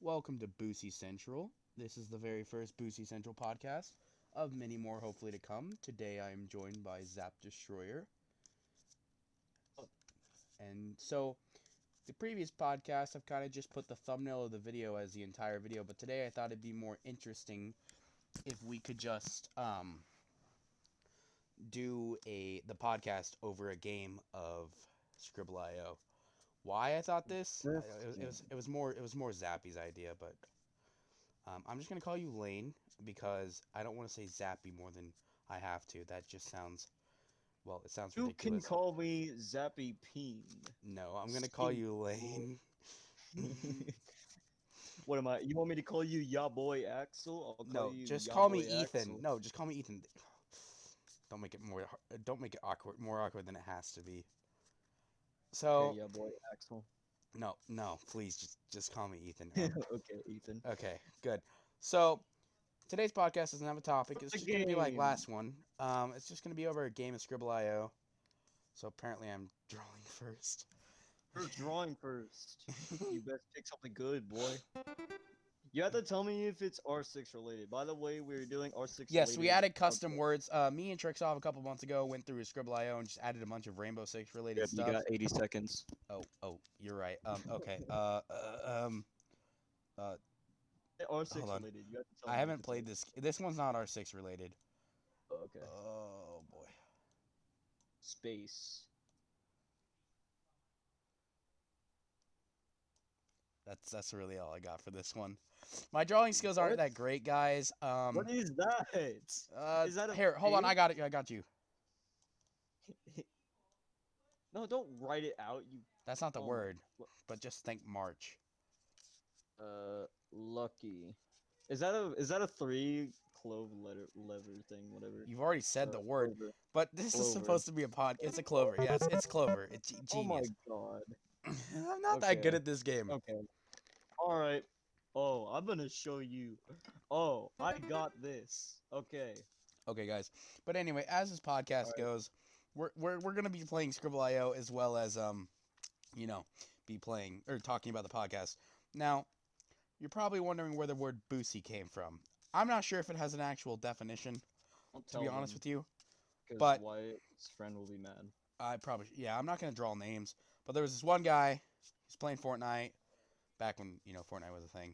Welcome to Boosie Central. This is the very first Boosie Central podcast of many more hopefully to come. Today I am joined by Zappdestroyer. And so, the previous podcast, I've kind of just put the thumbnail of the video as the entire video, but today I thought it'd be more interesting if we could just do the podcast over a game of Scribble.io. Why I thought this? It was more Zappy's idea, but I'm just gonna call you Lane because I don't want to say Zappy more than I have to. That just sounds it sounds You can ridiculous. call me Zappy Peen. No, I'm gonna call you Lane. What am I? You want me to call you Ya Boy Axel? I'll call No, you just Ya call me Boy Ethan. Axel. No, just call me Ethan. Don't make it awkward, more awkward than it has to be. Okay, So Ya Boy Axel. no, please just call me Ethan. Okay, Ethan. Okay, good. So today's podcast doesn't have a topic. It's The just gonna be like game. last one. It's just gonna be over a game of Scribble.io. So apparently I'm drawing first. You're drawing first. You best pick something good, boy. You have to tell me if it's R6 related. By the way, we're doing R6 Yes, related. we added custom words. Me and Trixoff a couple months ago went through Scribble.io and just added a bunch of Rainbow Six related Yep, you stuff. got 80 seconds. Oh, you're right. Okay. R6 Hold on. related. You have to tell I me haven't if it's played this. This one's not R6 related. Okay. Oh boy. Space. That's really all I got for this one. My drawing skills aren't that great, guys. What is that? Is that a here? Hold on, pig? I got it. I got you. No, don't write it out. You. That's not the Oh my- word, but just think March. Lucky. Is that a three clove lever thing? Whatever. You've already said the word, Clover. but this is Clover. supposed to be a pod. It's a clover. Yes, it's clover. It's Oh my genius. god. I'm not that good at this game. Okay. All right. Oh, I'm gonna show you. Oh, I got this. Okay. Okay, guys. But anyway, as this podcast Alright. goes, we're gonna be playing Scribble.io as well as be playing or talking about the podcast. Now, you're probably wondering where the word Boosie came from. I'm not sure if it has an actual definition, to be honest with you. But Wyatt's friend will be mad. I'm not gonna draw names. But there was this one guy. He's playing Fortnite back when Fortnite was a thing.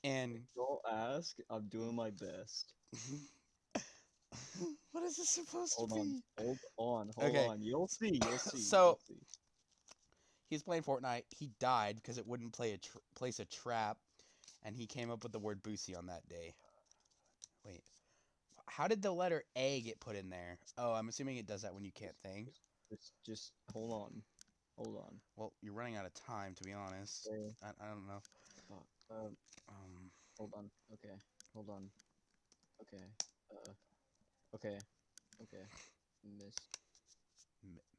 And Don't ask. I'm doing my best. what is this supposed Hold to be? on. Okay. You'll see. So- He's playing Fortnite. He died because it wouldn't place a trap, and he came up with the word Boosie on that day. Wait, how did the letter A get put in there? Oh, I'm assuming it does that when you can't think. Just hold on. Well, you're running out of time, to be honest. Okay. I don't know. Hold on. Okay. Hold on. Okay. Okay.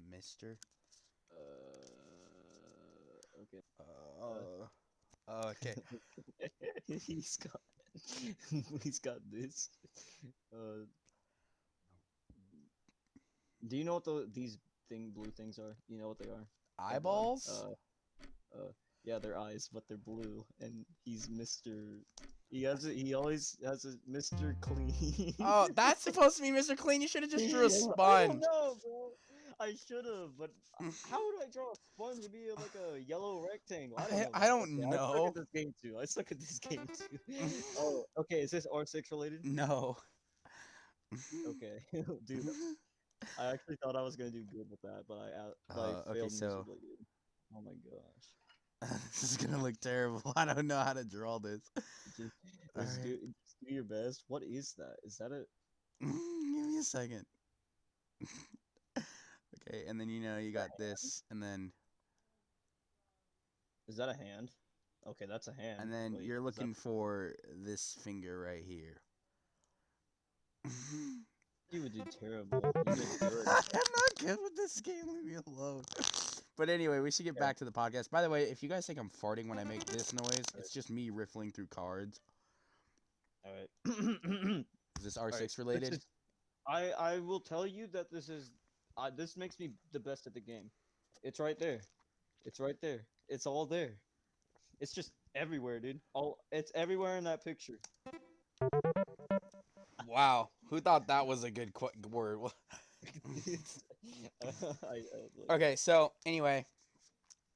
Mister. Okay. Okay. he's got this. Do you know what these blue things are? You know what they are? Eyeballs? Yeah, they're eyes, but they're blue, and he's Mr. He always has a Mr. Clean. Oh, that's supposed to be Mr. Clean. You should have just drew a I sponge. don't know, bro. I should have, but how would I draw a sponge to be like a yellow rectangle? I don't know. I suck at this game too. Oh, okay. Is this R6 related? No. Okay, dude. I actually thought I was gonna do good with that, but I okay, failed so- miserably, dude. Oh my gosh. This is gonna look terrible. I don't know how to draw this. Just do your best. What is that? Is that a? Give me a second. Okay, and then you got this, and then Is that a hand? Okay, that's a hand. and then Wait, you're is looking for this finger right here. You would do terrible. You did good. I'm not good with this game. Leave me alone. But anyway, we should get back to the podcast. By the way, if you guys think I'm farting when I make this noise, it's just me riffling through cards. All right. Is this R6 related? I will tell you that this makes me the best at the game. It's right there. It's all there. It's just Everywhere, dude. Oh, it's everywhere in that picture. Wow, who thought that was a good word? Like, Okay, so anyway,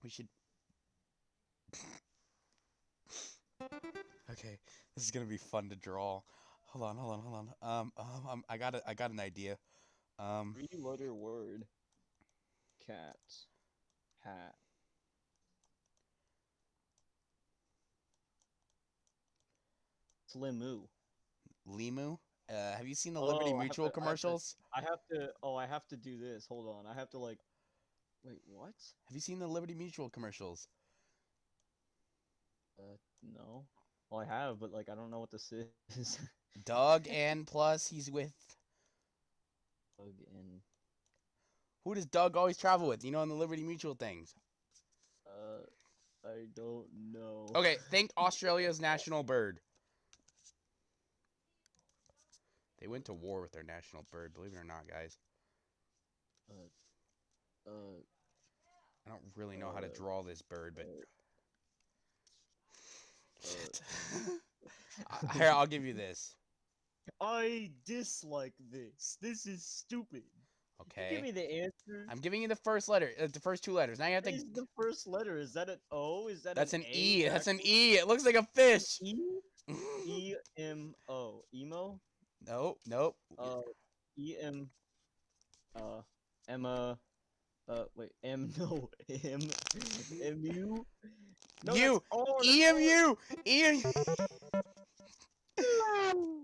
we should. Okay, this is gonna be fun to draw. Hold on. I got an idea. Um, 3-letter word. Cat. Hat. Slimu. Limu. Have you seen the Liberty Oh, I have Mutual to. I have to. commercials? I have to. Oh, I have to do this. Hold on. I have to like. Wait, what? Have you seen the Liberty Mutual commercials? No. Well, I have, but like I don't know what this is. Doug and plus he's with. Plug in. Who does Doug always travel with? You know, in the Liberty Mutual things. I don't know. Okay, think Australia's national bird. They went to war with their national bird, believe it or not, guys. Uh. I don't really know how to draw this bird, but shit. Here, I'll give you this. I dislike this. This is stupid. You give Okay. me the answer. I'm giving you the first letter, the first two letters. Now you have What to. is the first letter? Is that an O? Is that That's an an A? E. That's an E. It looks like a fish. E? E-M-O. Emo? Nope. Uh, E-M, Emma, wait, M, no, M-U? No, that's U. R, that's EMU. EMU.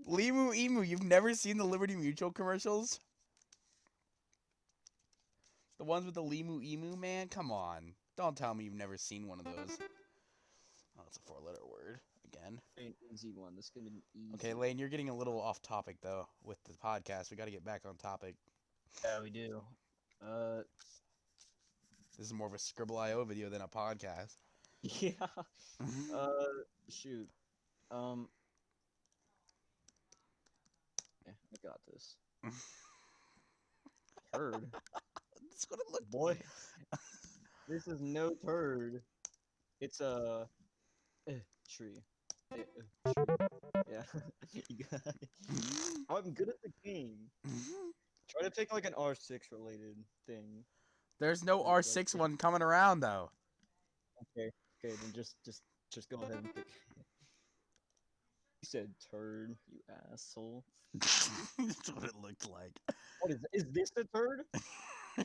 Limu Emu. You've never seen the Liberty Mutual commercials? The ones with the Limu Emu, man? Come on. Don't tell me you've never seen one of those. Oh, that's a four-letter word again. an easy one. This is gonna be an easy Okay, one. Lane, you're getting a little off topic, though, with the podcast. We got to get back on topic. Yeah, we do. This is more of a Scribble.io video than a podcast. Yeah. Shoot. Um, yeah, I got this. Turd. That's what it looked Boy, like. this is no turd. It's a tree. Tree. Yeah. You got it. I'm good at the game. Try to pick like an R6 related thing. There's no Like, R6 one coming around, though. okay, then just go ahead and pick. You said turd, you asshole. That's what it looked like. What is this a turd? I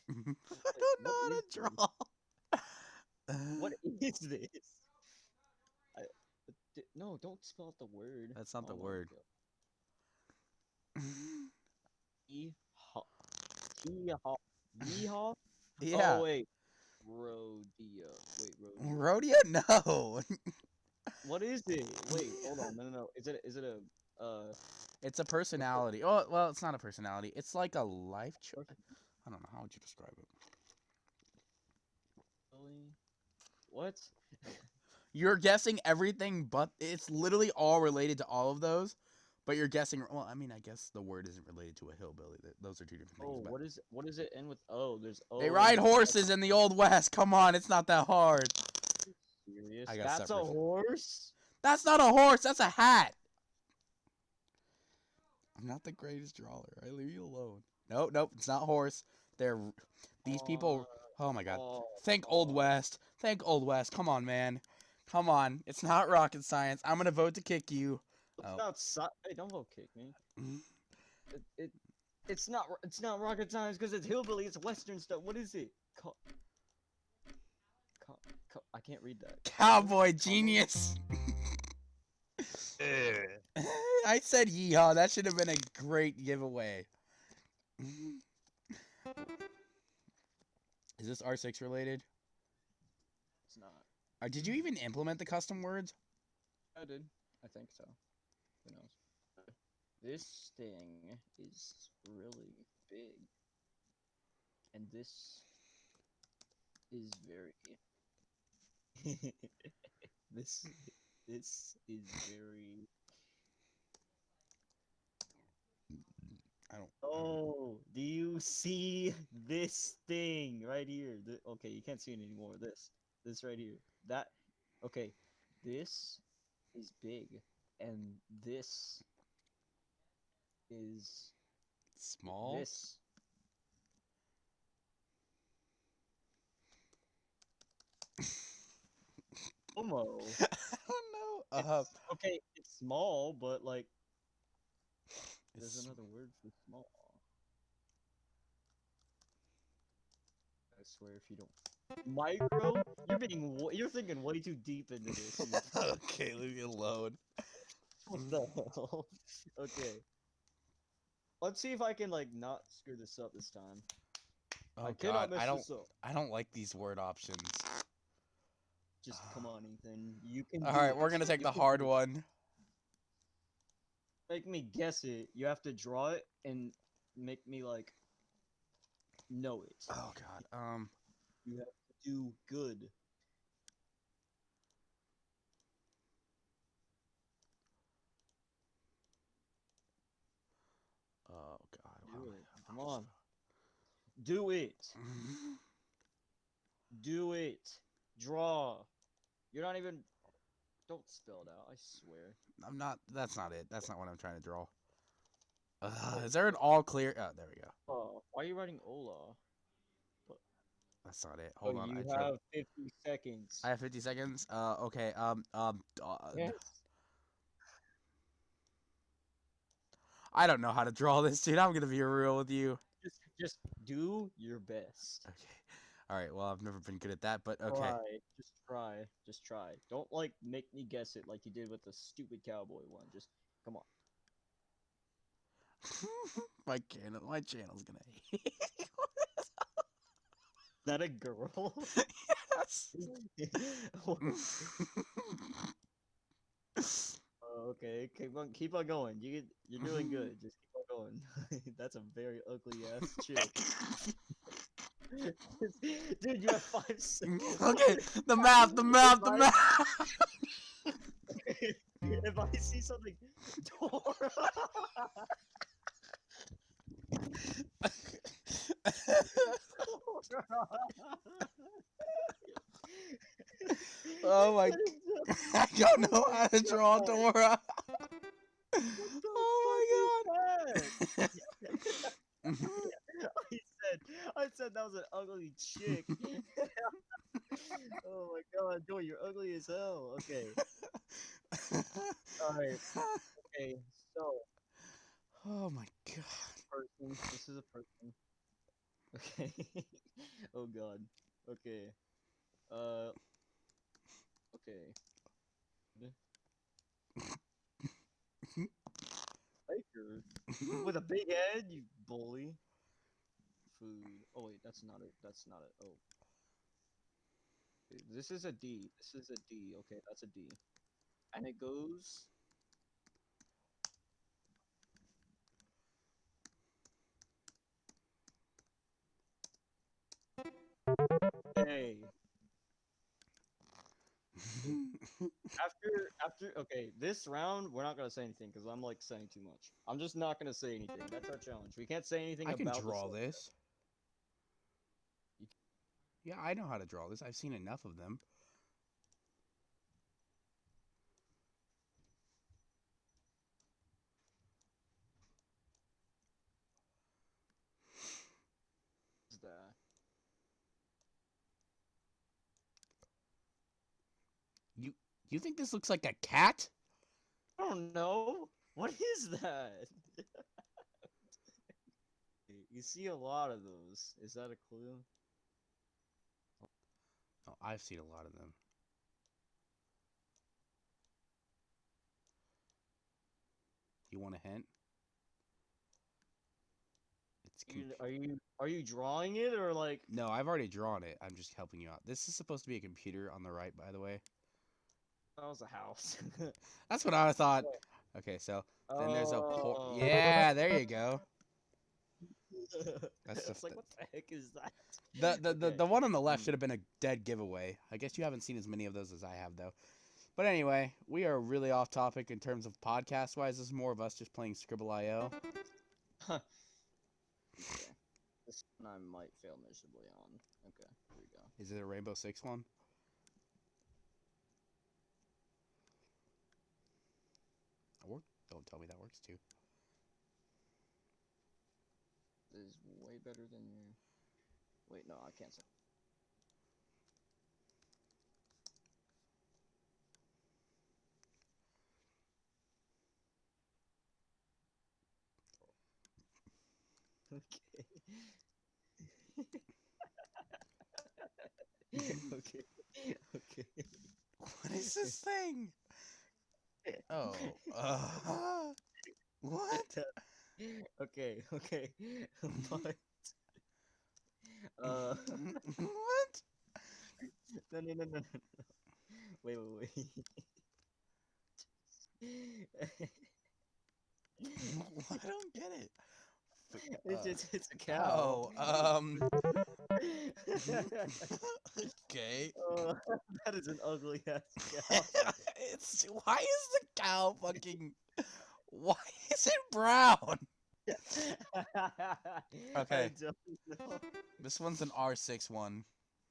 Wait, don't know what how to is this? draw. What is this? I, no, don't spell out the word. That's not the Oh my word. God. Yeehaw. Yeehaw. Yeehaw? Yeah. Oh, wait. Rodeo. Wait, rodeo. Rodeo? No. What is it? Wait, hold on. No. Is it a, It's a personality. Oh, well, it's not a personality. It's like a life choice. I don't know. How would you describe it? what? You're guessing everything, but it's literally all related to all of those. But you're guessing. Well, I mean, I guess the word isn't related to a hillbilly. Those are two different things. Oh, But what is it end with O? There's O. they ride and horses in the Old West. Come on, it's not that hard. serious? I got That's a separate. horse? That's not a horse. That's a hat. I'm not the greatest drawer. I leave you alone. Nope. It's not horse. These people. Oh my God. Oh, Think Old West. Think Old West. Come on, man. Come on. It's not rocket science. I'm gonna vote to kick you. Hey, don't vote kick me. Mhm. It it's not rocket science because it's hillbilly. It's western stuff. What is it? I can't read that. Cowboy genius. I said yeehaw. That should have been a great giveaway. Is this R6 related? It's not. Did you even implement the custom words? I did. I think so. Who knows? This thing is really big, and this is very. this this is very. I don't. Oh, do you see this thing right here? Okay, you can't see it anymore. This. This right here. That okay. This is big, and this is Small? this. Homo. I don't know. It's okay. It's small, but like, there's It's another word for small. I swear, if you don't micro, you're thinking way too deep into this. okay. Leave me alone. What the hell? Okay, let's see if I can like not screw this up this time. I Oh God, cannot mess this up. I don't like these word options. Just come on, Ethan. You can All do right, it. we're gonna take You the can hard do it. one. Make me guess it. You have to draw it and make me like know it. Oh God. You have to do good. Oh God. Do it. Come on. Do it. Do it. Draw. You're not even. Don't spell it out. I swear. I'm not. That's not it. That's not what I'm trying to draw. Oh, Is there an all clear? Oh, there we go. oh, why are you writing Ola? That's not it. Oh, Hold on. you have 50 seconds. I have 50 seconds. Okay. Yes. I don't know how to draw this, dude. I'm gonna be real with you. Just do your best. Okay. All right. Well, I've never been good at that, but okay. Try. Just try. Just try. Don't like make me guess it like you did with the stupid cowboy one. Just come on. My channel's gonna hate. Is that a girl? Yes. Okay, keep on going. You're doing good. Just keep on going. That's a very ugly ass chick. Dude, you have 5 seconds. Okay, the map. If I see something, Dora. Oh my! I don't know how to draw Dora. What the Oh fuck is that? my God! I said that was an ugly chick. Oh my god, Joey, you're ugly as hell. Okay. Alright. Okay. So, Oh my God! person. This is a person. Okay. Oh god. Okay. Uh. Okay. Hiker with a big head, you bully. Food. Oh wait, that's not it. That's not it. Oh. This is a D. This is a D. Okay, that's a D. And it goes. Hey. After okay, this round we're not gonna say anything because I'm like saying too much. I'm just not gonna say anything. That's our challenge. We can't say anything I can about the draw subject. this. Yeah, I know how to draw this. I've seen enough of them. Is that? You you think this looks like a cat? I don't know. What is that? You see a lot of those. Is that a clue? Oh, I've seen a lot of them. You want a hint? It's Are you drawing it or like? No, I've already drawn it. I'm just helping you out. This is supposed to be a computer on the right, by the way. That was a house. That's what I thought. Okay, so then there's a Oh. Yeah, there you go. That's It's like, what the heck is that? the one on the left should have been a dead giveaway. I guess you haven't seen as many of those as I have, though. But anyway, we are really off topic in terms of podcast wise. This is more of us just playing Scribble.io. Okay. This one I might fail miserably on. Okay, here we go. Is it a Rainbow Six one? tell me that works too. This is way better than your. Wait, no, I can't say. Okay. Okay. Okay. What is this thing? Oh, what? Okay. Okay. But What? no, no, no, no, no. Wait, wait, wait. I don't get it. It's a cow. Oh, okay. Oh, that is an ugly ass cow. It's why is the cow fucking? Why is it brown? I Okay, don't know. this one's an R6 one.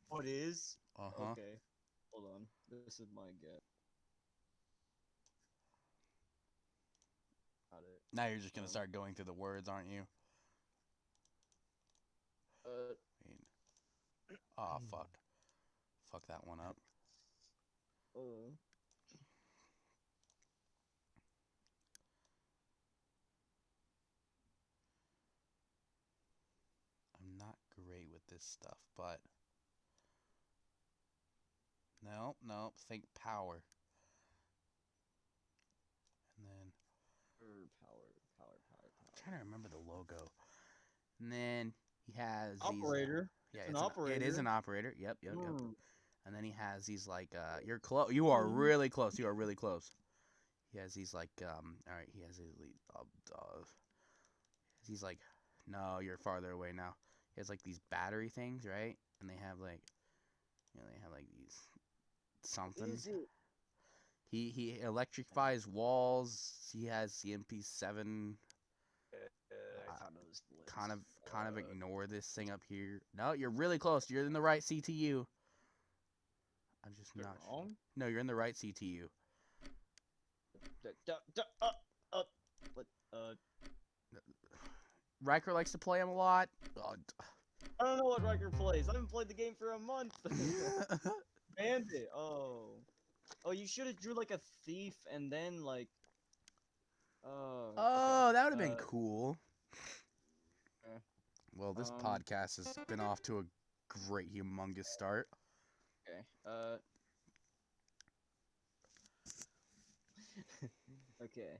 What is? Uh-huh. Okay, hold on. This is my guess. Got it. Now you're just gonna start going through the words, aren't you? Uh, Wait. Oh, fuck. Fuck that one up. uh, I'm not great with this stuff, but no, no. Think power, and then power. I'm trying to remember the logo. And then he has these. Operator. Yeah, It's an it is operator. an operator. Yep. Mm. And then he has these like you're close. You are really close. You are really close. He has these like All right. He has these he's like, no, you're farther away now. He has like these battery things, right? And they have like, they have like these something. Is it? He electrifies walls. He has the MP7. I thought it was Liz. Kind of ignore this thing up here. No, you're really close. You're in the right CTU. I'm just not wrong. sure. No, you're in the right CTU. What? Riker likes to play him a lot. Oh, I don't know what Riker plays. I haven't played the game for a month. Bandit. Oh. Oh, you should have drew like a thief and then like. Oh. oh, Okay. that would have been cool. Okay. Well, this podcast has been off to a great, humongous start. Okay. Okay.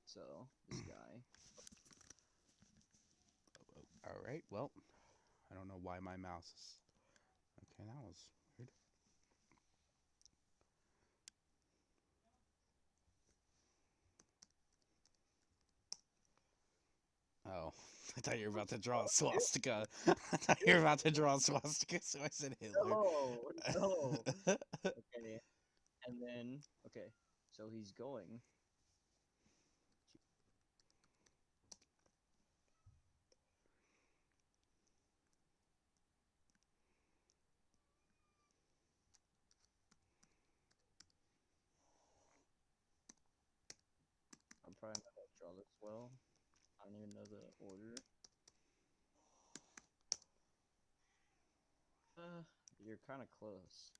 So this guy. All right. Well, I don't know why my mouse is. Okay, that was weird. Oh, I thought you were about to draw a swastika. I thought you were about to draw a swastika, so I said Hitler. No, no. Okay. And then, okay. So he's going. I'm probably not gonna draw this well. I don't even know the order. You're kind of close.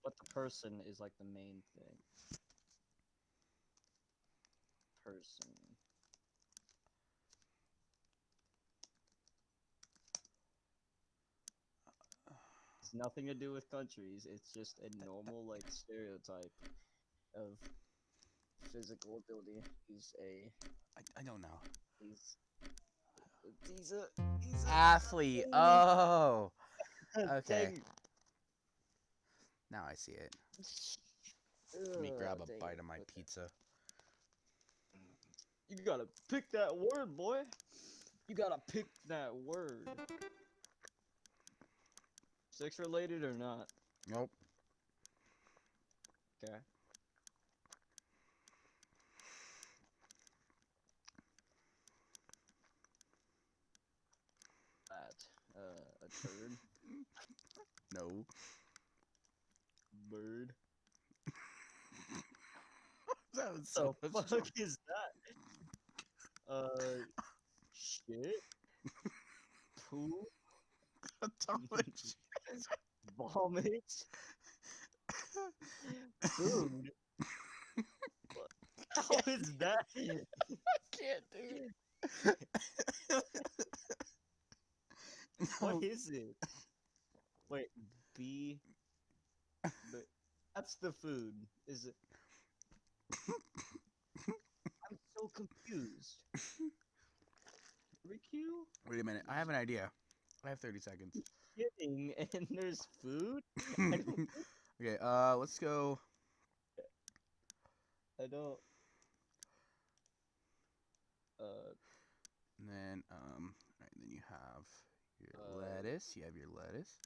But the person is like the main thing. Person. It's nothing to do with countries. It's just a normal like stereotype of physical ability. I don't know. He's a Athlete. Oh. Okay. Dang. Now I see it. Let me grab a bite of my pizza. You gotta pick that word, boy. You gotta pick that word. Sex related or not? Nope. Okay. A turd. No. Bird. That was The so much fuck trouble. is that? Shit, poo, Atomic. vomit, food. What? How is that? I can't, dude. What No. is it? Wait, B. But that's the food. Is it? I'm so confused. Barbecue? Wait a minute. I have an idea. I have 30 seconds. Kidding, and there's food? I don't. Okay, let's go. I don't. Uh. And then, right, then you have your Uh. lettuce. You have your lettuce.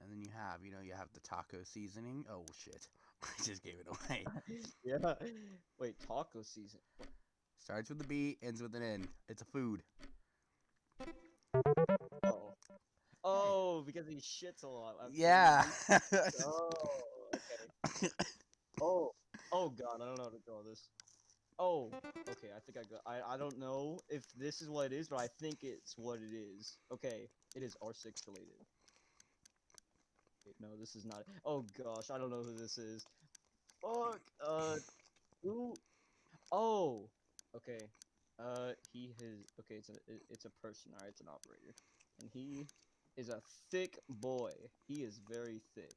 And then you have the taco seasoning. Oh, shit. I just gave it away. Yeah. Wait, taco season. Starts with a B, ends with an N. It's a food. Oh. Oh, because he shits a lot. Yeah. Oh, okay. Oh. Oh God, I don't know how to draw this. Oh, okay. I think I got. I don't know if this is what it is, but I think it's what it is. Okay, it is R6 related. Wait, no, this is not. Oh gosh, I don't know who this is. Fuck. Who? Oh. Okay. He has. Okay, it's a person. All right, it's an operator, and he is a thick boy. He is very thick.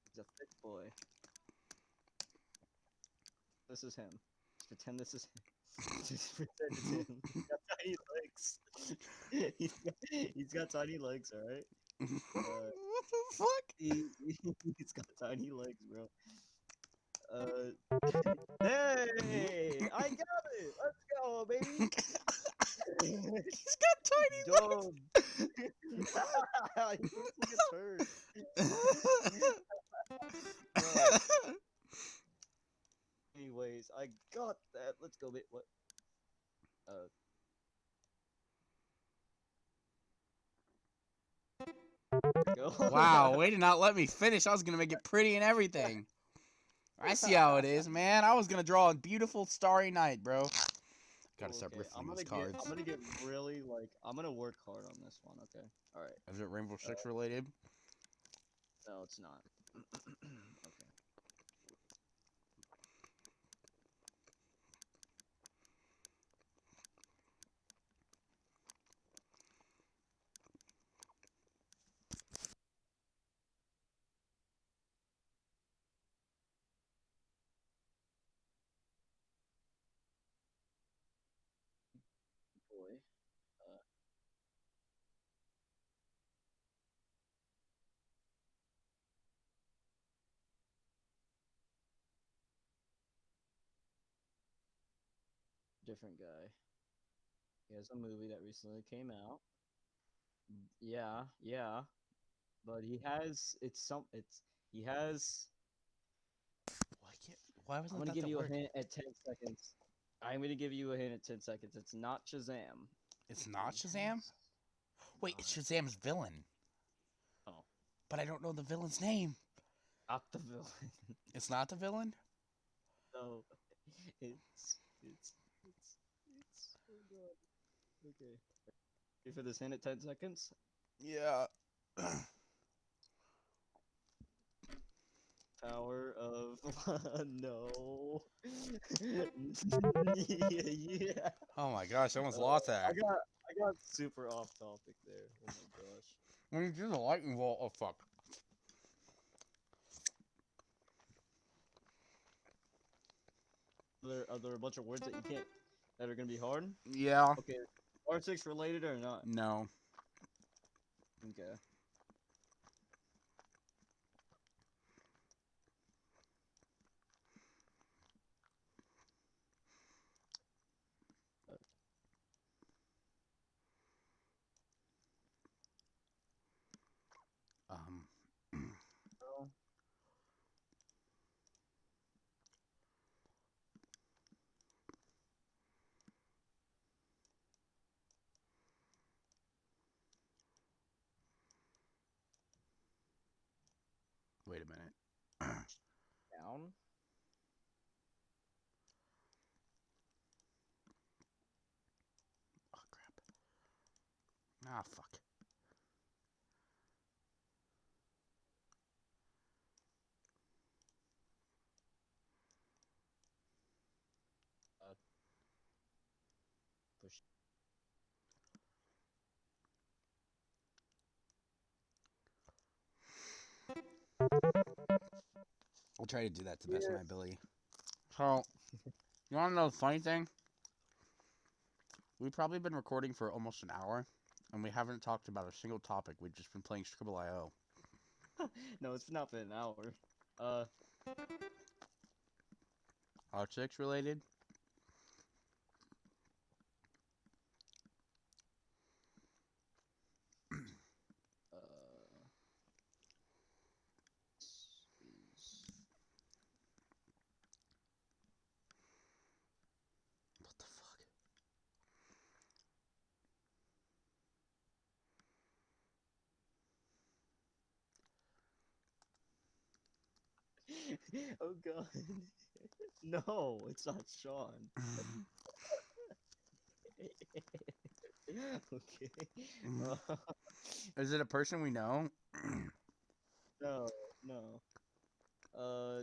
He's a thick boy. This is him. Just pretend this is him. Just pretend it's him. He's got tiny legs. He's got tiny legs, alright? What the fuck? He's got tiny legs, bro. Hey! I got it! Let's go, baby! He's got Dumb! tiny He looks like a turd. legs. Bro. Anyways, I got that. Let's go, bit. What? Go. Wow, way to not let me finish. I was gonna make it pretty and everything. I see how it is, man. I was gonna draw a beautiful starry night, bro. Gotta start Okay, riffling those cards. I'm gonna get really like I'm gonna work hard on this one. Okay, all right. Is it Rainbow Six related? No, it's not. Okay. Boy. Uh, different guy. He has a movie that recently came out. Yeah, yeah. But he has it's he has. Why can't? Why I'm wasn't gonna that give the you a word? hint at 10 seconds. I'm gonna give you a hint at 10 seconds. It's not Shazam. It's But not he Shazam. has Wait, it's not. Shazam's villain, Oh, but I don't know the villain's name. not the villain. It's not the villain. No, it's. Oh god. Okay. You for this hint at 10 seconds? Yeah. Power of no. Yeah, yeah. Oh my gosh, I almost lost that. I got super off topic there. Oh my gosh. When you do the lightning bolt, oh fuck. Are there a bunch of words that you can't that are gonna be hard? Yeah. Okay, R6 related or not? No. Okay. Um. Well, Wait a minute. down. Ah, fuck. Push. I'll try to do that to the best of my Yes. ability. So, you want to know the funny thing? We've probably been recording for almost an hour, and we haven't talked about a single topic. We've just been playing Scribble.io. No, it's not been an hour. Uh, R6 related? uh, is What the fuck? oh god. No, it's not Sean. Okay. Uh, Is it a person we know? no, no. Uh,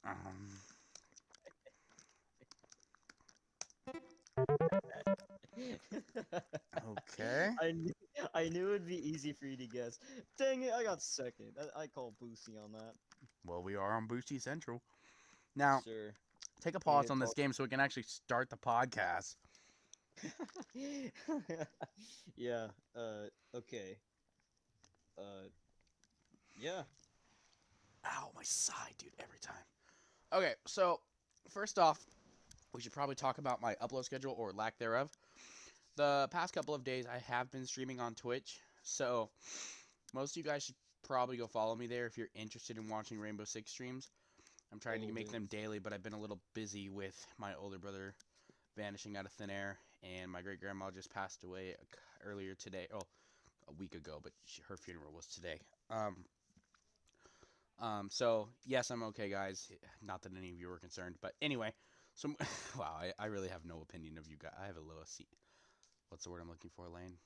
um, okay. I knew it'd be easy for you to guess. Dang it, I got second. I called Boosie on that. Well, we are on Boosie Central. Now, Sure. take a Can we pause get on this talk? game so we can actually start the podcast. Yeah. Okay. Uh, yeah. Ow, my side, dude, every time. Okay, so, first off, we should probably talk about my upload schedule or lack thereof. The past couple of days, I have been streaming on Twitch, so most of you guys should probably go follow me there if you're interested in watching Rainbow Six streams. I'm trying to Will make do. them daily, but I've been a little busy with my older brother vanishing out of thin air, and my great grandma just passed away earlier today. Oh, a week ago, but her funeral was today. So yes, I'm okay, guys. Not that any of you are concerned, but anyway. So, wow, I really have no opinion of you guys. I have a low seat. What's the word I'm looking for, Lane?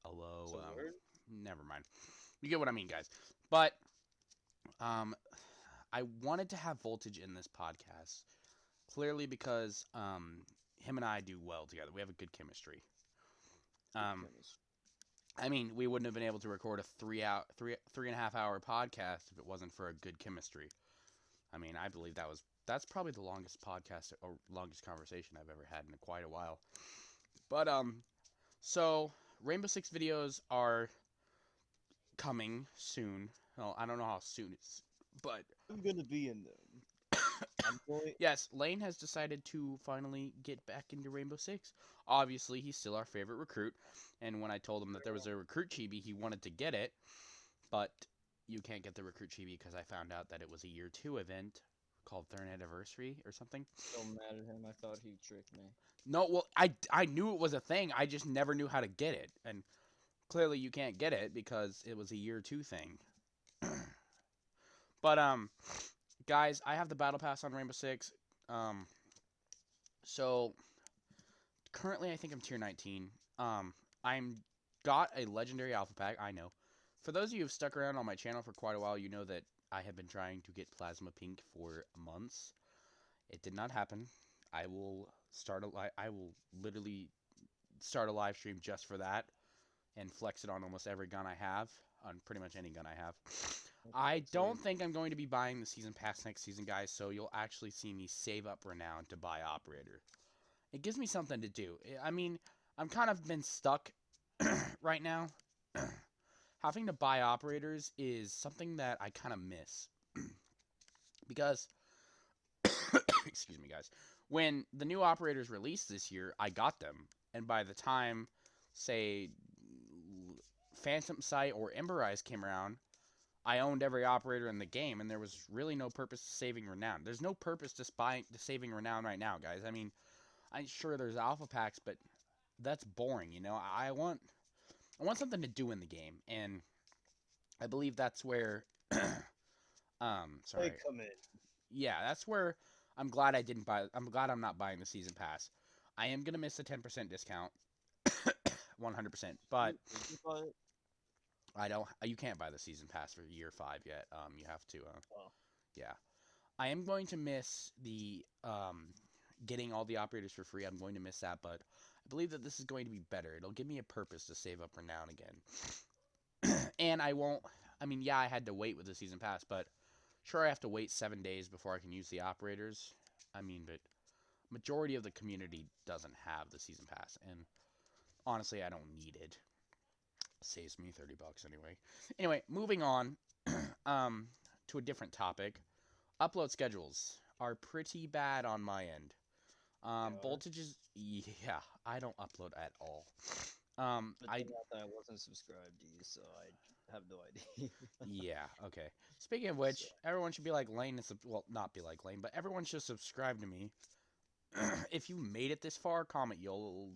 A low. So word? Never mind. You get what I mean, guys. But um, I wanted to have Voltage in this podcast clearly because him and I do well together. We have a good chemistry. Good Um, chemistry. I mean, we wouldn't have been able to record a three and a half hour podcast if it wasn't for a good chemistry. I mean, I believe that's probably the longest podcast or longest conversation I've ever had in quite a while. But so Rainbow Six videos are coming soon. Well, I don't know how soon it's, but I'm gonna be in them. I'm going. yes, Lane has decided to finally get back into Rainbow Six. Obviously, he's still our favorite recruit, and when I told him that there was a recruit chibi, he wanted to get it, but you can't get the recruit chibi because I found out that it was a year 2 event called Third Anniversary or something. So mad at him. I thought he tricked me. No, well, I knew it was a thing. I just never knew how to get it, and clearly you can't get it because it was a year 2 thing. But guys, I have the battle pass on Rainbow Six. Um, so currently I think I'm tier 19. I'm got a legendary alpha pack. I know. For those of you who've stuck around on my channel for quite a while, you know that I have been trying to get Plasma Pink for months. It did not happen. I will literally start a live stream just for that and flex it on almost every gun I have, on pretty much any gun I have. I don't think I'm going to be buying the season pass next season, guys, so you'll actually see me save up Renown to buy Operator. It gives me something to do. I mean, I'm kind of been stuck right now. Having to buy operators is something that I kind of miss. Because, excuse me, guys, when the new operators released this year, I got them. And by the time, say, Phantom Sight or Emberize came around, I owned every operator in the game, and there was really no purpose to saving Renown. There's no purpose to saving Renown right now, guys. I mean, I'm sure there's alpha packs, but that's boring, you know? I want something to do in the game, and I believe that's where I sorry. come in. Yeah, that's where I'm glad I didn't buy. I'm glad I'm not buying the season pass. I am gonna miss a 10% discount, 100%. But Did you buy it? I don't. You can't buy the season pass for year 5 yet. You have to. Oh, Yeah. I am going to miss the getting all the operators for free. I'm going to miss that, but I believe that this is going to be better. It'll give me a purpose to save up for now and again. And I won't. I mean, yeah, I had to wait with the season pass, but sure, I have to wait 7 days before I can use the operators. I mean, but majority of the community doesn't have the season pass, and honestly, I don't need it. Saves me $30 anyway. Anyway, moving on um, to a different topic. Upload schedules are pretty bad on my end. they are. Voltages, yeah, I don't upload at all. But I then after I wasn't subscribed to you, so I have no idea. yeah, okay. Speaking of So, which, everyone should be like Lane and well, not be like Lane, but everyone should subscribe to me. If you made it this far, comment you'll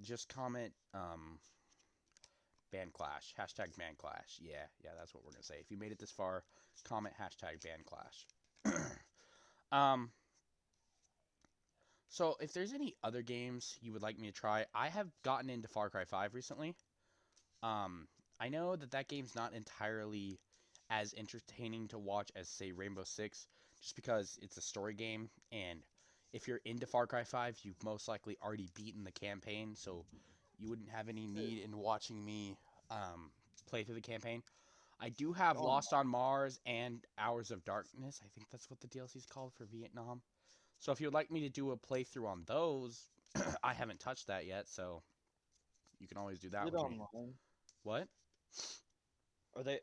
just comment ban clash #ban clash. Yeah, that's what we're gonna say. If you made it this far, comment #ban clash. um, so if there's any other games you would like me to try, I have gotten into Far Cry 5 recently. Um, I know that that game's not entirely as entertaining to watch as, say, Rainbow Six, just because it's a story game, and if you're into Far Cry 5, you've most likely already beaten the campaign, so you wouldn't have any need in watching me play through the campaign. I do have oh, Lost on Mars and Hours of Darkness. I think that's what the DLC is called for Vietnam. So if you would like me to do a playthrough on those, I haven't touched that yet, so you can always do is that it with me. online? What?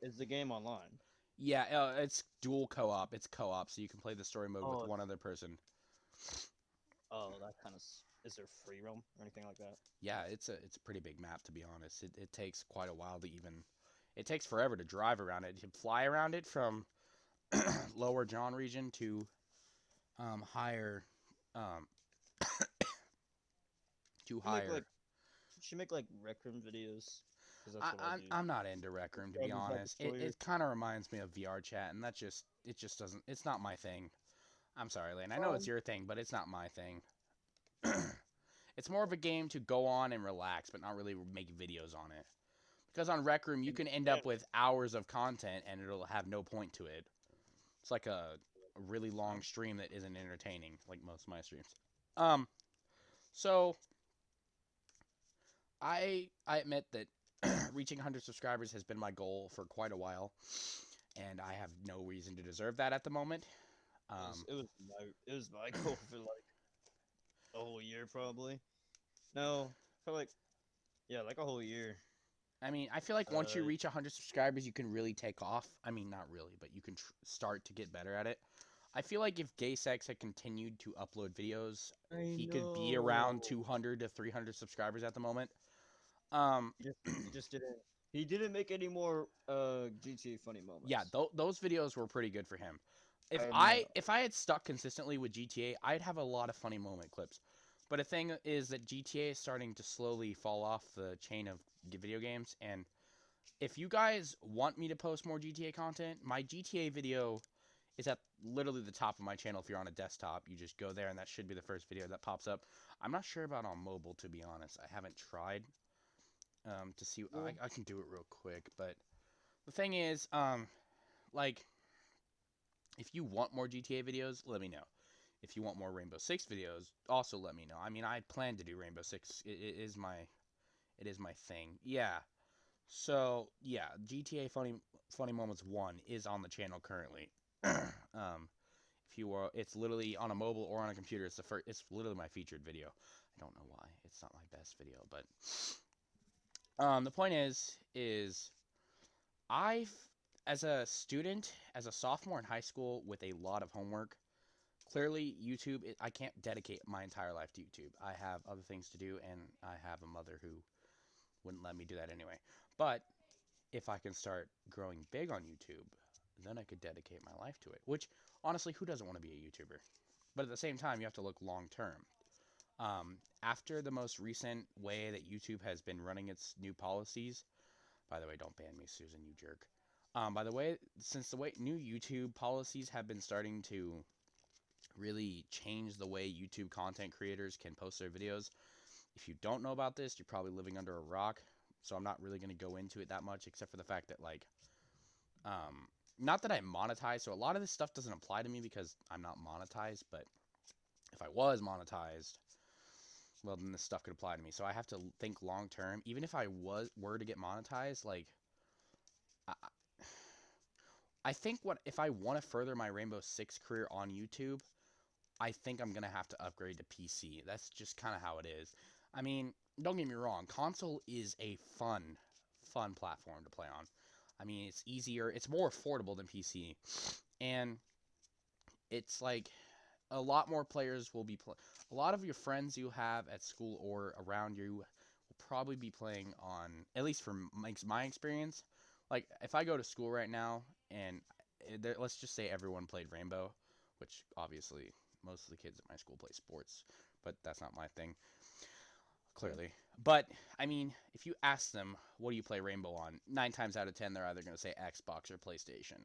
Is the game online? Yeah, it's dual co-op. It's co-op, so you can play the story mode with Oh, one other person. oh, that kind of. Is there free roam or anything like that? Yeah, it's a pretty big map, to be honest. It takes quite a while to even. It takes forever to drive around it. You fly around it from lower John region to higher um to You make higher. like you should make like rec room videos because that's I, what I I'm do. I'm not into Rec Room, to be Subscribe to honest. It Zappdestroyer. it kind of reminds me of VR chat, and it just doesn't. It's not my thing. I'm sorry, Lane. I know it's Um, your thing, but it's not my thing. It's more of a game to go on and relax, but not really make videos on it. Because on Rec Room, you and can end yeah, up with hours of content, and it'll have no point to it. It's like a really long stream that isn't entertaining, like most of my streams. Um, so I admit that reaching 100 subscribers has been my goal for quite a while, and I have no reason to deserve that at the moment. Um, it was my goal for like a whole year probably. No, for like yeah, like a whole year. I mean, I feel like once you Uh, reach 100 subscribers, you can really take off. I mean, not really, but you can start to get better at it. I feel like if Gay Sex had continued to upload videos, I he could be around know. 200 to 300 subscribers at the moment. Um, He just didn't. He didn't make any more GTA funny yeah, moments. those videos were pretty good for him. I know. If I had stuck consistently with GTA, I'd have a lot of funny moment clips. But the thing is that GTA is starting to slowly fall off the chain of video games, and if you guys want me to post more GTA content, my GTA video is at literally the top of my channel. If you're on a desktop, you just go there, and that should be the first video that pops up. I'm not sure about on mobile, to be honest. I haven't tried to see. Well, I can do it real quick, but the thing is, like, if you want more GTA videos, let me know. If you want more Rainbow Six videos, also let me know. I mean, I plan to do Rainbow Six. It is my thing. Yeah. So yeah, GTA Funny Moments 1 is on the channel currently. If you are, it's literally on a mobile or on a computer. It's the first. It's literally my featured video. I don't know why. It's not my best video, but the point is I, as a student, as a sophomore in high school with a lot of homework, clearly YouTube, I can't dedicate my entire life to YouTube. I have other things to do, and I have a mother who wouldn't let me do that anyway. But if I can start growing big on YouTube, then I could dedicate my life to it. Which, honestly, who doesn't want to be a YouTuber? But at the same time, you have to look long term. After the most recent way that YouTube has been running its new policies, by the way, don't ban me, Susan, you jerk. By the way, since the way new YouTube policies have been starting to really change the way YouTube content creators can post their videos. If you don't know about this, you're probably living under a rock. So I'm not really going to go into it that much, except for the fact that, like, not that I monetize. So a lot of this stuff doesn't apply to me because I'm not monetized. But if I was monetized, well, then this stuff could apply to me. So I have to think long term. Even if I were to get monetized, like, I, I think what if I want to further my Rainbow Six career on YouTube, I think I'm gonna have to upgrade to PC. That's just kind of how it is. I mean, don't get me wrong, console is a fun platform to play on. I mean, it's easier, it's more affordable than PC, and it's like a lot more players will be a lot of your friends you have at school or around you will probably be playing on, at least from my experience. Like if I go to school right now and let's just say everyone played Rainbow, which obviously most of the kids at my school play sports, but that's not my thing, clearly. But I mean, if you ask them, what do you play Rainbow on? 9 times out of 10, they're either going to say Xbox or PlayStation.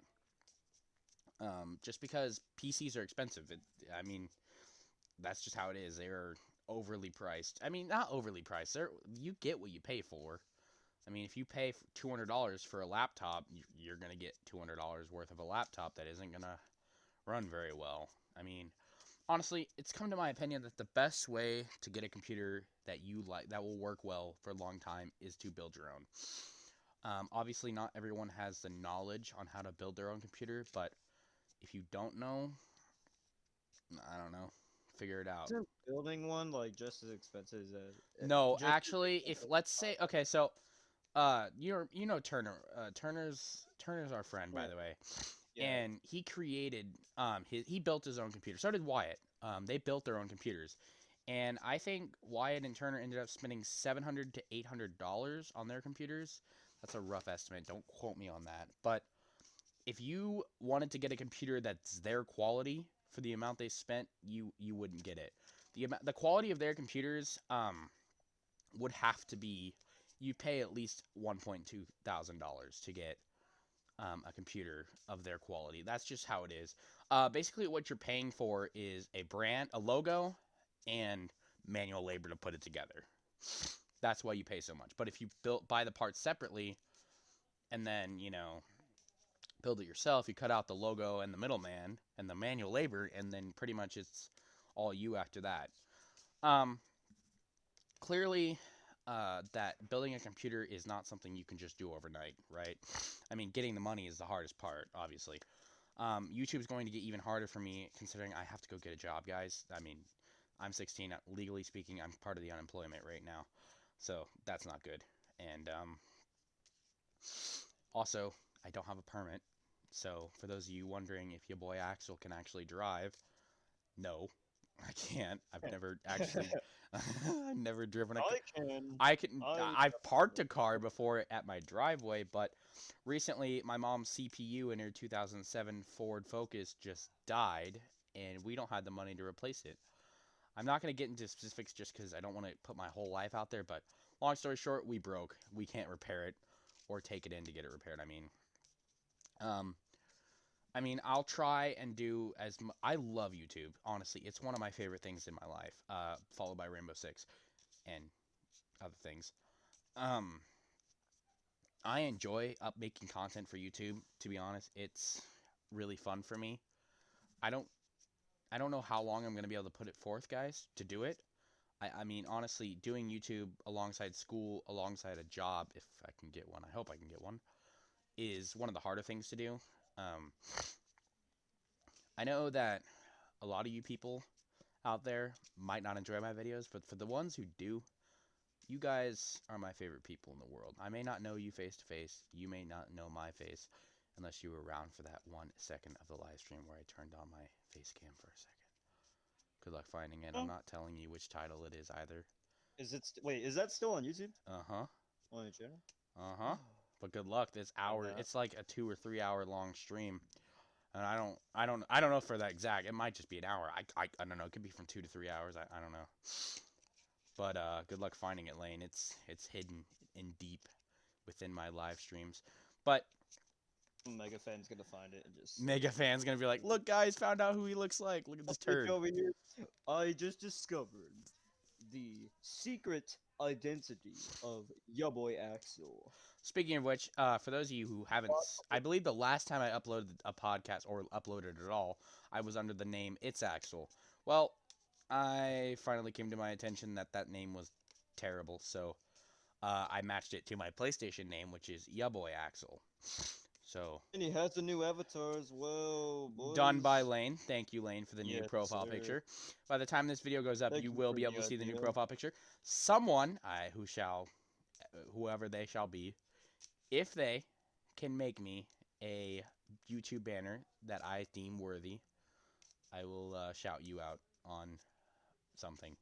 Just because PCs are expensive. I mean, that's just how it is. They're overly priced. I mean, not overly priced. You get what you pay for. I mean, if you pay $200 for a laptop, you're going to get $200 worth of a laptop that isn't going to run very well. I mean, honestly, it's come to my opinion that the best way to get a computer that you like, that will work well for a long time, is to build your own. Obviously, not everyone has the knowledge on how to build their own computer, but if you don't know, I don't know, figure it out. Isn't building one like just as expensive as No, just actually, if let's say, okay, so you know Turner. Turner's our friend, by yeah, the way, yeah. and he created he built his own computer. So did Wyatt. They built their own computers, and I think Wyatt and Turner ended up spending $700 to $800 on their computers. That's a rough estimate. Don't quote me on that. But if you wanted to get a computer that's their quality for the amount they spent, you wouldn't get it. The quality of their computers would have to be, you pay at least $1,200 to get a computer of their quality. That's just how it is. Basically, what you're paying for is a brand, a logo, and manual labor to put it together. That's why you pay so much. But if you buy the parts separately and then build it yourself, you cut out the logo and the middleman and the manual labor, and then pretty much it's all you after that. Um, Clearly, that building a computer is not something you can just do overnight, right? I mean, getting the money is the hardest part, obviously. YouTube is going to get even harder for me considering I have to go get a job, guys. I mean, I'm 16. Legally speaking, I'm part of the unemployment rate now, so that's not good. And also, I don't have a permit. So, for those of you wondering if your boy Axel can actually drive, no, I can't. I've never actually, I've never driven a. I can. I can. I I've parked a car before at my driveway, but recently my mom's CPU in her 2007 Ford Focus just died, and we don't have the money to replace it. I'm not going to get into specifics just because I don't want to put my whole life out there, but long story short, we broke. We can't repair it or take it in to get it repaired. Um, I'll try and do I love YouTube. Honestly, it's one of my favorite things in my life. Followed by Rainbow Six and other things. Um, I enjoy up making content for YouTube. To be honest, it's really fun for me. I don't I don't know how long I'm gonna be able to put it forth, guys, to do it. I mean, honestly, doing YouTube alongside school, alongside a job, if I can get one, I hope I can get one, is one of the harder things to do. Um, I know that a lot of you people out there might not enjoy my videos, but for the ones who do, you guys are my favorite people in the world. I may not know you face to face. You may not know my face unless you were around for that 1 second of the live stream where I turned on my face cam for a second. Good luck finding it. I'm Oh, not telling you which title it is either. wait? Is that still on YouTube? Uh-huh. On your channel? Uh-huh. But good luck. This hour, That. it's like a 2 or 3 hour long stream. And I don't know for that exact. It might just be an hour. I don't know. It could be from 2 to 3 hours. I don't know. But good luck finding it, Lane. It's hidden in deep within my live streams. But Mega fan's gonna find it and just Mega fan's gonna be like, look, guys, found out who he looks like. Look at this look turd. over here. I just discovered the secret identity of your boy Axel. Speaking of which, for those of you who haven't, I believe the last time I uploaded a podcast or uploaded it at all, I was under the name It's Axel. Well, I finally came to my attention that that name was terrible, so I matched it to my PlayStation name, which is Ya Boy Axel. So And he has a new avatar as well, done by boys. Lane. Thank you, Lane, for the new Yes, profile sir. picture. By the time this video goes up, Thank you you will for be the able to see the new idea. profile picture. Someone, whoever they shall be, if they can make me a YouTube banner that I deem worthy, I will shout you out on something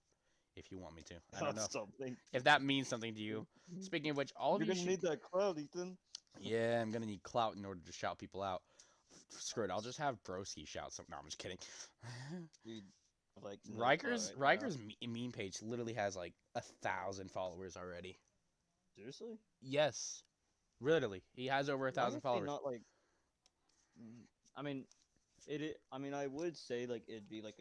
if you want me to. I don't know That's something. if that means something to you. Speaking of which, all of You're you gonna should. need that cloud, Ethan. Yeah, I'm gonna need clout in order to shout people out. Screw it, I'll just have Broski shout some. No, I'm just kidding. Dude, like no cloud right now. Riker's meme page literally has like 1,000 followers already. Seriously? Yes, literally, he has over Why 1,000 is he followers. not like? I mean, I mean, I would say like it'd be like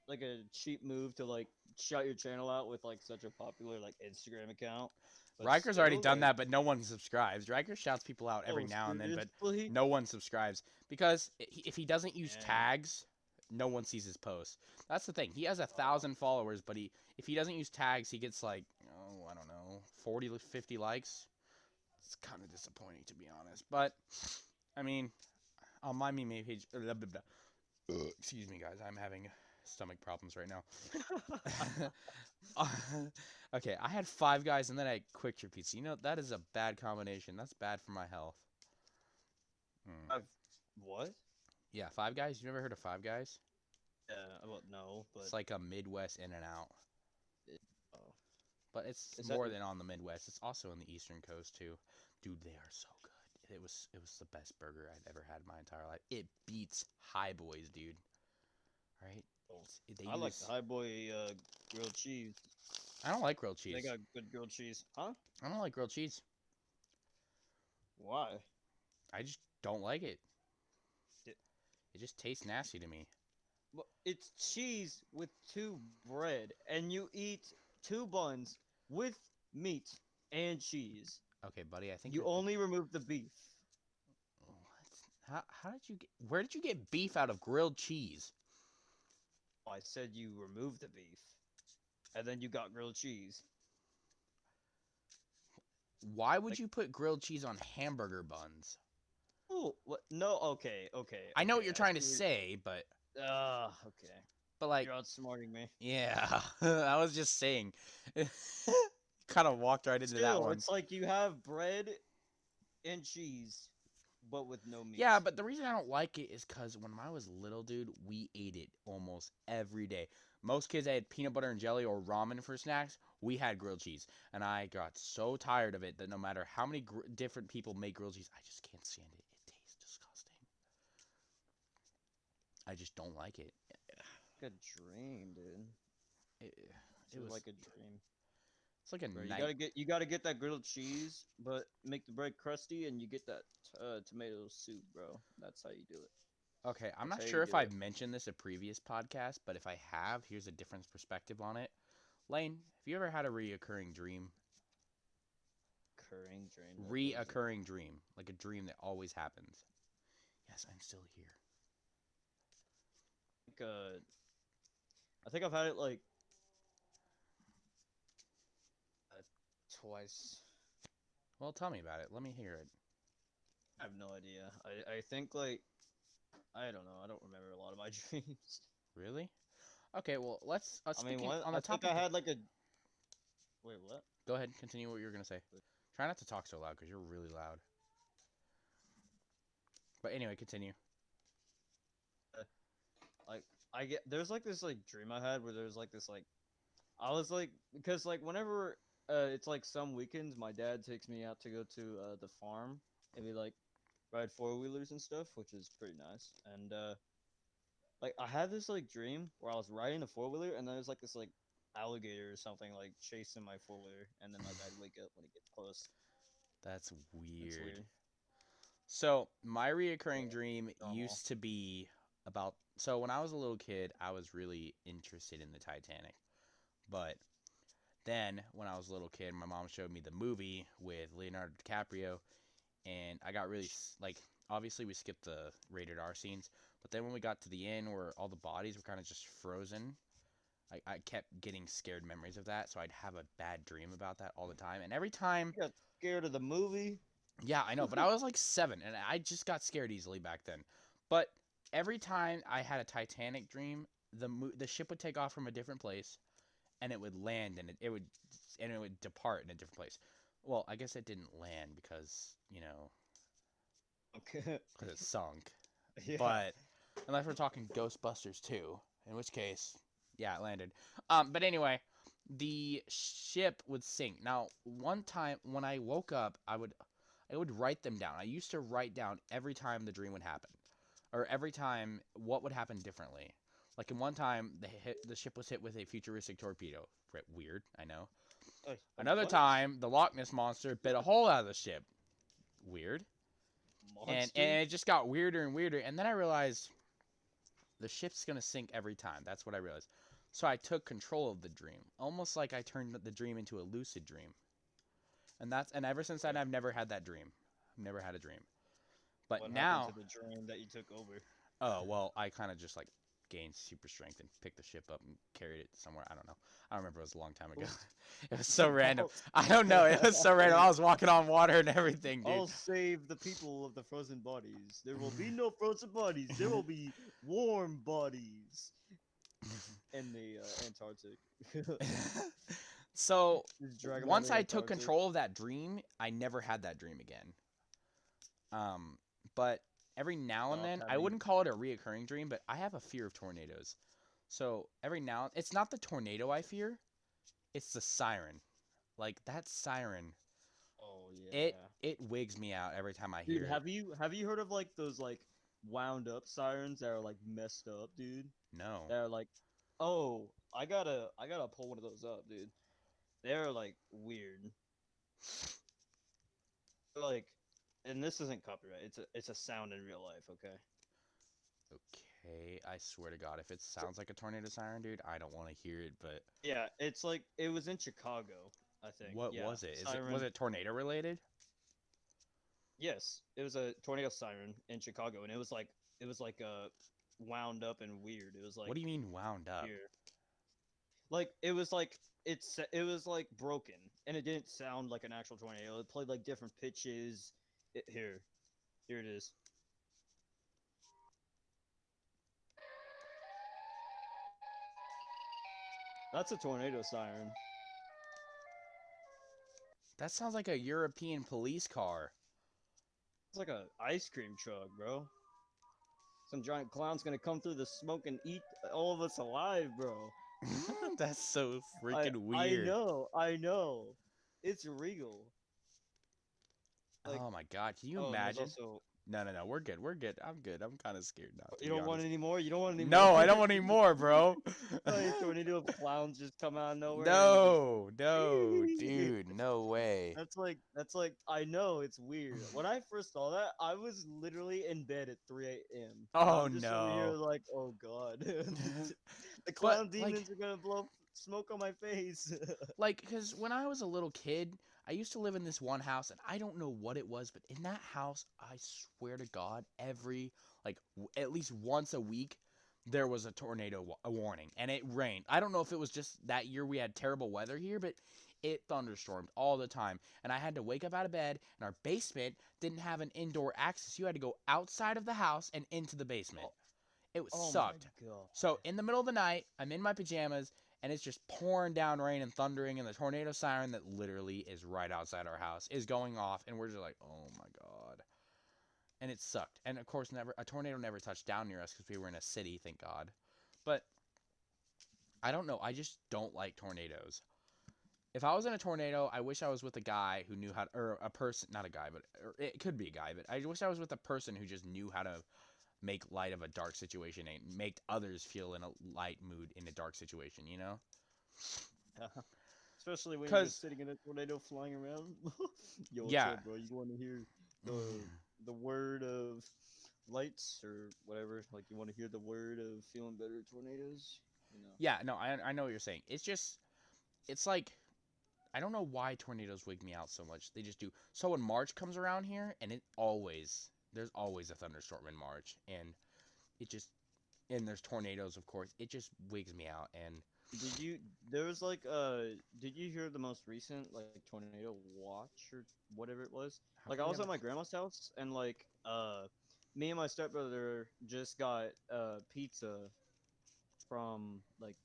like a cheap move to like shout your channel out with like such a popular like Instagram account. But Riker's already still, done like, that, but no one subscribes. Riker shouts people out every oh, now and then, but seriously? no one subscribes because if he doesn't use Man. tags, no one sees his posts. That's the thing. He has 1,000 followers, but if he doesn't use tags, he gets like, oh, I don't know, 40 to 50 likes. It's kind of disappointing, to be honest. But I mean, on my meme page, excuse me, guys, I'm having stomach problems right now. Okay, I had Five Guys and then I had Quick Trip Pizza. You know, that is a bad combination. That's bad for my health. I've what? Yeah, Five Guys. You never heard of Five Guys? Yeah, well, no, but It's like a Midwest In and Out. oh. But it's Is more that- than on the Midwest. It's also in the Eastern Coast too. Dude, they are so good. It was the best burger I'd ever had in my entire life. It beats High Boys, dude. Right? oh, They I like use- the High Boy grilled cheese. I don't like grilled cheese. They got good grilled cheese, huh? I don't like grilled cheese. Why? I just don't like it. It- It just tastes nasty to me. Well, it's cheese with two bread, and you eat two buns with meat and cheese. Okay, buddy, I think You you're- only remove the beef. What? How did you get? Where did you get beef out of grilled cheese? I said you remove the beef, and then you got grilled cheese. Why would Like- you put grilled cheese on hamburger buns? Oh, what? No, okay, okay. I know what okay, you're trying to see say, but okay. like, You're outsmarting me. yeah, I was just saying. Kind of walked right into that Still, one. it's like you have bread and cheese, but with no meat. Yeah, but the reason I don't like it is because when I was little, dude, we ate it almost every day. Most kids had peanut butter and jelly or ramen for snacks. We had grilled cheese, and I got so tired of it that no matter how many different people make grilled cheese, I just can't stand it. It tastes disgusting. I just don't like it. like a dream, dude. It It was was like a dream. It's like a Bro, night. you gotta get that grilled cheese, but make the bread crusty, and you get that tomato soup, bro. That's how you do it. Okay, I'm not That's how sure you if do I've it. mentioned this a previous podcast, but if I have, here's a different perspective on it. Lane, have you ever had a reoccurring dream? Recurring dream. Like, what is it? Reoccurring dream, like a dream that always happens. Yes, I'm still here. Like, I think I've had it like twice. Well, tell me about it. Let me hear it. I have no idea. I think like I don't know. I don't remember a lot of my dreams. Really? Okay, well, let's I mean, speaking one, on I the think topic. I had like a. Wait, what? Go ahead, continue what you were gonna say. Try not to talk so loud because you're really loud. But anyway, continue. Like I get there's like this like dream I had where there's like this like I was like because like whenever it's like some weekends my dad takes me out to go to the farm and we like ride four-wheelers and stuff, which is pretty nice. And like I had this like dream where I was riding a four-wheeler and there's like this like alligator or something like chasing my four-wheeler, and then like I'd wake up when it gets close. That's It's weird. weird. So my reoccurring dream Normal. used to be about. So when I was a little kid, I was really interested in the Titanic. But then when I was a little kid, my mom showed me the movie with Leonardo DiCaprio, and I got really like. Obviously, we skipped the rated R scenes, but then when we got to the end where all the bodies were kind of just frozen, I kept getting scared memories of that. So I'd have a bad dream about that all the time, and every time. You got scared of the movie? Yeah, I know, but I was like 7, and I just got scared easily back then. But every time I had a Titanic dream, the ship would take off from a different place, and it would land, and it would depart in a different place. Well, I guess it didn't land because Okay. because it sunk. Yeah. But unless we're talking Ghostbusters 2, in which case, yeah, it landed. But anyway, the ship would sink. Now, one time when I woke up, I would write them down. I used to write down every time the dream would happen, or every time what would happen differently. Like in one time, the ship was hit with a futuristic torpedo. Weird, I know. Another What? time, the Loch Ness monster bit a hole out of the ship. Weird. And Monster? it just got weirder and weirder. And then I realized the ship's gonna sink every time. That's what I realized. So I took control of the dream, almost like I turned the dream into a lucid dream. And ever since then, I've never had that dream. I've never had a dream. But What happened to now, the dream that you took over? oh well, I kind of just like gained super strength and picked the ship up and carried it somewhere. I don't know. I don't remember. It was a long time ago. It was so random. I don't know. It was so random. I was walking on water and everything, dude. I'll save the people of the frozen bodies. There will be no frozen bodies. There will be warm bodies in the Antarctic. So Just drag 'em out once of the I took Antarctic. control of that dream, I never had that dream again. But every now and Oh, then, I heavy. wouldn't call it a reoccurring dream, but I have a fear of tornadoes. So every now, it's not the tornado I fear, it's the siren. Like that siren, Oh it yeah. it wigs me out every time I Dude, hear it. have you heard of like those like wound up sirens that are like messed up, dude? No. That are like, oh, I gotta pull one of those up, dude. They're like weird. Like, and this isn't copyright. It's a sound in real life, okay? Okay, I swear to God, if it sounds like a tornado siren, dude, I don't want to hear it. But Yeah, it's like it was in Chicago, I think. what Yeah, was it? Was siren. it tornado related? Yes, it was a tornado siren in Chicago, and it was like wound up and weird. It was like What do you mean wound up? here, like it was like broken, and it didn't sound like an actual tornado. It played like different pitches. Here it is. That's a tornado siren. That sounds like a European police car. It's like a ice cream truck, bro. Some giant clown's gonna come through the smoke and eat all of us alive, bro. That's so freaking I weird. know, I know. It's real. Like, Oh my God, can you oh, and there's imagine? also. No, no, no, we're good. We're good. I'm good. I'm kind of scared now, to You be don't want honest. any more? You don't want any more? No, I don't want any more, bro. Like a tornado of clowns just come out of nowhere and No, no, just. dude, no way. That's like I know it's weird. When I first saw that, I was literally in bed at 3 a.m. and Oh I'm just over here no. like, oh god, the But clown demons are gonna blow smoke on my face. because when I was a little kid, I used to live in this one house, and I don't know what it was, but in that house, I swear to God, at least once a week, there was a tornado warning, and it rained. I don't know if it was just that year we had terrible weather here, but it thunderstormed all the time, and I had to wake up out of bed, and our basement didn't have an indoor access. You had to go outside of the house and into the basement. It was Oh my sucked. god. So in the middle of the night, I'm in my pajamas, and it's just pouring down rain and thundering, and the tornado siren that literally is right outside our house is going off, and we're just like, oh my God. And it sucked. And of course, a tornado never touched down near us because we were in a city, thank God. But I don't know. I just don't like tornadoes. If I was in a tornado, I wish I was with a guy who knew how to, or a person, not a guy, but or it could be a guy, but I wish I was with a person who just knew how to make light of a dark situation and make others feel in a light mood in a dark situation, you know? Especially when you're Because, just sitting in a tornado flying around. Yo, what's yeah. up, bro? You want to hear the the word of lights or whatever. Like you want to hear the word of feeling better tornadoes. You know. Yeah, no, I know what you're saying. It's just, it's like, I don't know why tornadoes wig me out so much. They just do. So when March comes around here, and there's always a thunderstorm in March, and it just, and there's tornadoes, of course. It just wigs me out, and Did you? There was like Did you hear the most recent like tornado watch or whatever it was? how Like I come we was at haven't? my grandma's house and like me and my stepbrother just got pizza from like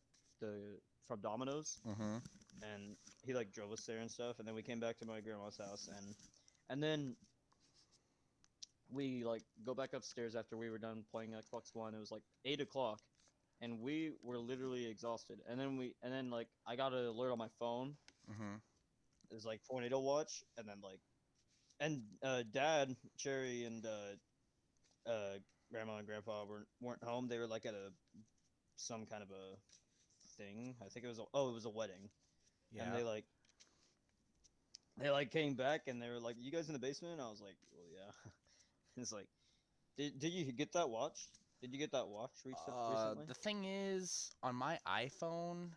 the from Domino's Mm-hmm. and he like drove us there and stuff and then we came back to my grandma's house and then we like go back upstairs after we were done playing Xbox One. It was like 8 o'clock and we were literally exhausted. And then like I got an alert on my phone. Mm-hmm. It was like tornado watch, and then like and Dad, Cherry, and Grandma and Grandpa weren't home. They were like at a some kind of a thing. I think it was it was a wedding, and Yeah. they like came back and they were like, "You guys in the basement?" I was like, "Well, yeah." It's like, did you get that watch? Did you get that watch recently? The thing is, on my iPhone,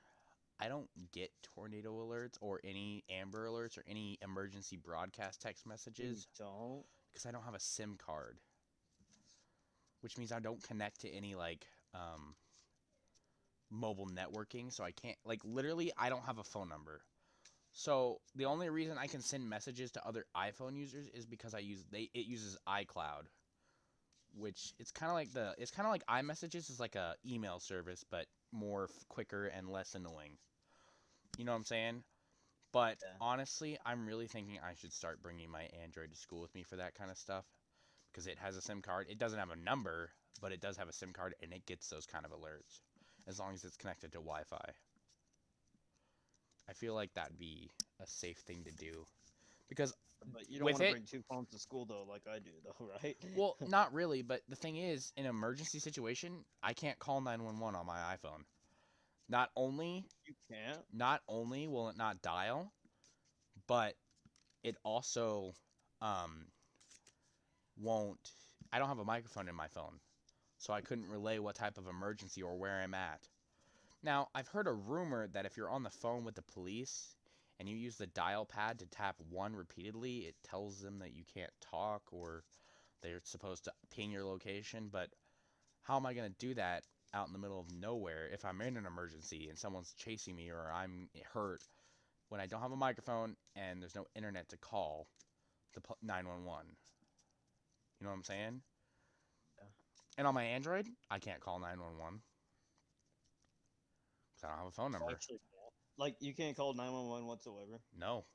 I don't get tornado alerts or any Amber alerts or any emergency broadcast text You messages don't. because I don't have a SIM card, which means I don't connect to any like mobile networking, so I can't like literally I don't have a phone number. So the only reason I can send messages to other iPhone users is because it uses iCloud, which it's kind of like iMessages is like a email service but more quicker and less annoying. You know what I'm saying? But Yeah. honestly, I'm really thinking I should start bringing my Android to school with me for that kind of stuff because it has a SIM card. It doesn't have a number, but it does have a SIM card and it gets those kind of alerts as long as it's connected to Wi-Fi. I feel like that'd be a safe thing to do because But you don't with want to it, bring two phones to school though, like I do though, right? well, not really, but the thing is, in an emergency situation, I can't call 911 on my iPhone. Not only You can't. not only will it not dial, but it also um won't I don't have a microphone in my phone, so I couldn't relay what type of emergency or where I'm at. Now, I've heard a rumor that if you're on the phone with the police and you use the dial pad to tap 1 repeatedly, it tells them that you can't talk or they're supposed to ping your location, but how am I going to do that out in the middle of nowhere if I'm in an emergency and someone's chasing me or I'm hurt when I don't have a microphone and there's no internet to call the 911? You know what I'm saying? Yeah. And on my Android, I can't call 911 because I don't have a phone Well, number. actually, yeah. Like you can't call 911 whatsoever. No,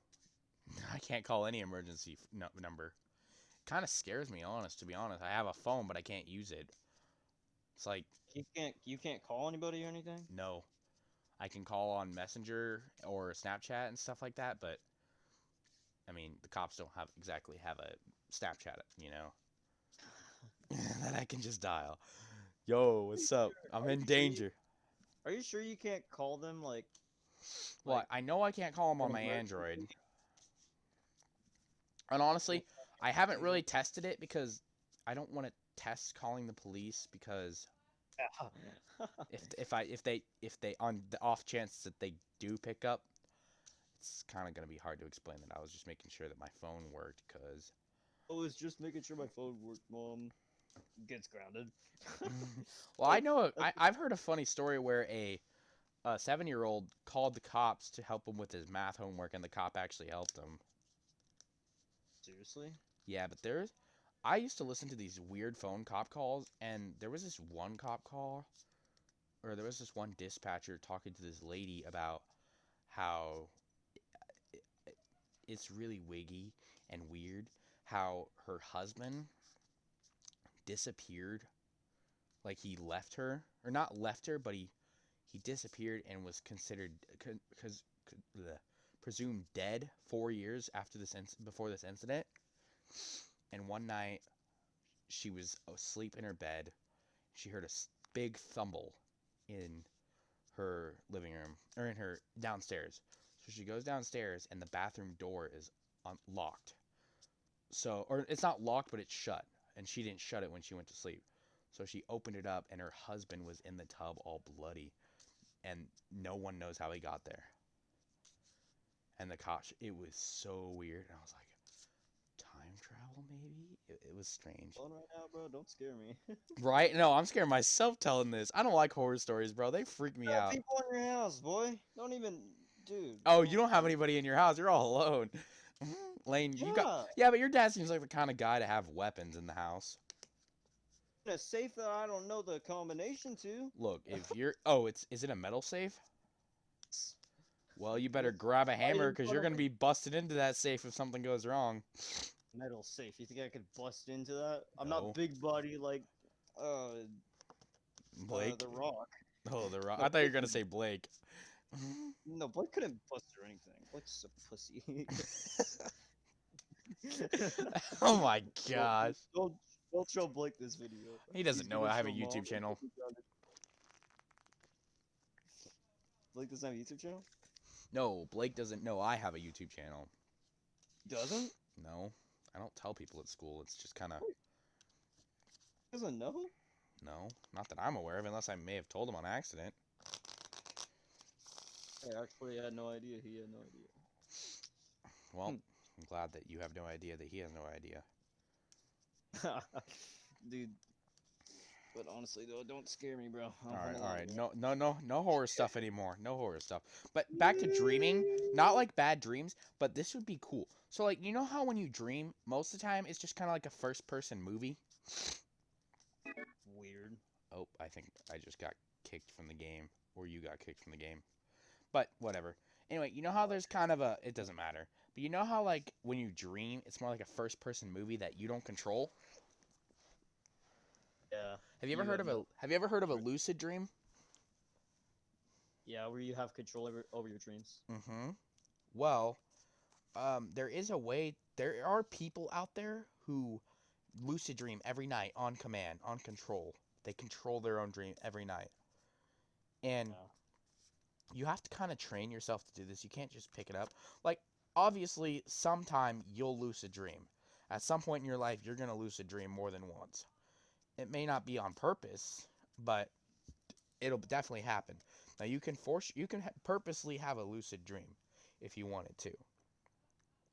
I can't call any emergency number. Kind of scares me, to be honest. I have a phone, but I can't use it. It's like, You can't call anybody or anything. no. I can call on Messenger or Snapchat and stuff like that, but I mean, the cops don't exactly have a Snapchat, that I can just dial. Yo, Are you what's up? sure? I'm in danger. Are you sure you can't call them Well, like I know I can't call them on an my Android. emergency? And honestly, I haven't Things really like tested it because I don't want to test calling the police because that. if they on the off chance that they do pick up, it's kind of gonna be hard to explain that I was just making sure that my phone worked because I was just making sure my phone worked, Mom. Gets grounded. well, I Like know that's I've heard a funny story where a 7-year-old called the cops to help him with his math homework and the cop actually helped him. seriously. Yeah, but I used to listen to these weird phone cop calls, and there was this one cop call, or there was this one dispatcher talking to this lady about how it's really wiggy and weird how her husband disappeared. Like he left her, or not left her, but he disappeared and was considered because presumed dead 4 years after before this incident. And one night she was asleep in her bed. She heard a big thumble in her living room or in her downstairs. So she goes downstairs and the bathroom door is unlocked. So, or it's not locked, but it's shut. And she didn't shut it when she went to sleep. So she opened it up, and her husband was in the tub all bloody. And no one knows how he got there. And the cops, it was so weird. And I was like, time travel, maybe? It was strange. Fun right now, bro. Don't scare me. Right? No, I'm scared myself telling this. I don't like horror stories, bro. They freak me out. People in your house, boy. Don't even, dude. Oh, you don't have anybody in your house. You're all alone. Lane, you got... Yeah, but your dad seems like the kind of guy to have weapons in the house. In a safe that I don't know the combination to. Look, if you're... Oh, is it a metal safe? Well, you better grab a hammer because you're going to be busted into that safe if something goes wrong. Metal safe. You think I could bust into that? I'm No. not big body like Blake? The Rock. Oh, The Rock. I thought you were going to say Blake. No, Blake couldn't bust through anything. Blake's a pussy. Oh my gosh. Don't show Blake this video. He doesn't know I have a YouTube channel. Blake doesn't have a YouTube channel? No, Blake doesn't know I have a YouTube channel. Doesn't? No. I don't tell people at school. It's just kind of... Doesn't know? No. Not that I'm aware of, unless I may have told him on accident. Hey, actually, I had no idea. He had no idea. Well, I'm glad that you have no idea that he has no idea. Dude. But honestly, though, don't scare me, bro. All right. No horror stuff anymore. No horror stuff. But back to dreaming. Not like bad dreams, but this would be cool. So, like, you know how when you dream, most of the time, it's just kind of like a first-person movie? Weird. Oh, I think I just got kicked from the game. Or you got kicked from the game. But, whatever. Anyway, you know how there's kind of a... It doesn't matter. But you know how, like, when you dream, it's more like a first-person movie that you don't control? Yeah. Have you ever heard of a lucid dream? Yeah, where you have control over your dreams. Mm-hmm. Well, there is a way. There are people out there who lucid dream every night on command, on control. They control their own dream every night. And you have to kind of train yourself to do this. You can't just pick it up. Like, obviously, sometime you'll lucid dream. At some point in your life, you're going to lucid dream more than once. It may not be on purpose, but it'll definitely happen. Now, you can purposely have a lucid dream if you wanted to.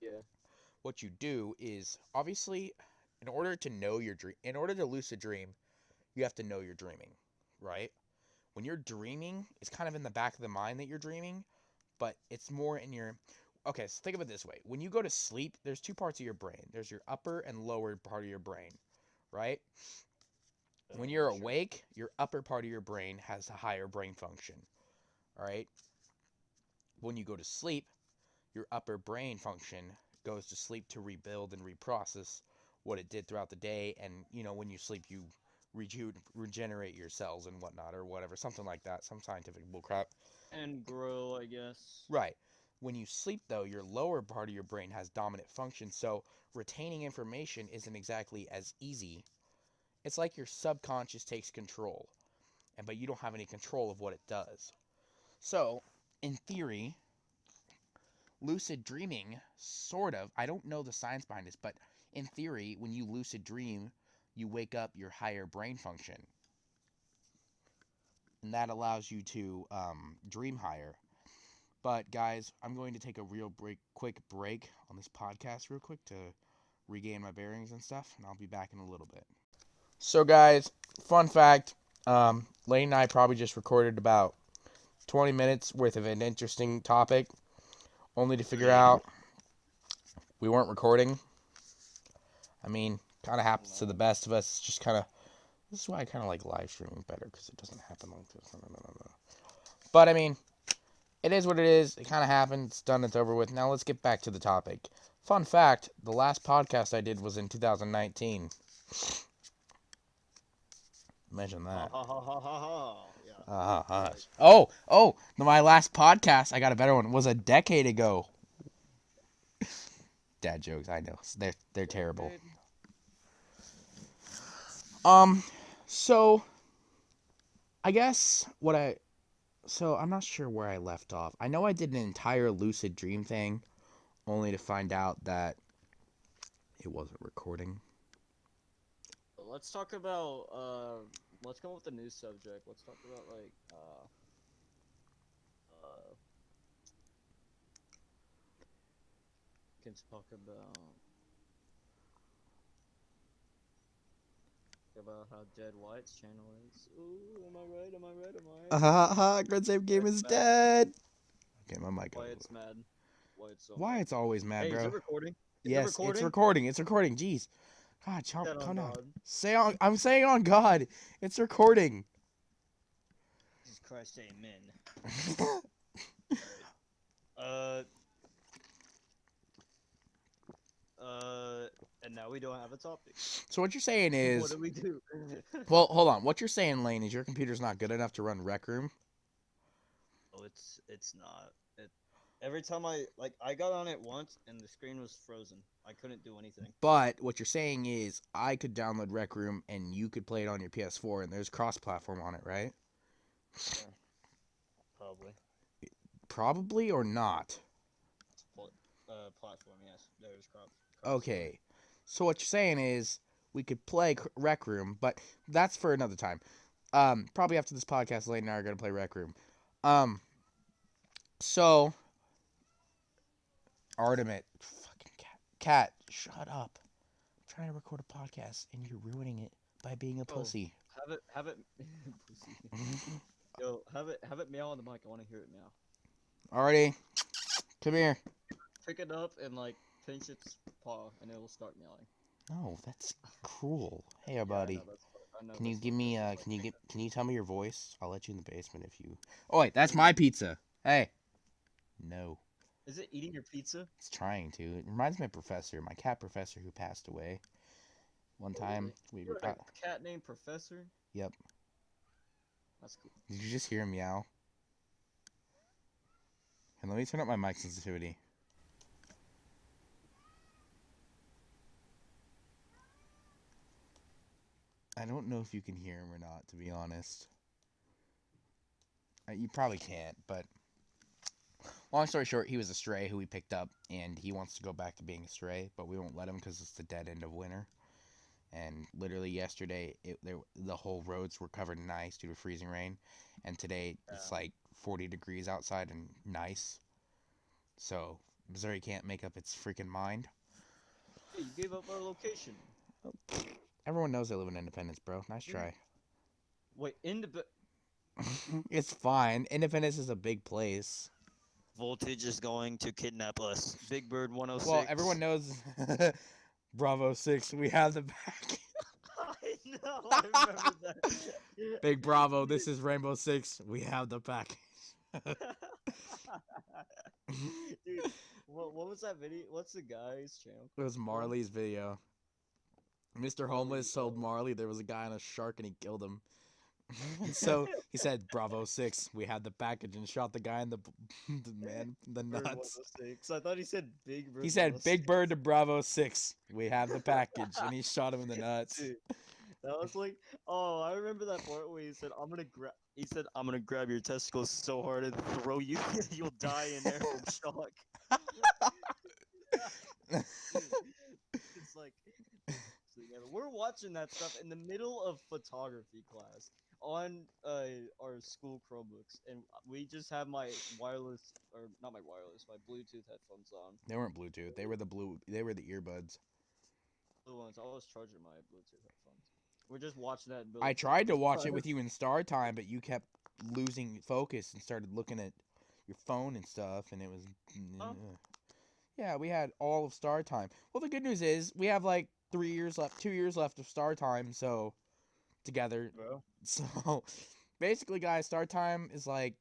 Yeah. What you do is, obviously, in order to know your dream, in order to lucid dream, you have to know you're dreaming, right? When you're dreaming, it's kind of in the back of the mind that you're dreaming, but it's more in your... Okay, so think of it this way. When you go to sleep, there's two parts of your brain. There's your upper and lower part of your brain, right? When you're awake, your upper part of your brain has a higher brain function, all right? When you go to sleep, your upper brain function goes to sleep to rebuild and reprocess what it did throughout the day, and, you know, when you sleep, you regenerate your cells and whatnot, or whatever, something like that, some scientific bullcrap. And grow, I guess. Right. When you sleep, though, your lower part of your brain has dominant function, so retaining information isn't exactly as easy. It's like your subconscious takes control, but you don't have any control of what it does. So, in theory, lucid dreaming, sort of, I don't know the science behind this, but in theory, when you lucid dream, you wake up your higher brain function. And that allows you to dream higher. But, guys, I'm going to take a quick break on this podcast real quick to regain my bearings and stuff, and I'll be back in a little bit. So, guys, fun fact, Lane and I probably just recorded about 20 minutes worth of an interesting topic, only to figure out we weren't recording. I mean, kind of happens to the best of us. It's just kind of, this is why I kind of like live streaming better, because it doesn't happen like this. But, I mean, it is what it is. It kind of happened. It's done. It's over with. Now, let's get back to the topic. Fun fact, the last podcast I did was in 2019. Imagine that. Yeah. Oh, my last podcast, I got a better one, was a decade ago. Dad jokes, I know. They're terrible. So, I guess I'm not sure where I left off. I know I did an entire lucid dream thing, only to find out that it wasn't recording. Let's talk about let's come up with a new subject. Let's talk about like can talk about how dead Wyatt's channel is. Ooh, am I right? Am I right? Am I right? Grand Save Game Wyatt's is mad. dead. Okay, my mic. Wyatt's mad. Wyatt's so Why mad. it's always mad, Hey, bro? is it recording? Is Yes, it recording? it's recording. It's recording. Jeez. God, That on calm down. God. Say on. I'm saying on God. It's recording. Jesus Christ, amen. And now we don't have a topic. So what you're saying is, What do we do? well, hold on. What you're saying, Lane, is your computer's not good enough to run Rec Room. Oh, it's not. Every time I got on it once and the screen was frozen. I couldn't do anything. But what you're saying is, I could download Rec Room and you could play it on your PS4, and there's cross-platform on it, right? Yeah. Probably. Probably or not. Platform, yes. There's cross. Okay. So what you're saying is, we could play Rec Room, but that's for another time. Probably after this podcast, Lane and I are gonna play Rec Room. So Artemet, fucking cat, shut up. I'm trying to record a podcast and you're ruining it by being a pussy. Have it pussy. Yo, have it meow on the mic. I want to hear it meow. Alrighty. Come here. Pick it up and like pinch its paw and it will start meowing. No, that's cruel. Hey, buddy. I know Can you that's give not- me can you tell me your voice? I'll let you in the basement if you. Oh wait, that's my pizza. Hey. No. Is it eating your pizza? It's trying to. It reminds me of Professor, my cat professor who passed away. One time we You had a cat named Professor? Yep. That's cool. Did you just hear him meow? And let me turn up my mic sensitivity. I don't know if you can hear him or not, to be honest. You probably can't, but long story short, he was a stray who we picked up, and he wants to go back to being a stray, but we won't let him because it's the dead end of winter. And literally yesterday, the whole roads were covered in ice due to freezing rain, and today it's like 40 degrees outside and nice. So Missouri can't make up its freaking mind. Hey, you gave up our location. Everyone knows I live in Independence, bro. Nice try. Wait, It's fine. Independence is a big place. Voltage is going to kidnap us. Big Bird 106. Well, everyone knows Bravo 6, we have the back. I know, I remember that. Big Bravo, this is Rainbow 6, we have the package. Dude, what was that video? What's the guy's channel? It was Marley's video. Mr. Homeless told Marley there was a guy on a shark and he killed him. So he said, Bravo 6, we had the package, and shot the guy in the Bird nuts. 106. I thought he said Big Bird. He said, 106. Big Bird to Bravo 6, we have the package, and he shot him in the nuts. Dude, that was like, oh, I remember that part where he said, I'm gonna grab your testicles so hard and throw you, you'll die in there from shock. It's like, we're watching that stuff in the middle of photography class on our school Chromebooks, and we just have my wireless, or not my wireless, my Bluetooth headphones on. They weren't Bluetooth. They were the earbuds. Blue ones. I was charging my Bluetooth headphones. We're just watching that. I tried to watch it with you in Star Time, but you kept losing focus and started looking at your phone and stuff, and it was. Huh? Yeah, we had all of Star Time. Well, the good news is we have like 2 years left of Star Time, so together. Bro. So basically, guys, Star Time is like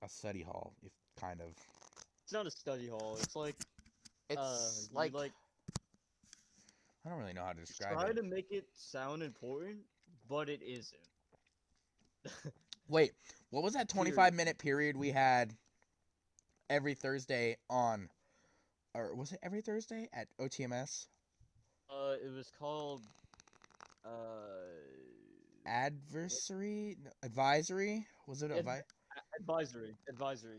a study hall, if kind of. It's not a study hall. It's like It's you, like I don't really know how to describe try it. to make it sound important, but it isn't. Wait, what was that 25-minute period we had every Thursday on, or was it every Thursday at OTMS? It was called Advisory? Was it advisory,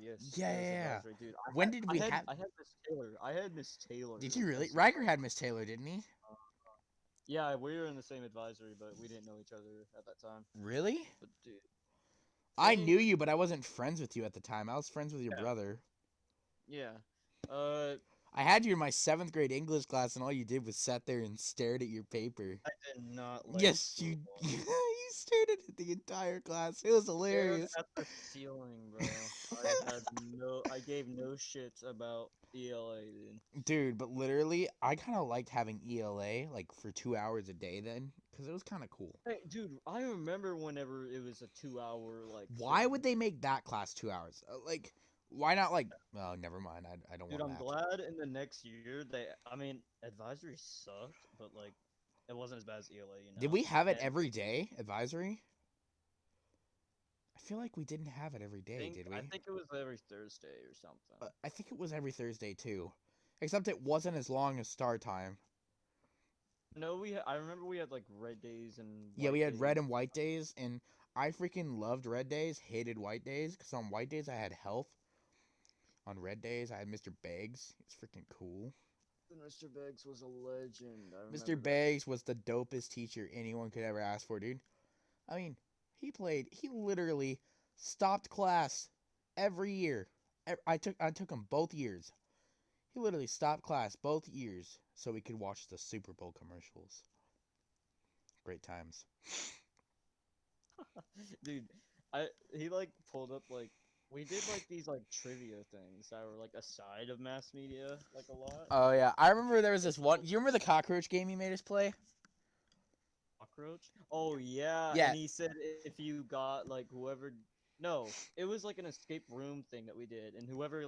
yes. Yeah, It was yeah. advisory, dude. When did we have? I had Miss Taylor. Did you really? Riker had Miss Taylor, didn't he? Yeah, we were in the same advisory, but we didn't know each other at that time. Really? But dude, I Lane, knew you, but I wasn't friends with you at the time. I was friends with your yeah, brother. yeah. Uh, I had you in my 7th grade English class, and all you did was sat there and stared at your paper. I did not like Yes, you school. you stared at it the entire class. It was Stared hilarious. at the ceiling, bro. I gave no shits about ELA, dude. Dude, but literally, I kind of liked having ELA like for 2 hours a day then, because it was kind of cool. Hey, dude, I remember whenever it was a 2 hour like Why would thing. they make that class 2 hours? Like, why not like? Oh, never mind. I don't Dude, want I'm math. glad in the next year I mean, advisory sucked, but like, it wasn't as bad as ELA, you Did know. we have it And every day advisory? I feel like we didn't have it every day, did I we? think it was every Thursday or something. I think it was every Thursday too, except it wasn't as long as Star Time. No, I remember we had like red days and Yeah, we white had red days. and white days, and I freaking loved red days, hated white days, because on white days I had health. On red days I had Mr. Beggs. It's freaking cool. Mr. Beggs was a legend. I Mr. remember that. Beggs was the dopest teacher anyone could ever ask for, dude. I mean, he literally stopped class every year. I took him both years. He literally stopped class both years so we could watch the Super Bowl commercials. Great times. Dude, he like pulled up like we did like these like trivia things that were like a side of mass media like a lot. Oh yeah, I remember there was this one. You remember the cockroach game he made us play? Cockroach? Oh yeah, Yeah. and he said if you got like whoever no, it was like an escape room thing that we did, and whoever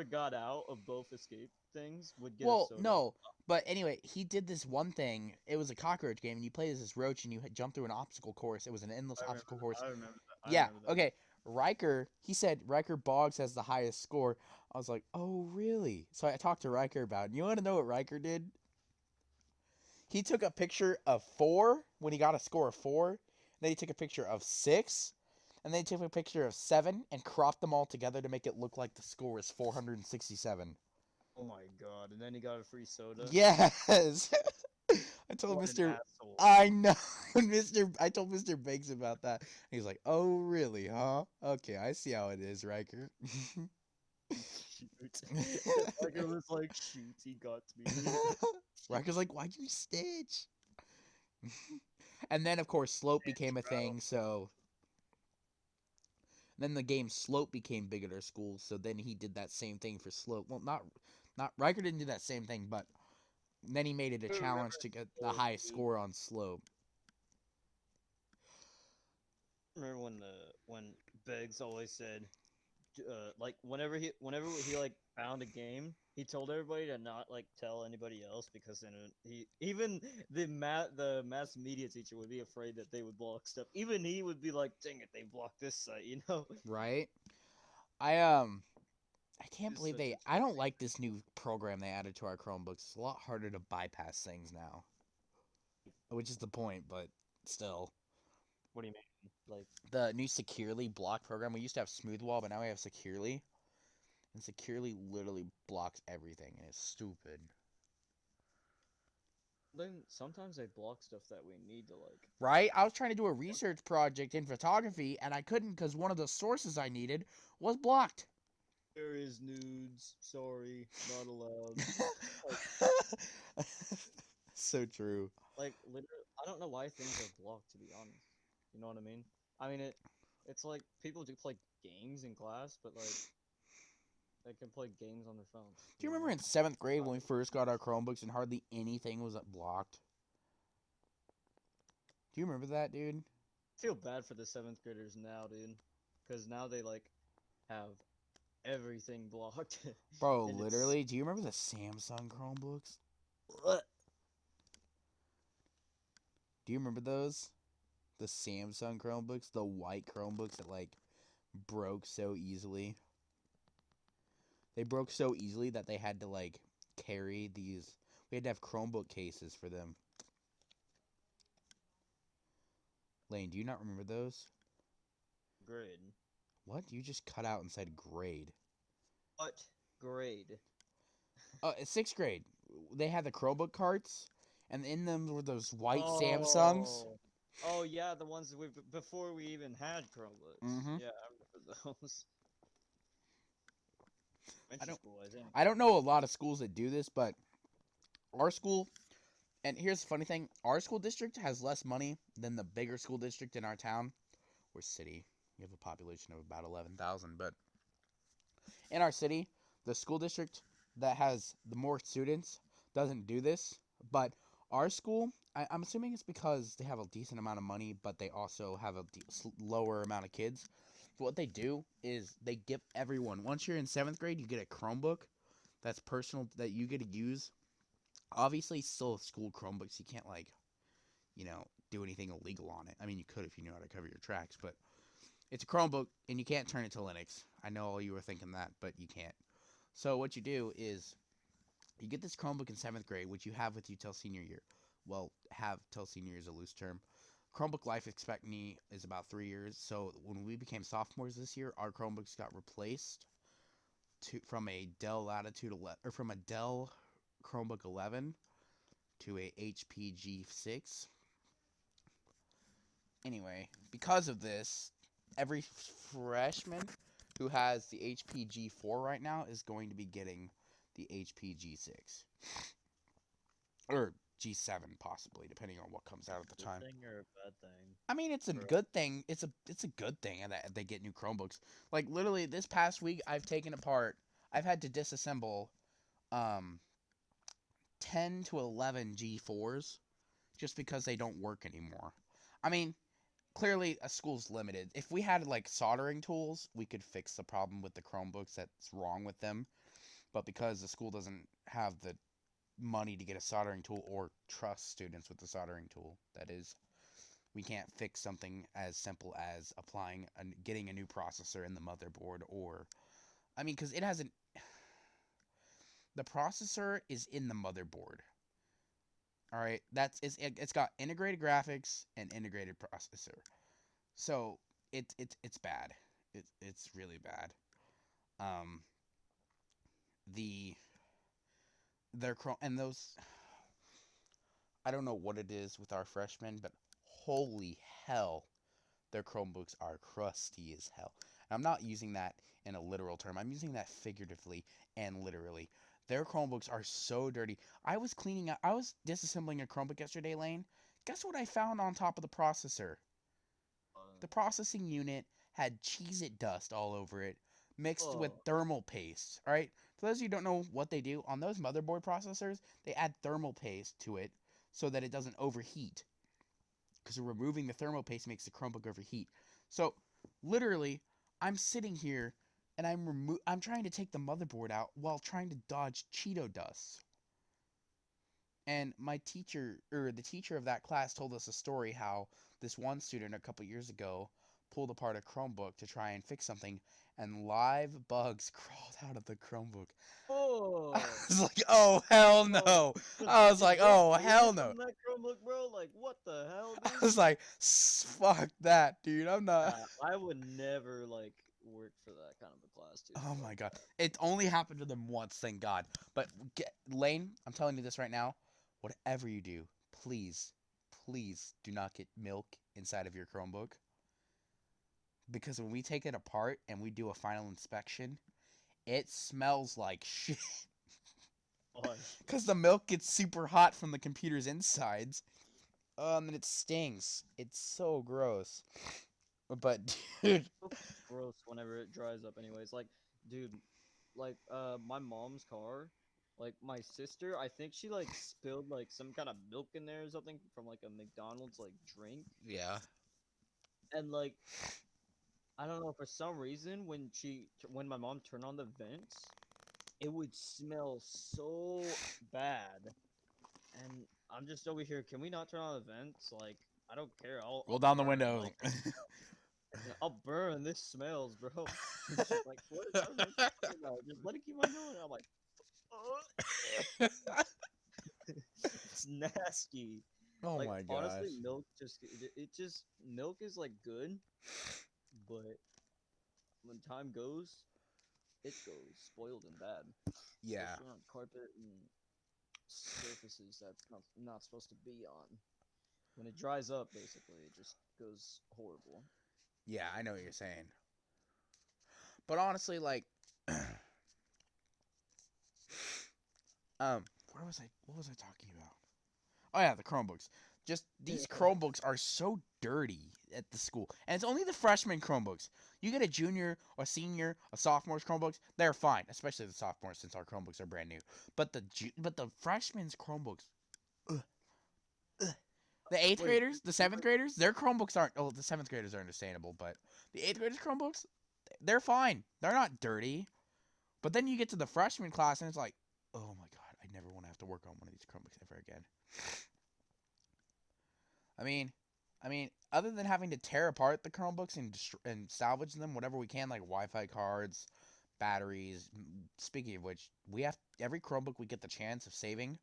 got out of both escape things would get a Well, soda. no, but anyway, he did this one thing. It was a cockroach game, and you played as this roach, and you had jumped through an obstacle course. It was an endless obstacle course. I remember that. I Yeah. remember that. Okay. Riker. He said Riker Boggs has the highest score. I was like, oh really? So I talked to Riker about it. You want to know what Riker did? He took a picture of 4 when he got a score of 4. Then he took a picture of 6. And then he took a picture of 7 and cropped them all together to make it look like the score was 467. Oh my god! And then he got a free soda. Yes. I told What an Mr. asshole! I know, I told Mr. Banks about that. He's like, "Oh, really, huh? Okay, I see how it is, Riker." Shoot. Like it was like, shoot, he got me. Riker's like, "Why'd you stitch?" And then, of course, slope became a Bro. thing. So then the game slope became big at our school. So then he did that same thing for slope. Well, not Riker didn't do that same thing, but then he made it a I remember challenge to get the slope, highest dude. score on slope. Remember when Beggs always said, like whenever he like found a game, he told everybody to not like tell anybody else because then he even the mass media teacher would be afraid that they would block stuff. Even he would be like, "Dang it, they blocked this site," you know. Right? I can't He's believe such a I don't toxic. like this new program they added to our Chromebooks. It's a lot harder to bypass things now, which is the point, but still. What do you mean? Like, The new Securely block program, we used to have Smooth Wall, but now we have Securely. And Securely literally blocks everything, and it's stupid. then sometimes they block stuff that we need to like. Right? I was trying to do a research project in photography, and I couldn't because one of the sources I needed was blocked. There is nudes. Sorry, not allowed. So true. Like literally, I don't know why things are blocked. To be honest, you know what I mean. I mean it's like people do play games in class, but like they can play games on their phones. Do you You know what I remember mean? in 7th grade when we first got our Chromebooks and hardly anything was blocked? Do you remember that, dude? I feel bad for the seventh graders now, dude, because now they like have everything blocked. Bro, And it's literally, do you remember the Samsung Chromebooks? Ugh. Do you remember those? The Samsung Chromebooks, the white Chromebooks that like broke so easily. They broke so easily that they had to like carry these. We had to have Chromebook cases for them. Lane, do you not remember those? grade. What? You just cut out and said grade. What grade? In 6th grade, they had the Chromebook carts, and in them were those white Samsungs. Oh yeah, the ones that we before we even had Chromebooks. Mm-hmm. Yeah, I remember those. Elementary school, I think. I don't know a lot of schools that do this, but our school, and here's the funny thing, our school district has less money than the bigger school district in our town. We're city. We have a population of about 11,000, but in our city, the school district that has the more students doesn't do this. But our school, I'm assuming it's because they have a decent amount of money, but they also have a lower amount of kids. But what they do is they give everyone, once you're in 7th grade, you get a Chromebook that's personal that you get to use. Obviously, still school Chromebooks. You can't, like, do anything illegal on it. I mean, you could if you knew how to cover your tracks, but it's a Chromebook, and you can't turn it to Linux. I know all you were thinking that, but you can't. So what you do is you get this Chromebook in 7th grade, which you have with you till senior year. Well, have till senior year is a loose term. Chromebook life expectancy is about 3 years. So when we became sophomores this year, our Chromebooks got replaced from a Dell Latitude 11, or from a Dell Chromebook 11 to a HP G6. Anyway, because of this, every freshman who has the HP G4 right now is going to be getting the HP G6. Or G7 possibly, depending on what comes out at the time. Good thing or a bad thing? I mean, it's a good thing. It's a good thing that they get new Chromebooks. Like literally this past week I've had to disassemble 10 to 11 G4s just because they don't work anymore. I mean, clearly a school's limited. If we had like soldering tools, we could fix the problem with the Chromebooks that's wrong with them. But because the school doesn't have the money to get a soldering tool or trust students with the soldering tool, that is, we can't fix something as simple as getting a new processor in the motherboard, or I mean, because the processor is in the motherboard. All right, it's got integrated graphics and integrated processor. So it's bad. It's really bad. Um, the their and those, I don't know what it is with our freshmen, but holy hell, their Chromebooks are crusty as hell. And I'm not using that in a literal term. I'm using that figuratively and literally. Their Chromebooks are so dirty. I was disassembling a Chromebook yesterday, Lane. Guess what I found on top of the processor? The processing unit had Cheez-It dust all over it, mixed with thermal paste. All right? For those of you who don't know what they do, on those motherboard processors, they add thermal paste to it so that it doesn't overheat. Because removing the thermal paste makes the Chromebook overheat. So, literally, I'm sitting here and I'm trying to take the motherboard out while trying to dodge Cheeto dust. And my teacher, or the teacher of that class, told us a story how this one student a couple years ago pulled apart a Chromebook to try and fix something, and live bugs crawled out of the Chromebook. Oh. I was like, oh, hell no. I was like, oh, hell no. That Chromebook, bro? Like, what the hell, dude? I was like, fuck that, dude. I'm not. I would never, like, work for that kind of a class, dude. Oh my god. It only happened to them once, thank God. But Lane, I'm telling you this right now. Whatever you do, please, please do not get milk inside of your Chromebook. Because when we take it apart and we do a final inspection, it smells like shit. Because the milk gets super hot from the computer's insides. And then it stings. It's so gross. But, dude. Gross whenever it dries up anyways. Like, dude, like, my mom's car, like, my sister, I think she, like, spilled, like, some kind of milk in there or something from, like, a McDonald's, like, drink. Yeah. And, like, I don't know, for some reason, when my mom turned on the vents, it would smell so bad. And I'm just over here, can we not turn on the vents? Like, I don't care. Roll down the window. Like, I'll burn. This smells, bro. And she's like, what are you talking about? Just let it keep on going. I'm like, it's nasty. Oh like, my gosh. honestly, milk milk is like good, but when time goes, it goes spoiled and bad. Yeah. Especially on carpet and surfaces that's not supposed to be on. When it dries up, basically, it just goes horrible. Yeah, I know what you're saying. But honestly, like, what was I talking about? Oh yeah, the Chromebooks. Just these Chromebooks are so dirty at the school, and it's only the freshman Chromebooks. You get a junior, a senior, a sophomore's Chromebooks, they're fine, especially the sophomores since our Chromebooks are brand new. But the freshmen's Chromebooks, ugh, ugh. The eighth Wait, graders, the seventh graders, their Chromebooks aren't. Oh, the seventh graders are understandable, but the eighth graders Chromebooks, they're fine. They're not dirty. But then you get to the freshman class, and it's like, oh my god, I never want to have to work on one of these Chromebooks ever again. I mean, other than having to tear apart the Chromebooks and salvage them, whatever we can, like Wi-Fi cards, batteries. Speaking of which, we have every Chromebook we get the chance of saving,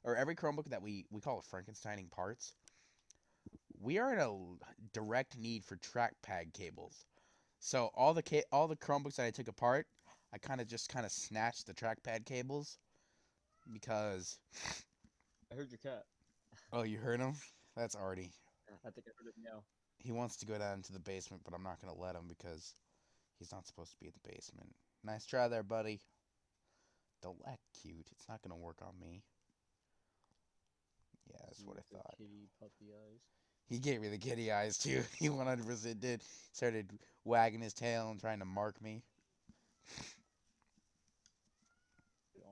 or every Chromebook that we call it Frankensteining parts. We are in a direct need for trackpad cables. So all the Chromebooks that I took apart, I kind of snatched the trackpad cables because. I heard your cat. Oh, you heard him? That's Artie. I think I heard it meow. He wants to go down into the basement, but I'm not going to let him because he's not supposed to be in the basement. Nice try there, buddy. Don't act cute. It's not going to work on me. Yeah, that's what I thought. Kitty puppy eyes. He gave me the kitty eyes, too. He 100% did. Started wagging his tail and trying to mark me.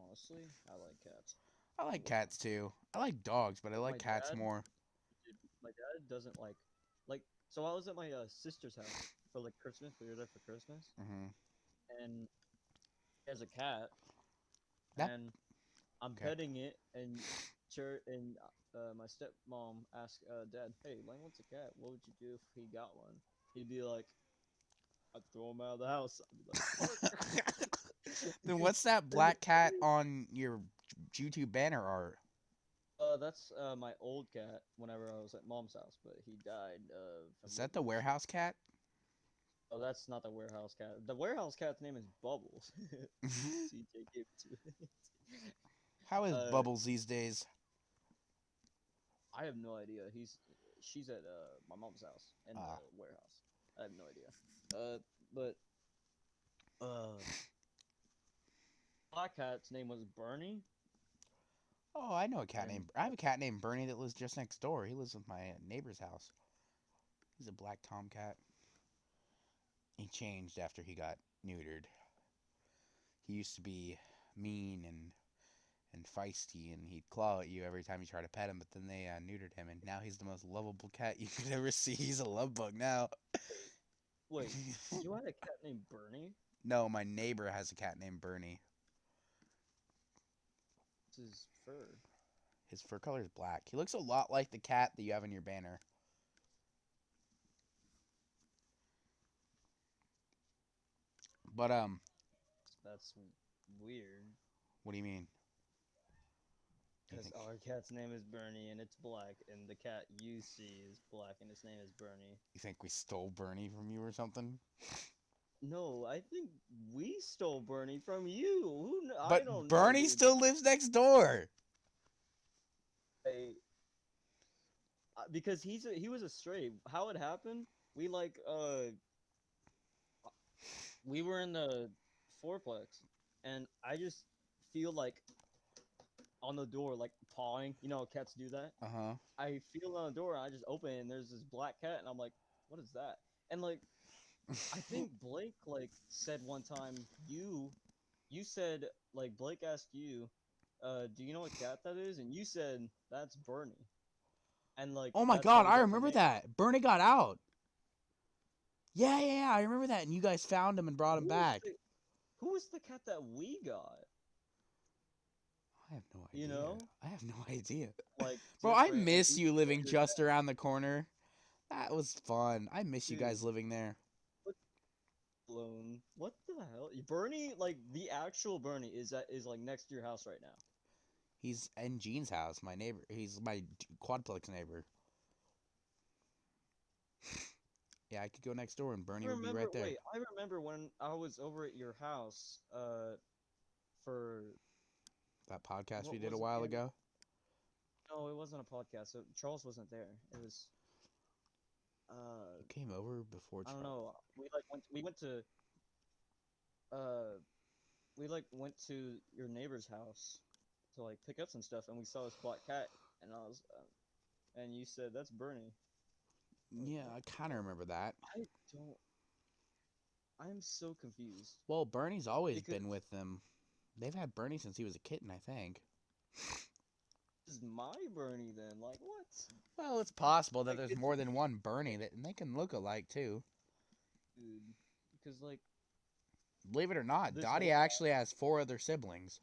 Honestly, I like cats. I like cats, too. I like dogs, but I like cats more. My dad doesn't like. So I was at my sister's house for like Christmas. We were there for Christmas, and he has a cat, and I'm petting it, and my stepmom asked Dad, "Hey, Lang wants a cat. What would you do if he got one?" He'd be like, "I'd throw him out of the house." I'd be like, Then what's that black cat on your YouTube banner art? That's my old cat. Whenever I was at Mom's house, but he died. Is that the warehouse cat? Oh, that's not the warehouse cat. The warehouse cat's name is Bubbles. CJ gave it to it. How is Bubbles these days? I have no idea. She's at my mom's house in the warehouse. I have no idea. But black cat's name was Bernie. Oh, I know a cat named. I have a cat named Bernie that lives just next door. He lives with my neighbor's house. He's a black tomcat. He changed after he got neutered. He used to be mean and feisty, and he'd claw at you every time you try to pet him. But then they neutered him, and now he's the most lovable cat you could ever see. He's a love bug now. Wait, you had a cat named Bernie? No, my neighbor has a cat named Bernie. What's his fur? His fur color is black. He looks a lot like the cat that you have in your banner. But That's weird. what do you mean? Because our cat's name is Bernie and it's black, and the cat you see is black and its name is Bernie. You think we stole Bernie from you or something? No, I think we stole Bernie from you. But I don't Bernie know, still lives next door. Because he was a stray. How it happened? We were in the fourplex, and I just feel like on the door, like pawing. You know how cats do that? I feel on the door, and I just open it, and there's this black cat, and I'm like, what is that? And like, I think Blake said one time, you said, like, Blake asked you, do you know what cat that is? And you said, that's Bernie. And like, oh my that's how god, we I got the remember name. that. Bernie got out. Yeah, I remember that. And you guys found him and brought him back. Who was the cat that we got? I have no idea. You know? I have no idea. Like, Bro, I miss you living just around the corner. That was fun. I miss you guys living there. What the hell? Bernie, like the actual Bernie, is like next to your house right now. He's in Gene's house, my neighbor. He's my quadplex neighbor. Yeah, I could go next door and Bernie would be right there. Wait, I remember when I was over at your house, for that podcast we did a while ago. No, it wasn't a podcast. So Charles wasn't there. It was You came over before I don't Charles. know. Uh we like went to your neighbor's house to like pick up some stuff, and we saw this black cat, and and you said that's Bernie. I was Yeah, like, I kind of remember that. I don't. I'm so confused Well, Bernie's always because been with them. They've had Bernie since he was a kitten, I think. this is my Bernie then. Like what? Well, it's possible that Like there's it's more than one Bernie, and they can look alike too. dude. Because like Believe it or not, this Dottie whole actually has 4 other siblings.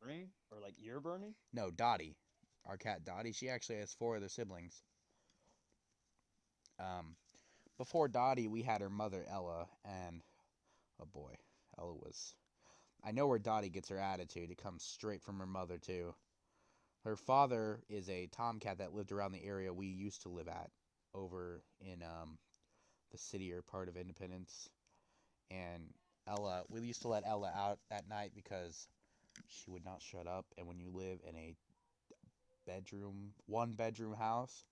Bernie or like your Bernie. No, Dottie, our cat Dottie, she actually has 4 other siblings. Um, Before Dottie, we had her mother Ella, and oh boy, Ella was. I know where Dottie gets her attitude. It comes straight from her mother too. Her father is a tomcat that lived around the area we used to live at, over in the city or part of Independence. And Ella, we used to let Ella out at night because she would not shut up. And when you live in a one bedroom house,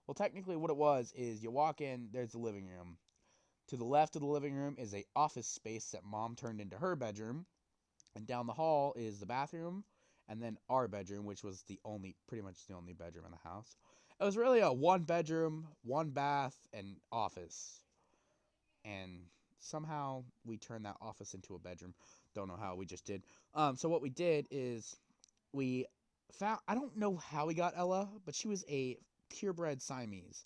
well, technically what it was is you walk in, there's the living room. To the left of the living room is a office space that Mom turned into her bedroom, and down the hall is the bathroom, and then our bedroom, which was pretty much the only bedroom in the house. It was really a 1 bedroom, 1 bath, and office. And somehow we turned that office into a bedroom. Don't know how, we just did. So what we did is we found, I don't know how we got Ella, but she was a purebred Siamese.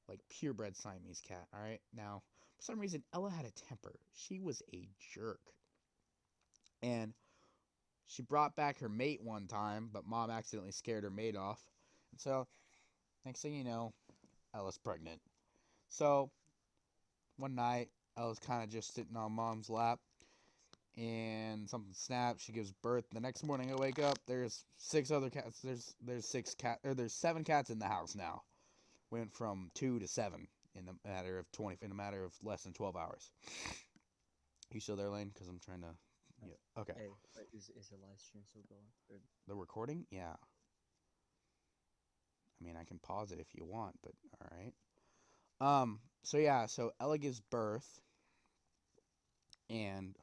Like purebred Siamese cat, alright? Now, for some reason, Ella had a temper. She was a jerk. And she brought back her mate one time, but Mom accidentally scared her mate off. And so, next thing you know, Ella's pregnant. So, one night, Ella's kind of just sitting on Mom's lap, and something snaps. She gives birth. The next morning, I wake up. There's 6 other cats. There's 7 cats in the house now. Went from 2 to 7 in a matter of less than 12 hours. You still there, Lane? Because I'm trying to. Yeah. Okay. Hey, is the live stream still going? Or... The recording? Yeah. I mean, I can pause it if you want, but all right. So Ella gives birth, and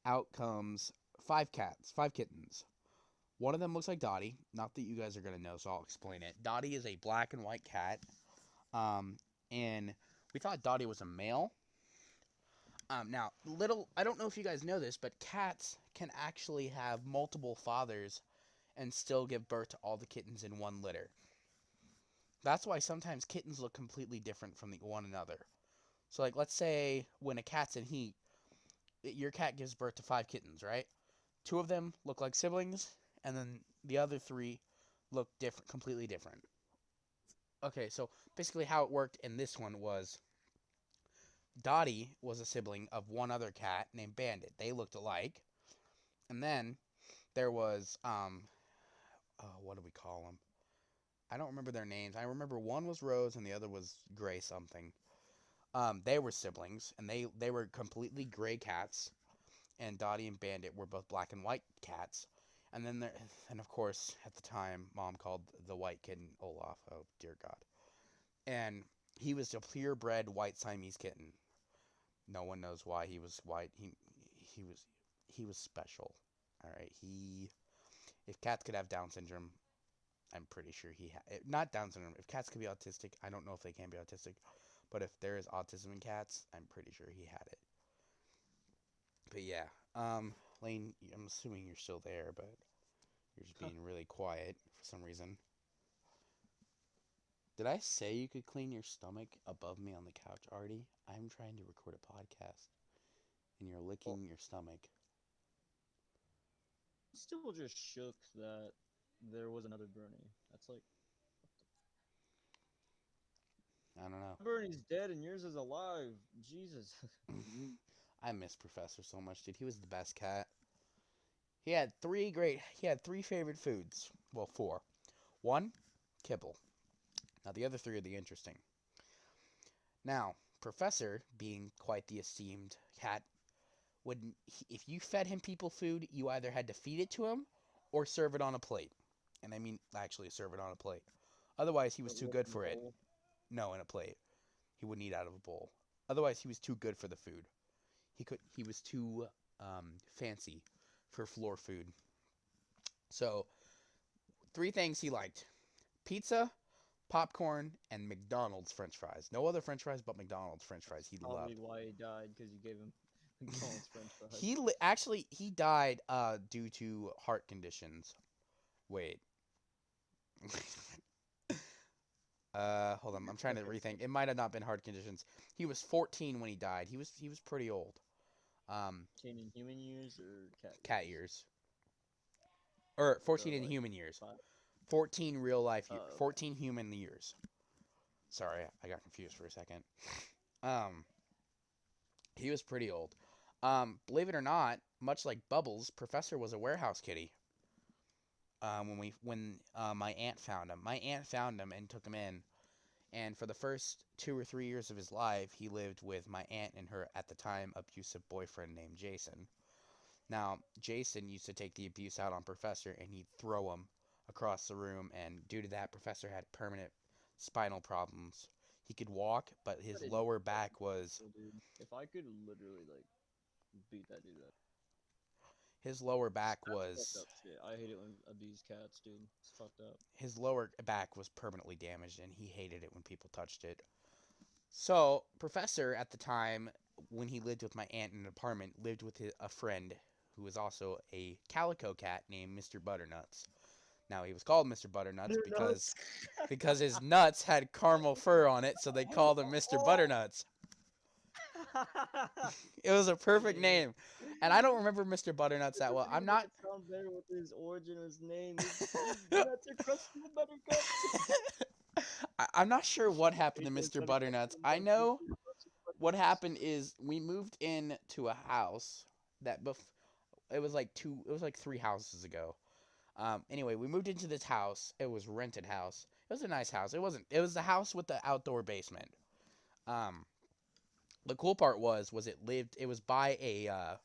out comes 5 kittens. One of them looks like Dottie. Not that you guys are gonna know, so I'll explain it. Dottie is a black and white cat. And we thought Dottie was a male. Now, I don't know if you guys know this, but cats can actually have multiple fathers and still give birth to all the kittens in one litter. That's why sometimes kittens look completely different from one another. So, like, let's say when a cat's in heat, your cat gives birth to 5 kittens, right? 2 of them look like siblings, and then the other 3 look different, completely different. Okay, so basically how it worked in this one was Dottie was a sibling of one other cat named Bandit. They looked alike. And then there was, what do we call them? I don't remember their names. I remember one was Rose and the other was Gray something. They were siblings, and they were completely gray cats. And Dottie and Bandit were both black and white cats. And then and of course, at the time, Mom called the white kitten Olaf. Oh dear God! And he was a purebred white Siamese kitten. No one knows why he was white. He was special. All right. If cats could have Down syndrome, I'm pretty sure he had not Down syndrome. If cats could be autistic, I don't know if they can be autistic, but if there is autism in cats, I'm pretty sure he had it. But yeah, Lane, I'm assuming you're still there, but you're just being really quiet for some reason. Did I say you could clean your stomach above me on the couch, Artie? I'm trying to record a podcast, and you're licking your stomach. Still just shook that there was another Bernie. That's like I don't know. Bernie's dead and yours is alive. Jesus. I miss Professor so much, dude. He was the best cat. He had 3 favorite foods. Well, 4. 1, kibble. Now, the other 3 are the interesting. Now, Professor, being quite the esteemed cat, if you fed him people food, you either had to feed it to him or serve it on a plate. and I mean actually serve it on a plate. Otherwise, he was too good for it. No, in a plate. He wouldn't eat out of a bowl. Otherwise, he was too good for the food. He was too fancy for floor food. So, three things he liked: pizza, popcorn, and McDonald's French fries. No other French fries but McDonald's French fries he loved. Probably why he died, because you gave him McDonald's French fries. Actually he died due to heart conditions. Wait. Hold on. I'm trying to rethink. It might have not been heart conditions. He was 14 when he died. He was pretty old. Chain in human years or cat years. Or 14 So, in like, human years. 5? 14 real life years. Okay. 14 human years. Sorry, I got confused for a second. He was pretty old. Believe it or not, much like Bubbles, Professor was a warehouse kitty. When my aunt found him and took him in, and for the first 2 or 3 years of his life, he lived with my aunt and her at the time abusive boyfriend named Jason. Now, Jason used to take the abuse out on Professor, and he'd throw him across the room, and due to that, Professor had permanent spinal problems. He could walk, but his lower back was... Dude, if I could literally, like, beat that dude up. His lower back That's was... fucked up shit. I hate it when abuse cats, dude. It's fucked up. His lower back was permanently damaged, and he hated it when people touched it. So, Professor, at the time, when he lived with my aunt in an apartment, lived with a friend who was also a calico cat named Mr. Butternuts. Now, he was called Mr. Butternuts because his nuts had caramel fur on it, so they called him Mr. Butternuts. It was a perfect name. And I don't remember Mr. Butternuts that well. I'm not... It sounds better with his origin, his name. His nuts are crusty buttercups. I'm not sure what happened to Mr. Butternuts. I know what happened is we moved in to a house that it was like 3 houses ago. Anyway, we moved into this house. It was a rented house. It was a nice house. It was the house with the outdoor basement. The cool part was it was by a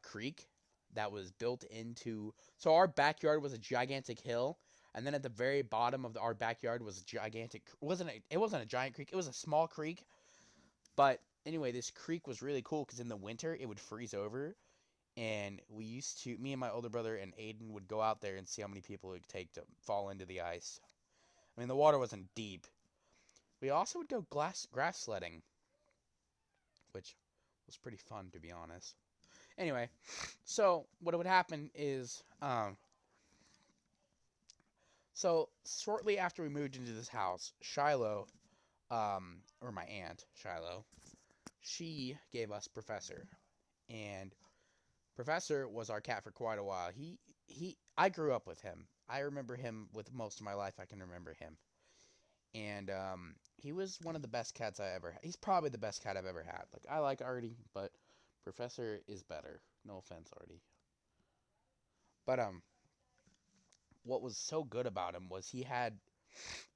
creek that was built into, so our backyard was a gigantic hill, and then at the very bottom of our backyard was a gigantic, it wasn't a giant creek, it was a small creek. But anyway, this creek was really cool because in the winter it would freeze over, and me and my older brother and Aiden would go out there and see how many people it would take to fall into the ice. I mean, the water wasn't deep. We also would go grass sledding, which was pretty fun, to be honest. Anyway, so what would happen is, so shortly after we moved into this house, Shiloh, or my aunt, Shiloh, she gave us Professor. And Professor was our cat for quite a while. I grew up with him. I remember him with most of my life. I can remember him. And, he was one of the best cats I ever had. He's probably the best cat I've ever had. Like, I like Artie, but Professor is better. No offense, Artie. But, what was so good about him was he had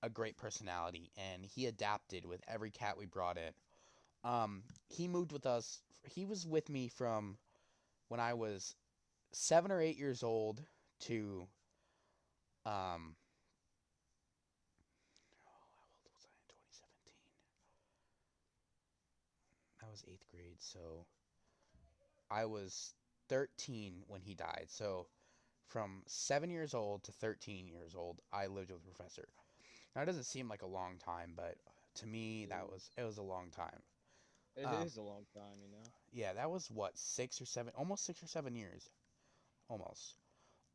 a great personality, and he adapted with every cat we brought in. He moved with us. He was with me from when I was 7 or 8 years old to, how old was I in 2017? I was 8th grade, so I was 13 when he died. So from 7 years old to 13 years old, I lived with Professor. Now, it doesn't seem like a long time, but to me, it was a long time. It is a long time, you know? Yeah, that was what, 6 or 7, almost 6 or 7 years. Almost.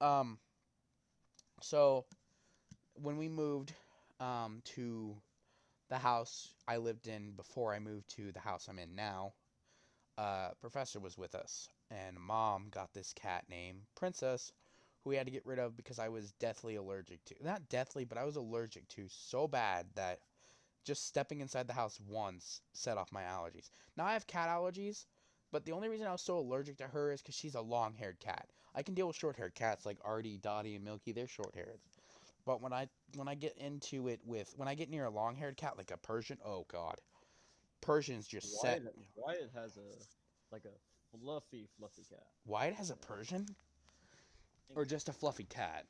Um, so when we moved to the house I lived in before I moved to the house I'm in now, Professor was with us, and Mom got this cat named Princess, who we had to get rid of because I was deathly allergic to. Not deathly, but I was allergic to so bad that just stepping inside the house once set off my allergies. Now I have cat allergies, but the only reason I was so allergic to her is because she's a long-haired cat. I can deal with short-haired cats like Artie, Dottie, and Milky. They're short-haired. But when I get into it when I get near a long-haired cat like a Persian, oh god, Persians just set. Wyatt has a fluffy cat. Wyatt has a Persian, or just a fluffy cat?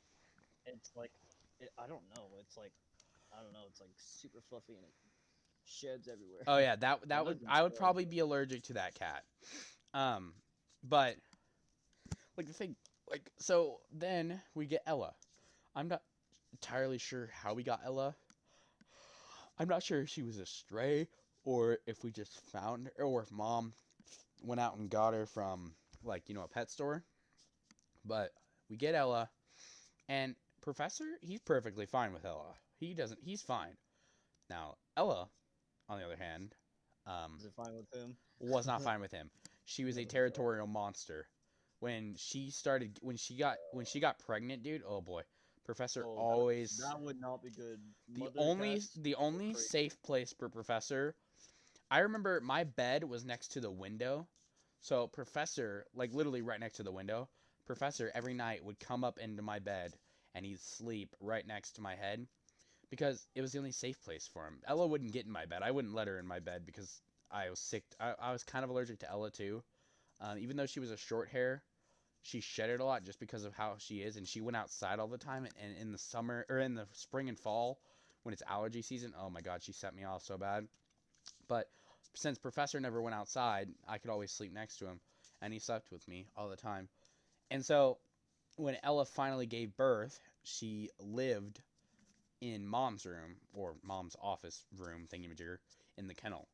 It's like, I don't know. It's like, I don't know. It's like super fluffy and it sheds everywhere. Oh yeah, It that would lives in I would shed. probably be allergic to that cat. Um, but like the thing, like so then we get Ella. I'm not entirely sure how we got Ella. I'm not sure if she was a stray or if we just found her or if mom went out and got her from like, a pet store. But we get Ella and Professor, he's perfectly fine with Ella. He's fine. Now, Ella, on the other hand, Is it fine with him? was not fine with him. She was a territorial monster. When she got pregnant, dude, oh boy. Professor Oh, always that would not be good. the Mother only cats the are only crazy. safe place for Professor. I remember my bed was next to the window. So Professor, like literally right next to the window, Professor every night would come up into my bed and he'd sleep right next to my head because it was the only safe place for him. Ella wouldn't get in my bed. I wouldn't let her in my bed because I was sick. I was kind of allergic to Ella too. Even though she was a short hair, she shedded a lot just because of how she is, and she went outside all the time. And in the summer or in the spring and fall, when it's allergy season, oh my god, she set me off so bad. But since Professor never went outside, I could always sleep next to him, and he slept with me all the time. And so when Ella finally gave birth, she lived in mom's room or mom's office room thingamajigger in the kennel.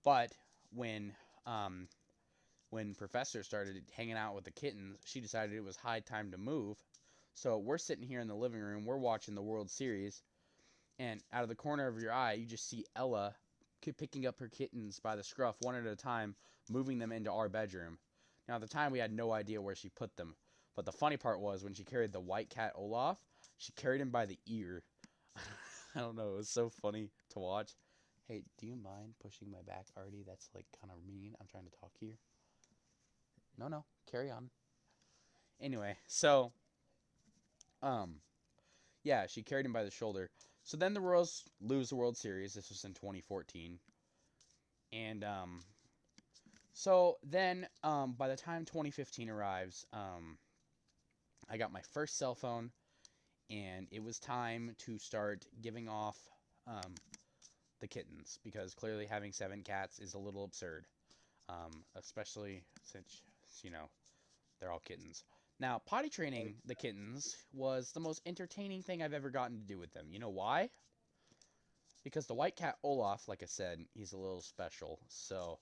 But when um, when Professor started hanging out with the kittens, she decided it was high time to move. So we're sitting here in the living room, we're watching the World Series, and out of the corner of your eye, you just see Ella picking up her kittens by the scruff one at a time, moving them into our bedroom. Now, at the time, we had no idea where she put them. But the funny part was when she carried the white cat Olaf, she carried him by the ear. I don't know. It was so funny to watch. Hey, do you mind pushing my back, Artie? That's like kind of mean. I'm trying to talk here. No, no. Carry on. Anyway, so um, yeah, she carried him by the shoulder. So then the Royals lose the World Series. This was in 2014, and so then by the time 2015 arrives, I got my first cell phone, and it was time to start giving off um, the kittens because clearly having 7 cats is a little absurd, especially since you know they're all kittens. Now, potty training the kittens was the most entertaining thing I've ever gotten to do with them. You know why? Because the white cat Olaf, like I said, he's a little special. So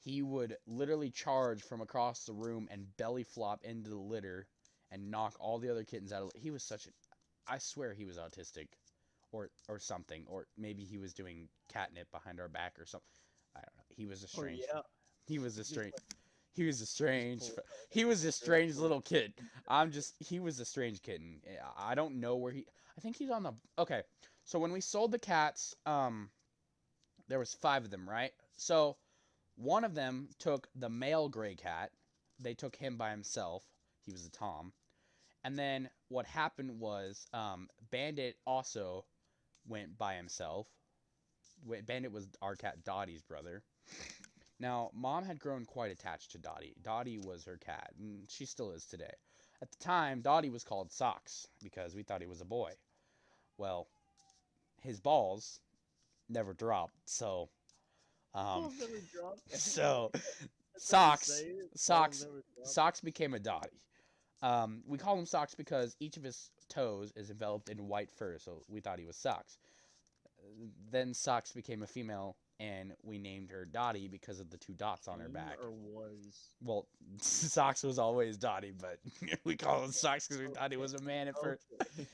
he would literally charge from across the room and belly flop into the litter and knock all the other kittens out of. He was such a. I swear he was autistic, or something, or maybe he was doing catnip behind our back or something. I don't know. He was a Oh strange. yeah, He was a just strange. like He was a just strange. pull He was a it strange little kid. He was a strange kitten. I don't know where he. I think he's on the. Okay, so when we sold the cats, there was 5 of them, right? So one of them took the male gray cat. They took him by himself. He was a Tom. And then what happened was Bandit also went by himself. Bandit was our cat Dottie's brother. Now, Mom had grown quite attached to Dottie. Dottie was her cat, and she still is today. At the time, Dottie was called Socks because we thought he was a boy. Well, his balls never dropped, so um, balls never drop. so That's how you Socks, say it. Balls Socks, never drop. Socks became a Dottie. We call him Socks because each of his toes is enveloped in white fur, so we thought he was Socks. Then Socks became a female, and we named her Dottie because of the 2 dots on her Came back. or was? Well, Socks was always Dottie, but we call him Socks because we thought he Okay. was a man at first. Okay.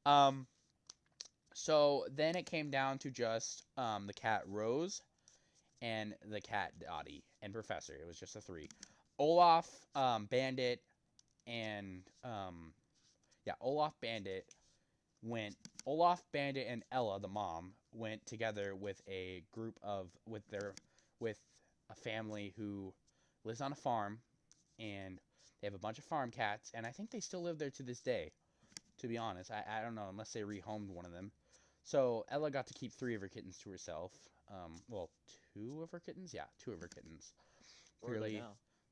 um, so then it came down to just the cat Rose and the cat Dottie and Professor. It was just the 3. Olaf, Bandit, and yeah, Olaf Bandit went. Olaf Bandit and Ella, the mom, went together with a group of with a family who lives on a farm, and they have a bunch of farm cats, and I think they still live there to this day. To be honest, I don't know unless they rehomed one of them. So Ella got to keep 3 of her kittens to herself. Well, 2 of her kittens, yeah, 2 of her kittens. Where are they Clearly,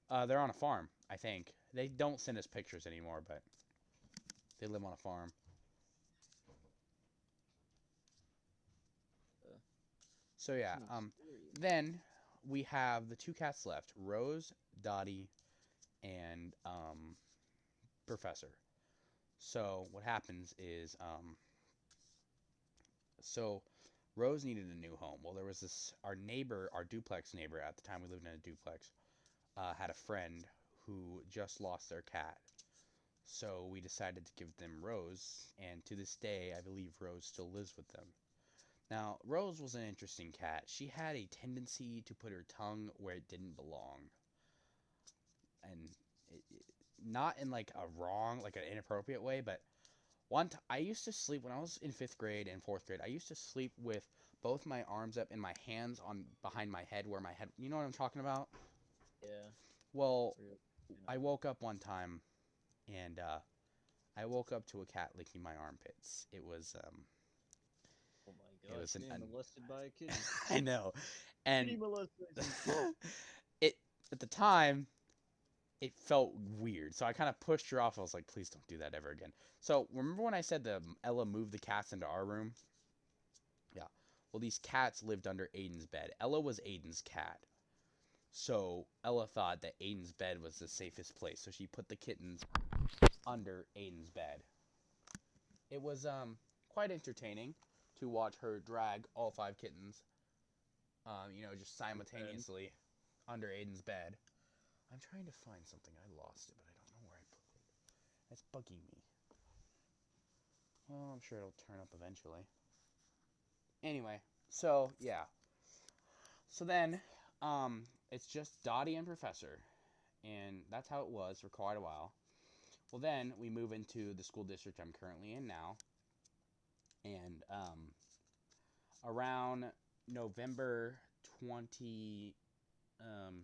now? they're on a farm. I think they don't send us pictures anymore, but They live on a farm. Uh, So yeah, Seems scary. then we have the two cats left, Rose, Dottie, and Professor. So what happens is, so Rose needed a new home. Well, there was this, our neighbor, our duplex neighbor at the time we lived in a duplex, had a friend who just lost their cat. So we decided to give them Rose, and to this day, I believe Rose still lives with them. Now, Rose was an interesting cat. She had a tendency to put her tongue where it didn't belong, and not in like a wrong, like an inappropriate way, but I used to sleep when I was in fifth grade and fourth grade. I used to sleep with both my arms up and my hands on behind my head, where my head. You know what I'm talking about? Yeah. Well, Real, I woke up one time, and I woke up to a cat licking my armpits. Oh my It gosh, was getting molested by a kitty. I know, and Kitty molestation. it at the time it felt weird. So I kind of pushed her off. I was like, please don't do that ever again. So remember when I said the Ella moved the cats into our room? Yeah. Well, these cats lived under Aiden's bed. Ella was Aiden's cat. So Ella thought that Aiden's bed was the safest place. So she put the kittens under Aiden's bed. It was quite entertaining to watch her drag all five kittens, just simultaneously under Aiden's bed. I'm trying to find something. I lost it, but I don't know where I put it. That's bugging me. Well, I'm sure it'll turn up eventually. Anyway, so yeah. So then, it's just Dottie and Professor, and that's how it was for quite a while. Well, then we move into the school district I'm currently in now, and around November 20, um,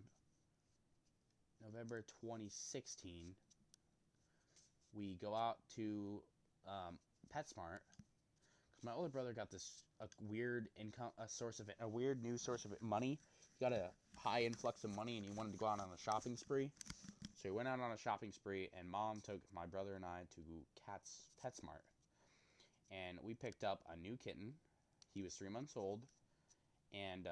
November 2016, we go out to PetSmart. My older brother got this a weird income, a weird new source of money. He got a high influx of money, and he wanted to go out on a shopping spree. So he went out on a shopping spree, and Mom took my brother and I to Cat's PetSmart, and we picked up a new kitten. He was 3 months old, and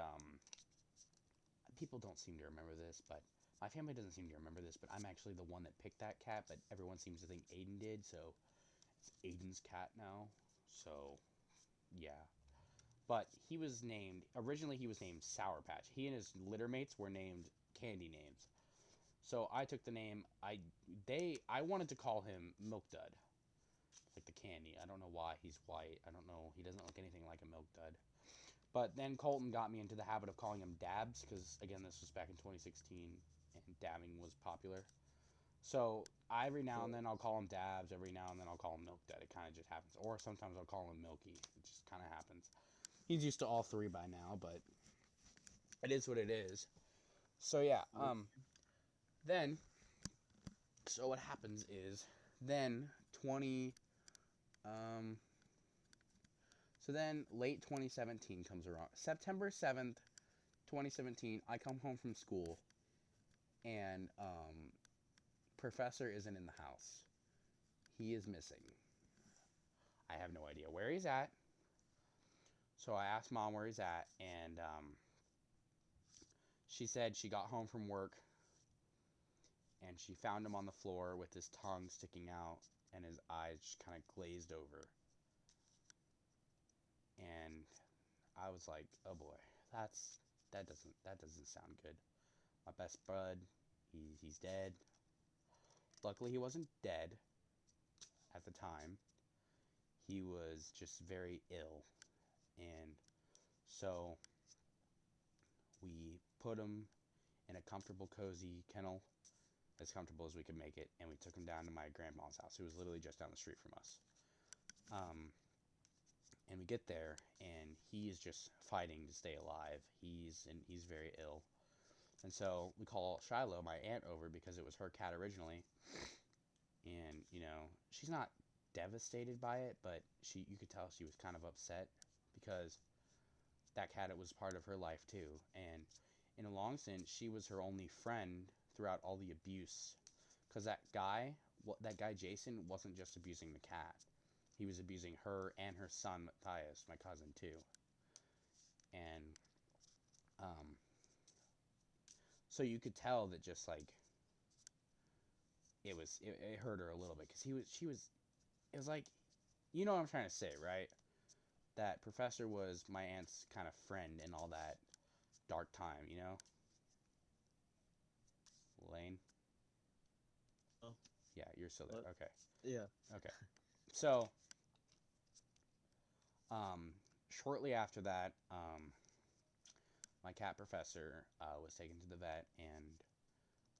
people don't seem to remember this, but my family doesn't seem to remember this. But I'm actually the one that picked that cat, but everyone seems to think Aiden did, so it's Aiden's cat now. So yeah. But originally he was named Sour Patch. He and his litter mates were named candy names. So I took the name, I wanted to call him Milk Dud, like the candy. I don't know why he's white. I don't know. He doesn't look anything like a Milk Dud. But then Colton got me into the habit of calling him Dabs, because again, this was back in 2016 and dabbing was popular. So every now and then I'll call him Dabs. Every now and then I'll call him Milk Dud. It kind of just happens. Or sometimes I'll call him Milky. It just kind of happens. He's used to all three by now, but it is what it is. So yeah, then so what happens is then 20 um so then late 2017 comes around. September 7th, 2017, I come home from school, and Professor isn't in the house. He is missing. I have no idea where he's at. So I asked Mom where he's at, and she said she got home from work and she found him on the floor with his tongue sticking out and his eyes just kind of glazed over. And I was like, "Oh boy, that doesn't sound good." My best bud, he's dead. Luckily, he wasn't dead at the time. He was just very ill, and so we put him in a comfortable, cozy kennel, as comfortable as we could make it, and we took him down to my grandma's house. It was literally just down the street from us. And we get there, and he is just fighting to stay alive. He's very ill, and so we call Shiloh, my aunt, over because it was her cat originally, and she's not devastated by it, but you could tell she was kind of upset because that cat, it was part of her life too, and in a long sense, she was her only friend throughout all the abuse, because that guy that guy Jason wasn't just abusing the cat. He was abusing her and her son Matthias, my cousin too. And um, so you could tell that just like it hurt her a little bit because it was like, you know what I'm trying to say, right? That professor was my aunt's kind of friend in all that dark time, you know? Lane? Oh. Yeah, you're still there. What? Okay. Yeah. Okay. So, shortly after that, my cat professor was taken to the vet, and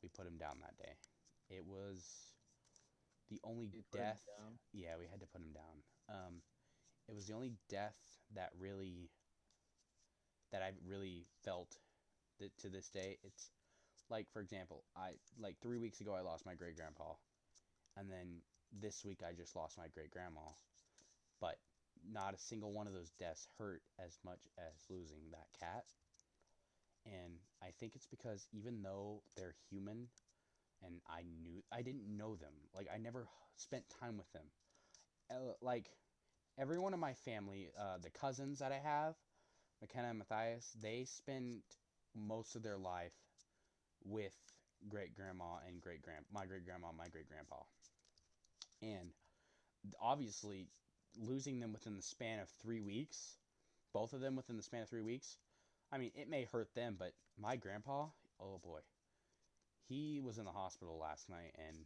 we put him down that day. It was the only You put him death. down? Yeah, we had to put him down. It was the only death that I really felt that to this day. It's like, for example, I like 3 weeks ago I lost my great grandpa, and then this week I just lost my great grandma. But not a single one of those deaths hurt as much as losing that cat. And I think it's because even though they're human and I didn't know them, like I never spent time with them. Like everyone in my family, the cousins that I have, McKenna and Matthias, they spent most of their life with great grandma and my great grandma, my great grandpa. And obviously, losing them within the span of 3 weeks, both of them within the span of 3 weeks, I mean, it may hurt them, but my grandpa, oh boy, he was in the hospital last night and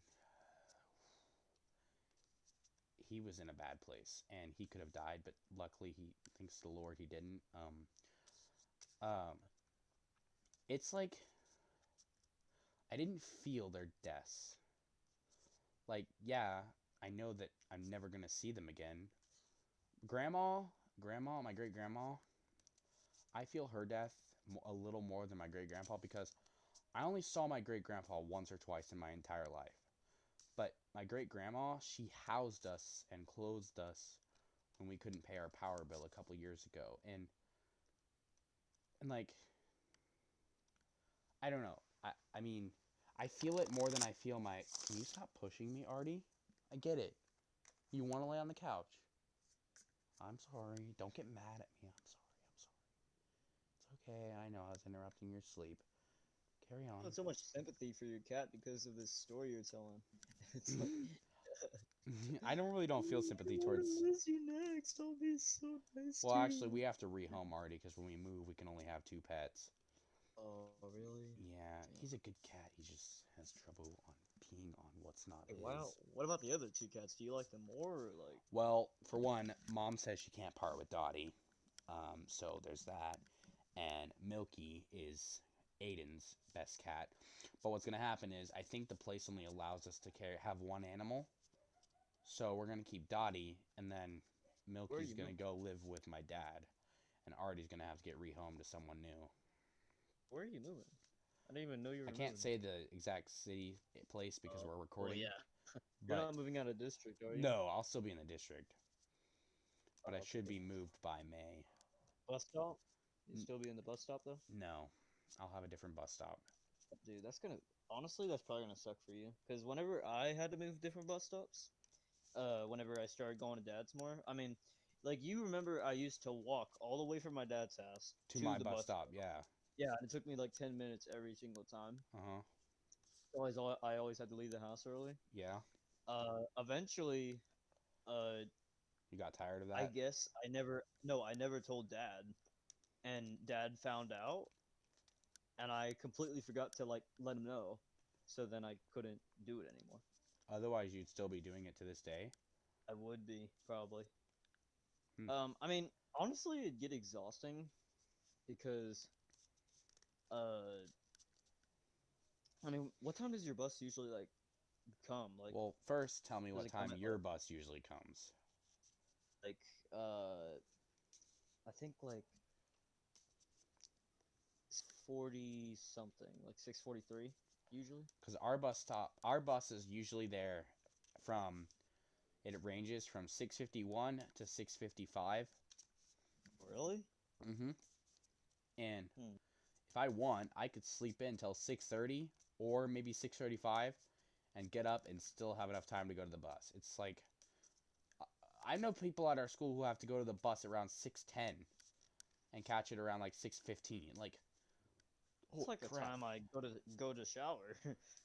he was in a bad place and he could have died, but luckily thanks to the Lord, he didn't. Um, it's like I didn't feel their deaths. Like, yeah, I know that I'm never gonna see them again. Grandma, my great grandma, I feel her death a little more than my great grandpa because I only saw my great grandpa once or twice in my entire life. But my great grandma, she housed us and clothed us when we couldn't pay our power bill a couple years ago. And like, I don't know. I mean, I feel it more than I feel my. Can you stop pushing me, Artie? I get it. You want to lay on the couch. I'm sorry. Don't get mad at me. I'm sorry. It's okay. I know I was interrupting your sleep. Carry on. Not so much sympathy for your cat because of this story you're telling. It's like I don't feel sympathy towards. I miss you next. I'll be so nice Well, to actually, you. we have to rehome Artie because when we move, we can only have 2 pets. Oh, really? Yeah, Damn. he's a good cat. He just has trouble on peeing on what's not Hey, his. what about the other two cats? Do you like them more or like? Well, for one, Mom says she can't part with Dottie, so there's that. And Milky is Aiden's best cat. But what's gonna happen is I think the place only allows us to have one animal, so we're gonna keep Dottie, and then Where are Milky's you gonna moving? go live with my dad, and Artie's gonna have to get rehomed to someone new. Where are you moving? I didn't even know you I were can't moving. say the exact city place because we're Well, recording, yeah. You're but not moving out of district, are you? no, I'll still be in the district, but I Oh, should okay. be moved by May. Bus stop? You N- still be in the bus stop though? no, I'll have a different bus stop. Dude, honestly, that's probably gonna suck for you. Cause whenever I had to move different bus stops, whenever I started going to dad's more, I mean, like you remember, I used to walk all the way from my dad's house To to my the bus bus stop, stop. yeah. Yeah, and it took me like 10 minutes every single time. Uh-huh. I always had to leave the house early. Yeah. Eventually, uh, You got tired of I that? guess I never told dad, and dad found out, and I completely forgot to like let him know, so then I couldn't do it anymore. Otherwise, you'd still be doing it to this day. I would be probably. Hmm. I mean, honestly, it'd get exhausting because, uh, I mean, what time does your bus usually like come? Like, Well, first, tell me does what it come time at your bus usually comes. like, uh, I think like 40 something, like 6:43 usually. Because our bus is usually there from, it ranges from 6:51 to 6:55. Really? Mm-hmm. And Hmm. if I want, I could sleep in till 6:30 or maybe 6:35, and get up and still have enough time to go to the bus. It's like I know people at our school who have to go to the bus around 6:10 and catch it around like 6:15. Like, It's holy like the crap. time I go to shower,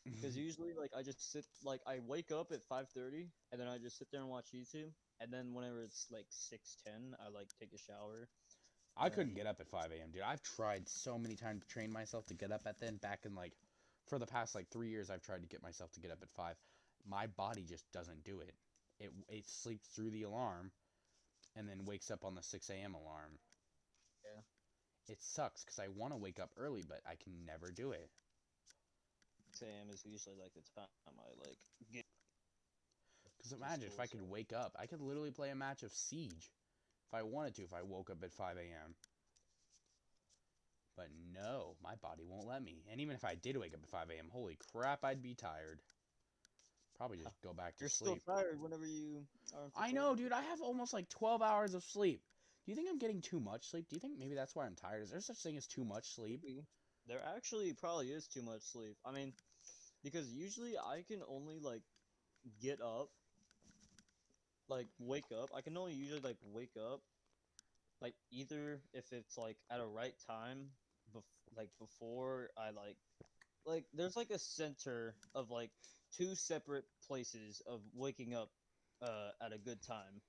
because usually like I just sit like I wake up at 5:30 and then I just sit there and watch YouTube, and then whenever it's like 6:10 I like take a shower, I and couldn't then get up at 5 a.m., dude. I've tried so many times to train myself to get up at then. Back in like, for the past like 3 years, I've tried to get myself to get up at 5. My body just doesn't do it. It sleeps through the alarm and then wakes up on the 6 a.m. alarm. yeah, It sucks because I want to wake up early, but I can never do it. 6 a.m. is usually like the time I like get Because to imagine if school. I could wake up, I could literally play a match of Siege if I wanted to, if I woke up at 5 a.m. But no, my body won't let me. And even if I did wake up at 5 a.m., holy crap, I'd be tired. Probably just go back to You're still sleep. tired whenever you are. I know, dude. I have almost like 12 hours of sleep. Do you think I'm getting too much sleep? Do you think maybe that's why I'm tired? Is there such thing as too much sleep? Maybe. There actually probably is too much sleep. I mean, because usually I can only like get up, like wake up. I can only usually like wake up, like either if it's like at a right time, like before I like there's like a center of like two separate places of waking up at a good time.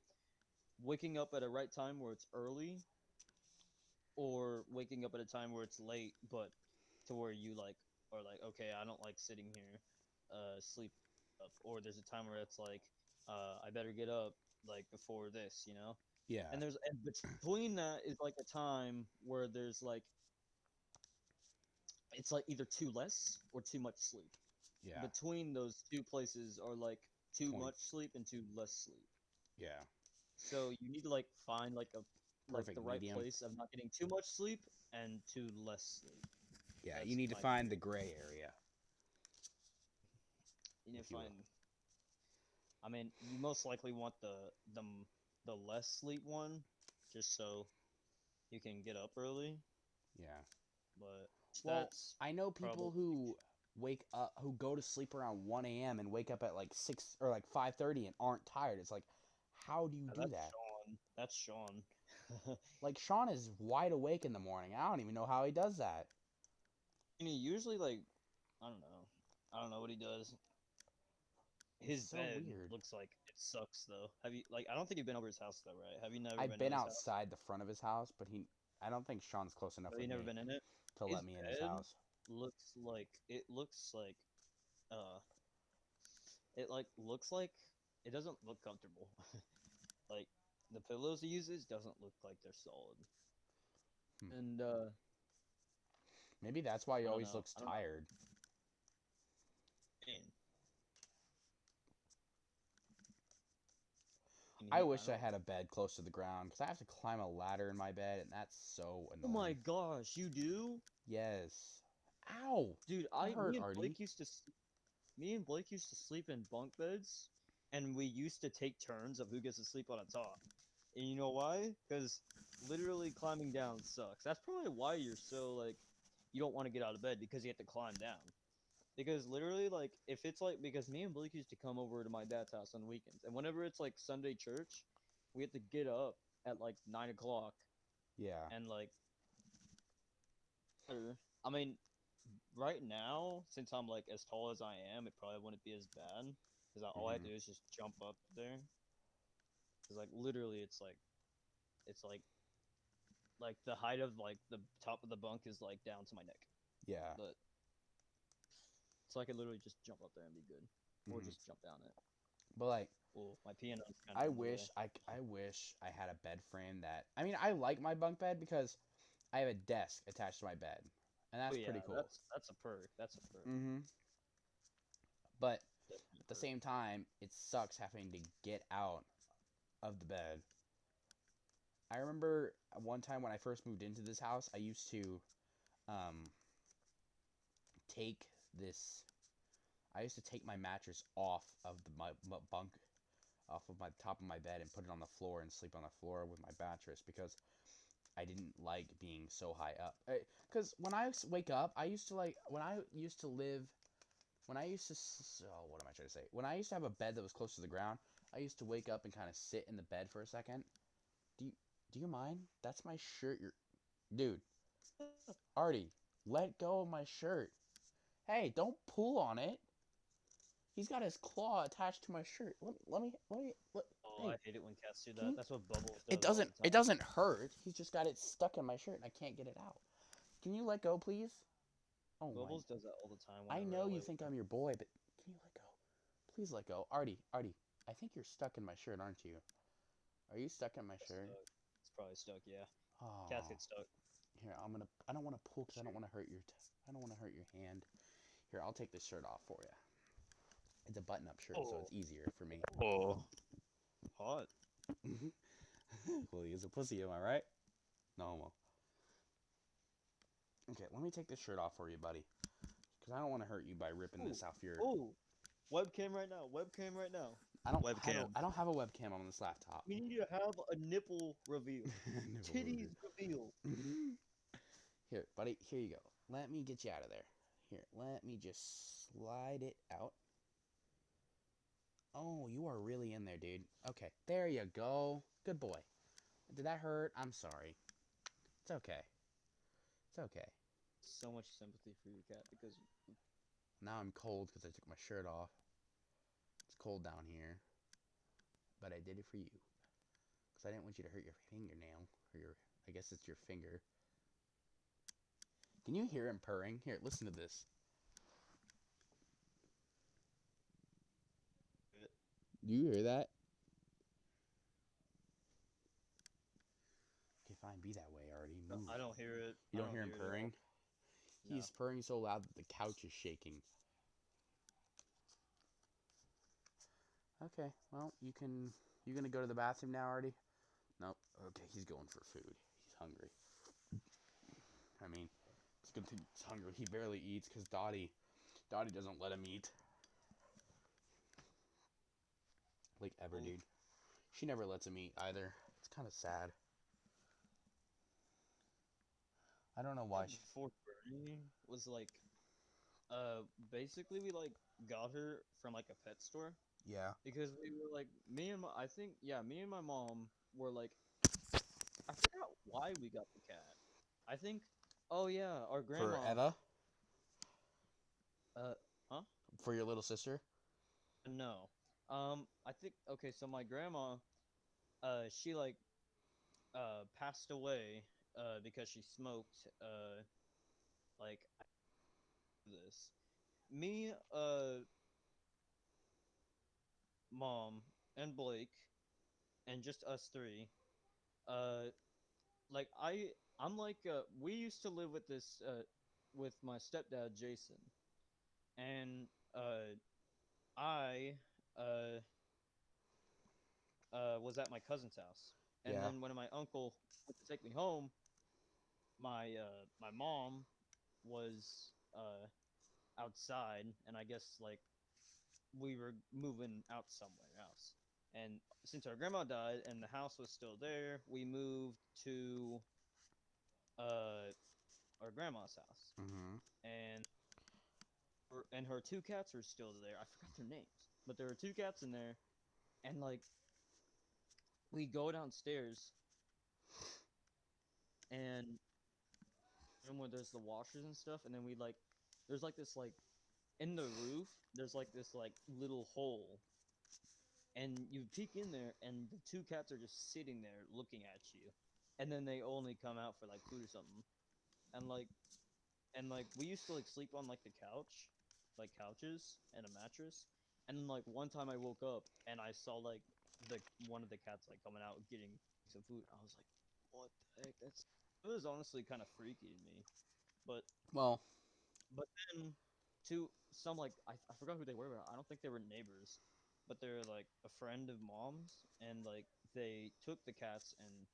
Waking up at a right time where it's early, or waking up at a time where it's late, but to where you like are like, okay, I don't like sitting here, sleep up, or there's a time where it's like, I better get up like before this, you know. Yeah, And between that is like a time where there's like it's like either too less or too much sleep. yeah. Between those two places are like too 20. much sleep and too less sleep. Yeah. So you need to like find like the Perfect right medium. place of not getting too much sleep and too less sleep. Yeah, you That's need to my find the favorite. gray area. You need If to you find. will. I mean, you most likely want the the less sleep one, just so you can get up early. Yeah. But Well, that's I know probably people who wake up, who go to sleep around 1 a.m. and wake up at like 6 or like 5:30 and aren't tired. It's like, how do you do that's that? Sean. That's Sean. Like Sean is wide awake in the morning. I don't even know how he does that. And he usually like I don't know. I don't know what he does. It's His so bed weird. looks like it sucks though. Have you like I don't think you've been over his house though, right? Have you never I've been in been his house? outside the front of his house, but I don't think Sean's close enough Have you with never me been in it? to His let me in his bed house. looks like uh it like looks like it doesn't look comfortable. Like the pillows he uses doesn't look like they're solid. Hmm. And Maybe that's why he I don't always know. looks I don't know. tired. Man, and I I wish I don't. had a bed close to the ground because I have to climb a ladder in my bed, and that's so Oh my annoying. gosh, you do, Yes. Ow! dude. That hurt, Me and Artie. Blake me and Blake used to sleep in bunk beds, and we used to take turns of who gets to sleep on a top. And you know why? Because literally climbing down sucks. That's probably why you're so like you don't want to get out of bed because you have to climb down. Because literally, like, if it's like, because me and Blake used to come over to my dad's house on weekends, and whenever it's like Sunday church, we have to get up at like 9 o'clock Yeah. and like, I mean, right now, since I'm like as tall as I am, it probably wouldn't be as bad because all I have Hmm. to do is just jump up there. Because like literally, it's like the height of like the top of the bunk is like down to my neck, Yeah. but so I could literally just jump up there and be good, or Hmm. just jump down it. But like, Well, my piano's kind of I in the way. wish I wish I had a bed frame that. I mean, I like my bunk bed because I have a desk attached to my bed, and Oh that's yeah, pretty cool. that's a perk. That's a perk. Hmm. But Definitely at a the perk. same time, it sucks having to get out of the bed. I remember one time when I first moved into this house, I used to um, take this. I used to take my mattress off of my bunk, off of my top of my bed, and put it on the floor and sleep on the floor with my mattress because I didn't like being so high up. Because when I wake up, I used to like when I used to live when I used to, what am I trying to say? When I used to have a bed that was close to the ground, I used to wake up and kind of sit in the bed for a second. Do you mind? That's my shirt. Dude, Artie, let go of my shirt. Hey, don't pull on it. He's got his claw attached to my shirt. Oh, Hey, I hate it when cats do can that. you? That's what Bubbles It does all doesn't. the It time. doesn't hurt. He's just got it stuck in my shirt, and I can't get it out. Can you let go, please? Oh my! Bubbles does that all the time I whenever know I you lay with think him. I'm your boy, but can you let go? Please let go, Artie. Artie, I think you're stuck in my shirt, aren't you? Are you stuck in my It's shirt? stuck. It's probably stuck, yeah. Cats Oh, get stuck. here I'm gonna. I don't want to pull because I don't Shoot. want to hurt your. I don't want to hurt your hand. Here, I'll take this shirt off for you. It's a button-up shirt, so Oh. it's easier for me. Oh. Hot. Well, he is a pussy, am I right? No homo. Okay, let me take this shirt off for you, buddy. Because I don't want to hurt you by ripping this off your. Oh, webcam right now. Webcam right now. I don't have Webcam. I don't have a webcam on this laptop. We need to have a nipple reveal. Nipple Titties reveal. review. Here, buddy. Here you go. Let me get you out of there. Here, let me just slide it out. Oh, you are really in there, dude. Okay, there you go. Good boy. Did that hurt? I'm sorry. It's okay. It's okay. So much sympathy for your cat because Now I'm cold because I took my shirt off. It's cold down here. But I did it for you. Because I didn't want you to hurt your fingernail. Or your, I guess it's your finger. Can you hear him purring? Here, listen to this. Do you hear that? Okay, fine. Be that way, Artie. Move. I don't hear it. You I don't hear him it at all. purring? No. He's purring so loud that the couch is shaking. Okay, well, you gonna go to the bathroom now, Artie? Nope. Okay, he's going for food. He's hungry. I mean, it's good thing he's hungry. He barely eats because Dottie doesn't let him eat. Like ever, dude. She never lets him eat either. It's kind of sad. I don't know why. before Bernie was like, basically we like got her from like a pet store Yeah. because we were like I think me and my mom were like I forgot why we got the cat. I think oh yeah our grandma For Eva? uh huh For your little sister? no I think okay so my grandma she like passed away because she smoked like this me mom and Blake and just us three like I'm like we used to live with this with my stepdad Jason and I uh was at my cousin's house and Yeah. then when my uncle went to take me home my mom was outside and I guess like we were moving out somewhere else and since our grandma died and the house was still there we moved to uh our grandma's house Mm-hmm. and her two cats are still there. I forgot their names, but there were two cats in there, and like we go downstairs and where there's the washers and stuff, and then we like there's like this like in the roof there's like this like little hole, and you peek in there, and the two cats are just sitting there looking at you, and then they only come out for like food or something, and like we used to like sleep on like the couch, like couches and a mattress. And then like one time I woke up and I saw like the one of the cats like coming out getting some food. I was like, what the heck? It was honestly kind of freaky to me. But Well, but then to some like I forgot who they were, but I don't think they were neighbors. But they're like a friend of mom's and like they took the cats and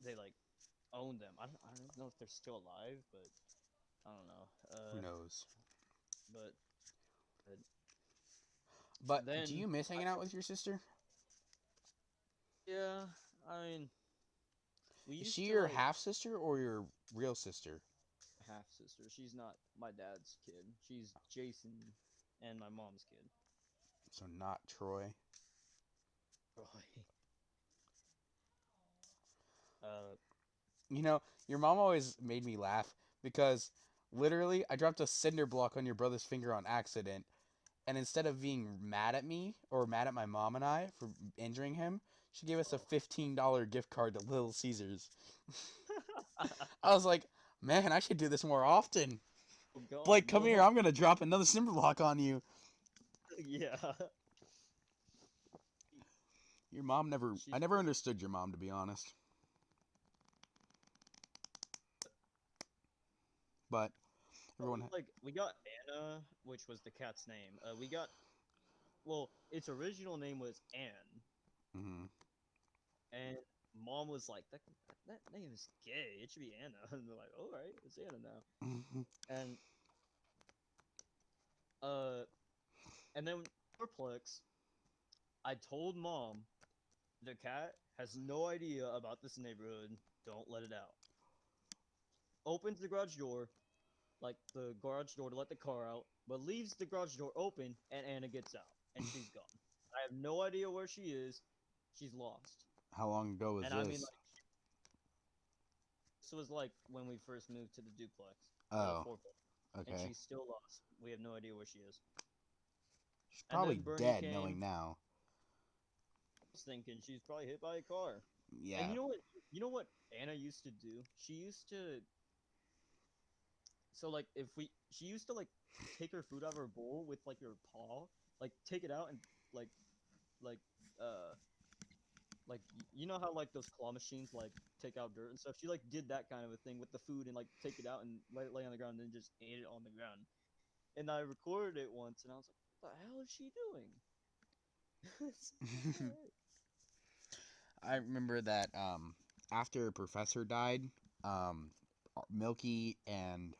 they like owned them. I don't know if they're still alive, but I don't know. who knows? But But do then you miss I hanging out with your sister? yeah, I mean we Is used she to your like half sister or your real sister? half sister. She's not my dad's kid. She's Jason and my mom's kid. So not Troy. Roy. Uh, You know, your mom always made me laugh because literally I dropped a cinder block on your brother's finger on accident, and instead of being mad at me or mad at my mom and I for injuring him, she gave us a $15 gift card to Little Caesars. I was like, man, I should do this more often. oh God, Blake, come here. no. I'm gonna drop another cinder block on you. Yeah. Your mom never. She's I never understood your mom, to be honest. But everyone. like we got Anna, which was the cat's name. We got well, its original name was Anne, Mm-hmm. and mom was like, that name is gay. It should be Anna. And they're like, all right, it's Anna now. And uh, and then Perplex, I told mom the cat has no idea about this neighborhood. Don't let it out. Opens the garage door, like the garage door to let the car out, but leaves the garage door open, and Anna gets out, and she's gone. I have no idea where she is. She's lost. How long ago was And this? I mean, like, this was like when we first moved to the duplex, or the Oh, fourplex, and okay. she's still lost. We have no idea where she is. She's And then probably Bernie dead, came. knowing now. I was thinking she's probably hit by a car. Yeah. And you know what? You know what Anna used to do? She used to. So like, she used to like take her food out of her bowl with like her paw, like take it out and like, like, uh, you know how like those claw machines like take out dirt and stuff. She like did that kind of a thing with the food and like take it out and let it lay on the ground and then just ate it on the ground. And I recorded it once and I was like, what the hell is she doing? I remember that after Professor died, Milky and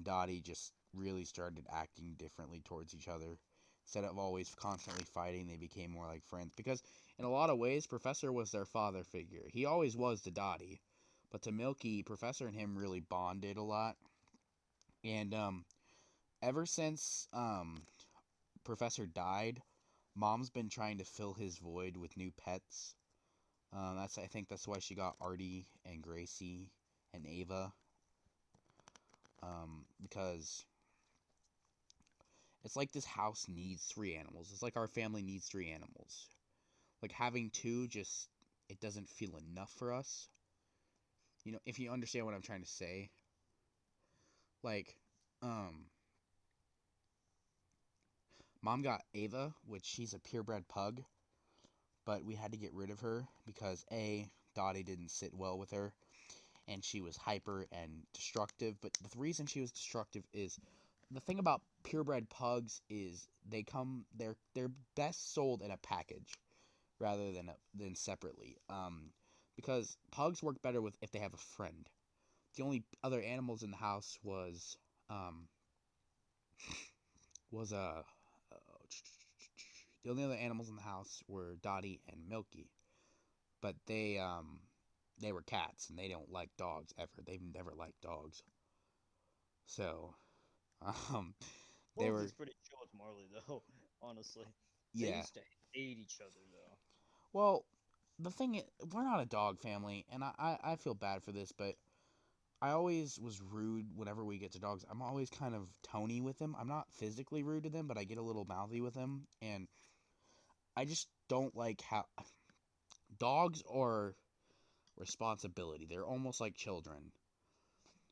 Dottie just really started acting differently towards each other. Instead of always constantly fighting, they became more like friends. Because in a lot of ways, Professor was their father figure. He always was to Dottie, but to Milky, Professor and him really bonded a lot. And ever since Professor died, Mom's been trying to fill his void with new pets. I think that's why she got Artie and Gracie and Ava. Because it's like this house needs three animals. It's like our family needs three animals. Like having two just it doesn't feel enough for us. You know, if you understand what I'm trying to say. Like, um, Mom got Ava, which she's a purebred pug, but we had to get rid of her because A, Dottie didn't sit well with her, and she was hyper and destructive. But the reason she was destructive is the thing about purebred pugs is they're best sold in a package rather than separately. Because pugs work better with if they have a friend. The only other animals in the house um was the only other animals in the house were Dottie and Milky, but they were cats and they don't like dogs ever. They've never liked dogs. So, um, they Wolves were is pretty chill with Marley though, honestly. They yeah. used to hate each other though. Well, the thing is, we're not a dog family, and I feel bad for this, but I always was rude whenever we get to dogs. I'm always kind of Tony with them. I'm not physically rude to them, but I get a little mouthy with them, and I just don't like how dogs are responsibility. They're almost like children.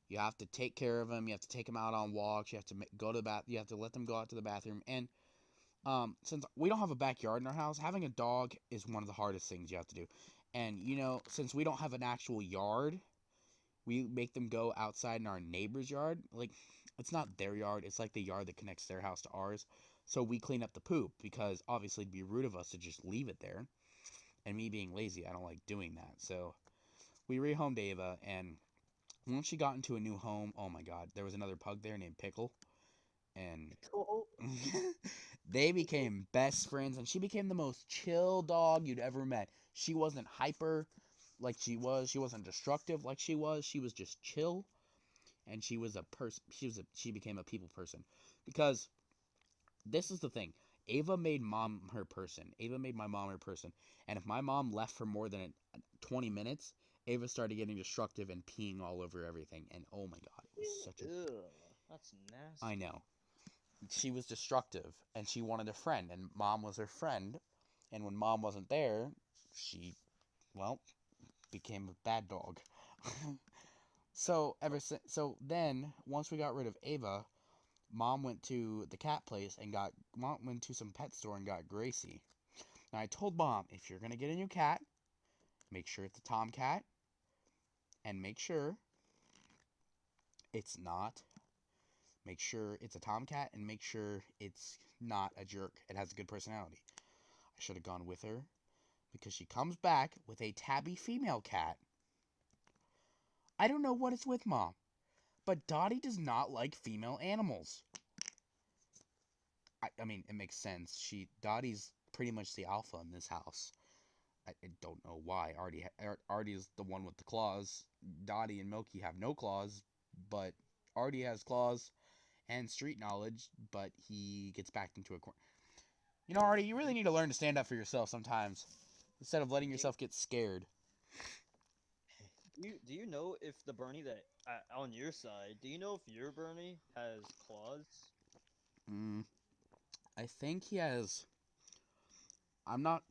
You have to take care of them. You have to take them out on walks. You have to go to the bath. You have to let them go out to the bathroom. And since we don't have a backyard in our house, having a dog is one of the hardest things you have to do. And you know, since we don't have an actual yard, we make them go outside in our neighbor's yard. Like, it's not their yard. It's like the yard that connects their house to ours. So we clean up the poop because obviously it'd be rude of us to just leave it there. And me being lazy, I don't like doing that. So we rehomed Ava, and once she got into a new home, oh my god, there was another pug there named Pickle, and Cool. they became best friends, and she became the most chill dog you'd ever met. She wasn't hyper like she was. She wasn't destructive like she was. She was just chill. and she was a person. She became a people person, because this is the thing. Ava made mom her person. Ava made my mom her person. And if my mom left for more than 20 minutes, Ava started getting destructive and peeing all over everything. And oh my god, it was such a... Ugh, that's nasty. I know. She was destructive, and she wanted a friend, and mom was her friend. And when mom wasn't there, she, well, became a bad dog. So then, once we got rid of Ava, Mom went to the cat place and Mom went to some pet store and got Gracie. Now I told Mom, if you're gonna get a new cat, make sure it's a tomcat, and make sure it's not. Make sure it's a tomcat, and make sure it's not a jerk. It has a good personality. I should have gone with her, because she comes back with a tabby female cat. I don't know what it's with, Mom, but Dottie does not like female animals. I mean, it makes sense. Dottie's pretty much the alpha in this house. I don't know why. Artie is the one with the claws. Dottie and Milky have no claws, but Artie has claws and street knowledge, but he gets backed into a corner. You know, Artie, you really need to learn to stand up for yourself sometimes, instead of letting yourself get scared. Do you know if the Bernie that on your side? Do you know if your Bernie has claws? I think he has...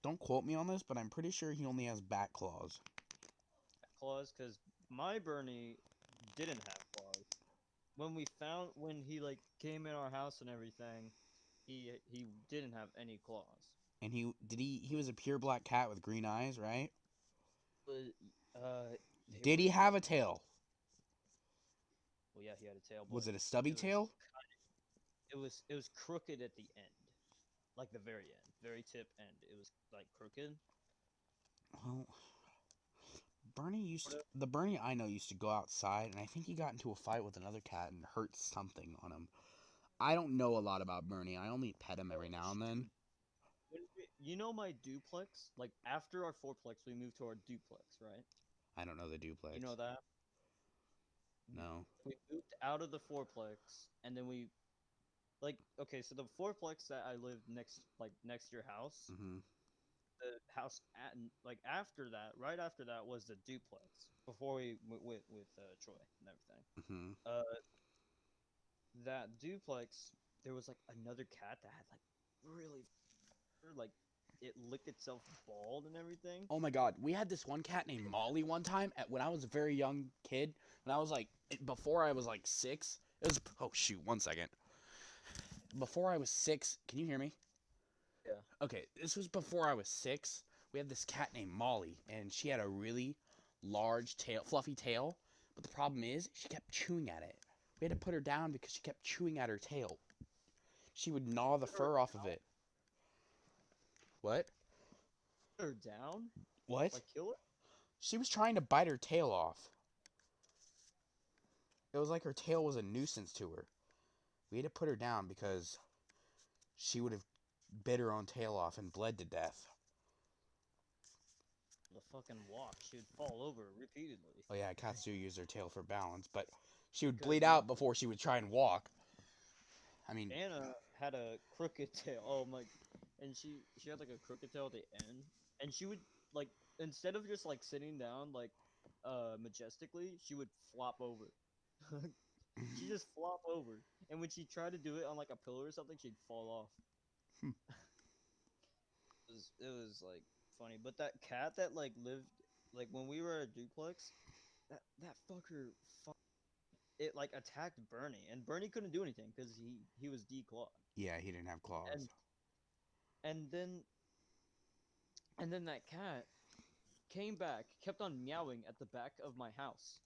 don't quote me on this, but I'm pretty sure he only has back claws. Claws, because my Bernie didn't have claws. When he like came in our house and everything, he didn't have any claws. And he was a pure black cat with green eyes, right? But did he have a tail? Well, yeah, he had a tail. Was it a stubby tail? It was crooked at the end, like the very end, very tip end. It was like crooked. Well, the Bernie I know used to go outside, and I think he got into a fight with another cat and hurt something on him. I don't know a lot about Bernie. I only pet him every now and then. You know my duplex? Like, after our fourplex, we moved to our duplex, right? I don't know the duplex. You know that? No. We moved out of the fourplex, and then we... Like, okay, so the fourplex that I lived next to your house, the house after that, right after that was the duplex before we went with Troy and everything. That duplex, there was like another cat that had like really like it licked itself bald and everything. Oh my god, we had this one cat named Molly one time when I was a very young kid. When I was before I was 6. It was... Oh shoot, 1 second. Before I was 6, can you hear me? Yeah. Okay, this was before I was 6. We had this cat named Molly, and she had a really large tail, fluffy tail. But the problem is, she kept chewing at it. We had to put her down because she kept chewing at her tail. She would gnaw the fur off of it. What? Put her down? What? Like kill her? She was trying to bite her tail off. It was like her tail was a nuisance to her. We had to put her down because she would have bit her own tail off and bled to death. The fucking walk. She would fall over repeatedly. Oh yeah, cats do use their tail for balance, but she would bleed out before she would try and walk. I mean... Anna had a crooked tail. Oh my... And she had like a crooked tail at the end. And she would, like, instead of just, like, sitting down, like, majestically, she would flop over. She just flop over. And when she tried to do it on, like, a pillar or something, she'd fall off. It was, like, funny. But that cat that, like, lived, like, when we were at a duplex, that fucker, it, like, attacked Bernie. And Bernie couldn't do anything because he was declawed. Yeah, he didn't have claws. And then that cat came back, kept on meowing at the back of my house.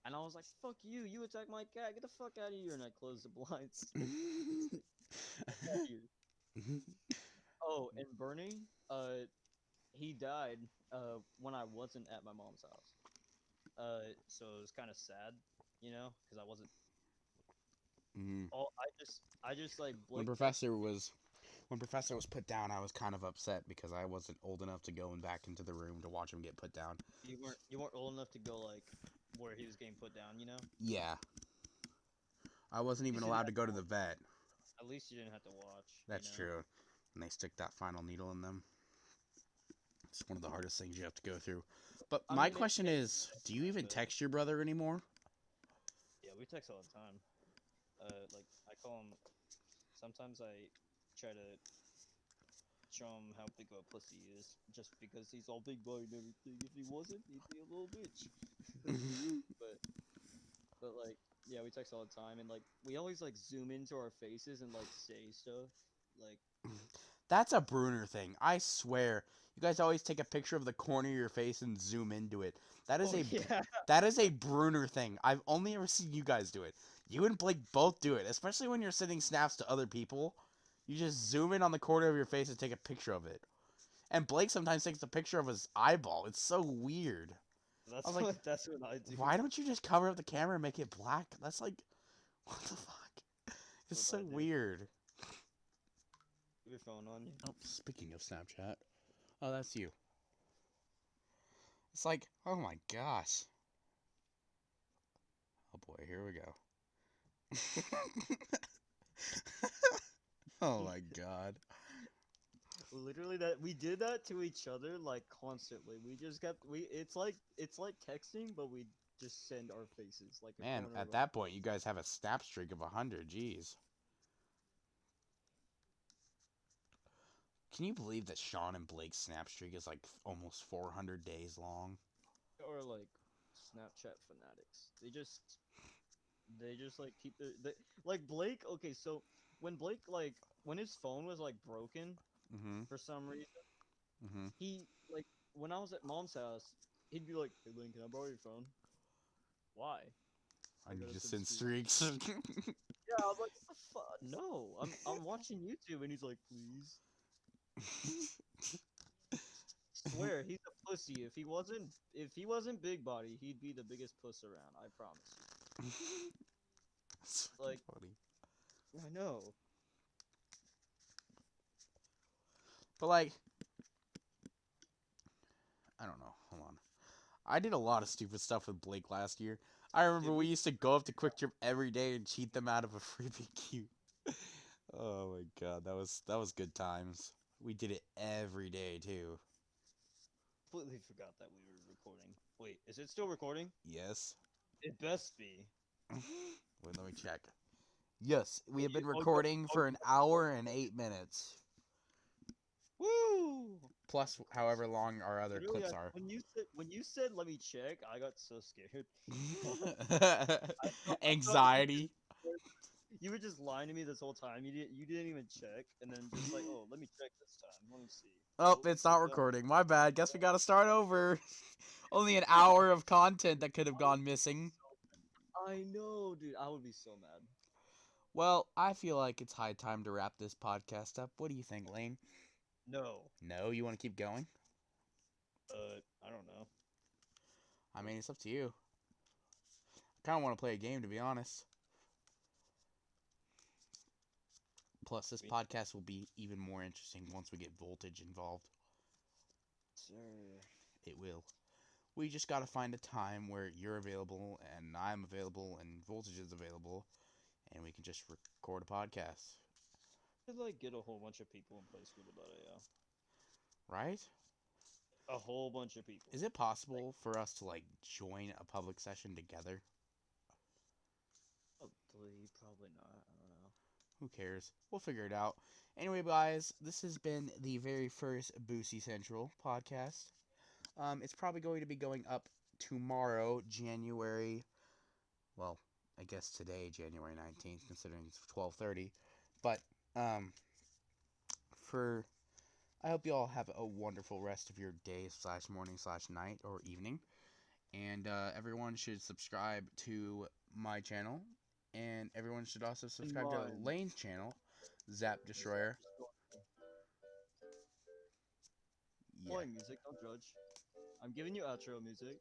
And I was like, fuck you, you attacked my cat, get the fuck out of here. And I closed the blinds. Oh, and Bernie, he died when I wasn't at my mom's house. So it was kind of sad, you know, because I wasn't... Oh, I just like... When Professor was put down, I was kind of upset because I wasn't old enough to go back into the room to watch him get put down. You weren't old enough to go like where he was getting put down, you know? Yeah. I wasn't even You allowed to didn't go to the vet. At least you didn't have to watch. That's true. And they stick that final needle in them. It's one of the hardest things you have to go through. But I my mean, question is, do you even but- text your brother anymore? Yeah, we text all the time. Like I call him. Sometimes I try to show him how big of a pussy he is, just because he's all big body and everything. If he wasn't, he'd be a little bitch. But like, yeah, we text all the time, and like, we always like zoom into our faces and like say stuff. Like, That's a Bruner thing. I swear. You guys always take a picture of the corner of your face and zoom into it. That is yeah, that is a Bruner thing. I've only ever seen you guys do it. You and Blake both do it, especially when you're sending snaps to other people. You just zoom in on the corner of your face and take a picture of it. And Blake sometimes takes a picture of his eyeball. It's so weird. that's I was like, that's what I do. Why don't you just cover up the camera and make it black? That's like, what the fuck? It's That's what so I do. weird. Your phone on you. Oh, speaking of Snapchat. Oh, that's you. It's like, oh my gosh. Oh boy, here we go. Oh my god. Literally, that we did that to each other like constantly. We just kept It's like texting, but we just send our faces like a Man, corner at of that point, you guys have a snap streak of 100. Jeez. Can you believe that Sean and Blake's snap streak is like almost 400 days long? or like Snapchat fanatics. They just like keep like Blake. Okay, so when Blake like when his phone was like broken Mm-hmm. for some reason, Mm-hmm. he like when I was at mom's house, he'd be like, "Hey Lynn, can I borrow your phone?" Why? I gotta just send send streaks. Yeah, I'm like, what the fuck? No, I'm watching YouTube, and he's like, please. Swear, he's a pussy. If he wasn't big body, he'd be the biggest puss around. I promise. That's Like, funny. I know. But like, I don't know. Hold on. I did a lot of stupid stuff with Blake last year. I remember Did we we? used to go up to Quick Trip every day and cheat them out of a free BQ. Oh my god, that was good times. We did it every day too. Completely forgot that we were recording. Wait, is it still recording? Yes. It best be. Wait, let me check. Yes, we have been Oh, recording for an hour and 8 minutes. Woo! Plus, however long our other Literally, clips are. when you said let me check, I got so scared. Anxiety. You were just lying to me this whole time. You didn't even check, and then just like, oh, let me check this time. Let me see. Oh, it's not no. recording. My bad. Guess we gotta start over. Only an hour of content that could have gone missing. I know, dude. I would be so mad. Well, I feel like it's high time to wrap this podcast up. What do you think, Lane? No. No, you want to keep going? I don't know. I mean, it's up to you. I kind of want to play a game, to be honest. Plus, this podcast will be even more interesting once we get voltage involved. Sir. It will. We just gotta find a time where you're available and I'm available and voltage is available, and we can just record a podcast. Could like get a whole bunch of people and play Scuba.io. Right? A whole bunch of people. Is it possible for us to like join a public session together? Probably not. I don't know. Who cares? We'll figure it out. Anyway, guys, this has been the very first Boosie Central podcast. It's probably going to be going up tomorrow, January. Well, I guess today, January 19th, considering it's 12:30. But for I hope you all have a wonderful rest of your day slash morning slash night or evening. And everyone should subscribe to my channel. And everyone should also subscribe to Mine. Lane's channel, Zappdestroyer. Yeah. Playing music, don't judge. I'm giving you outro music.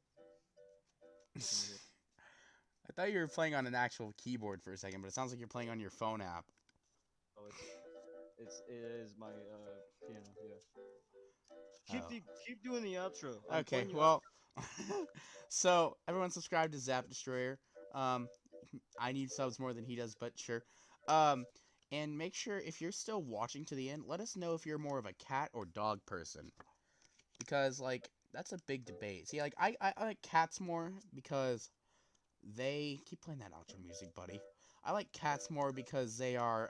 I thought you were playing on an actual keyboard for a second, but it sounds like you're playing on your phone app. Oh, it is my piano. Yeah. Keep doing the outro. I'm Okay, playing you well, so everyone subscribe to Zappdestroyer. I need subs more than he does, but sure. Um, and make sure if you're still watching to the end, let us know if you're more of a cat or dog person, because like that's a big debate. See, like I like cats more because they keep playing that outro music, buddy. I like cats more because they are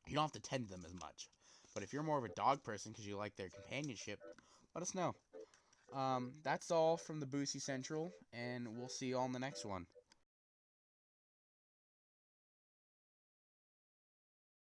you don't have to tend to them as much. But if you're more of a dog person because you like their companionship, let us know. That's all from the Boosie Central, and we'll see you all in the next one.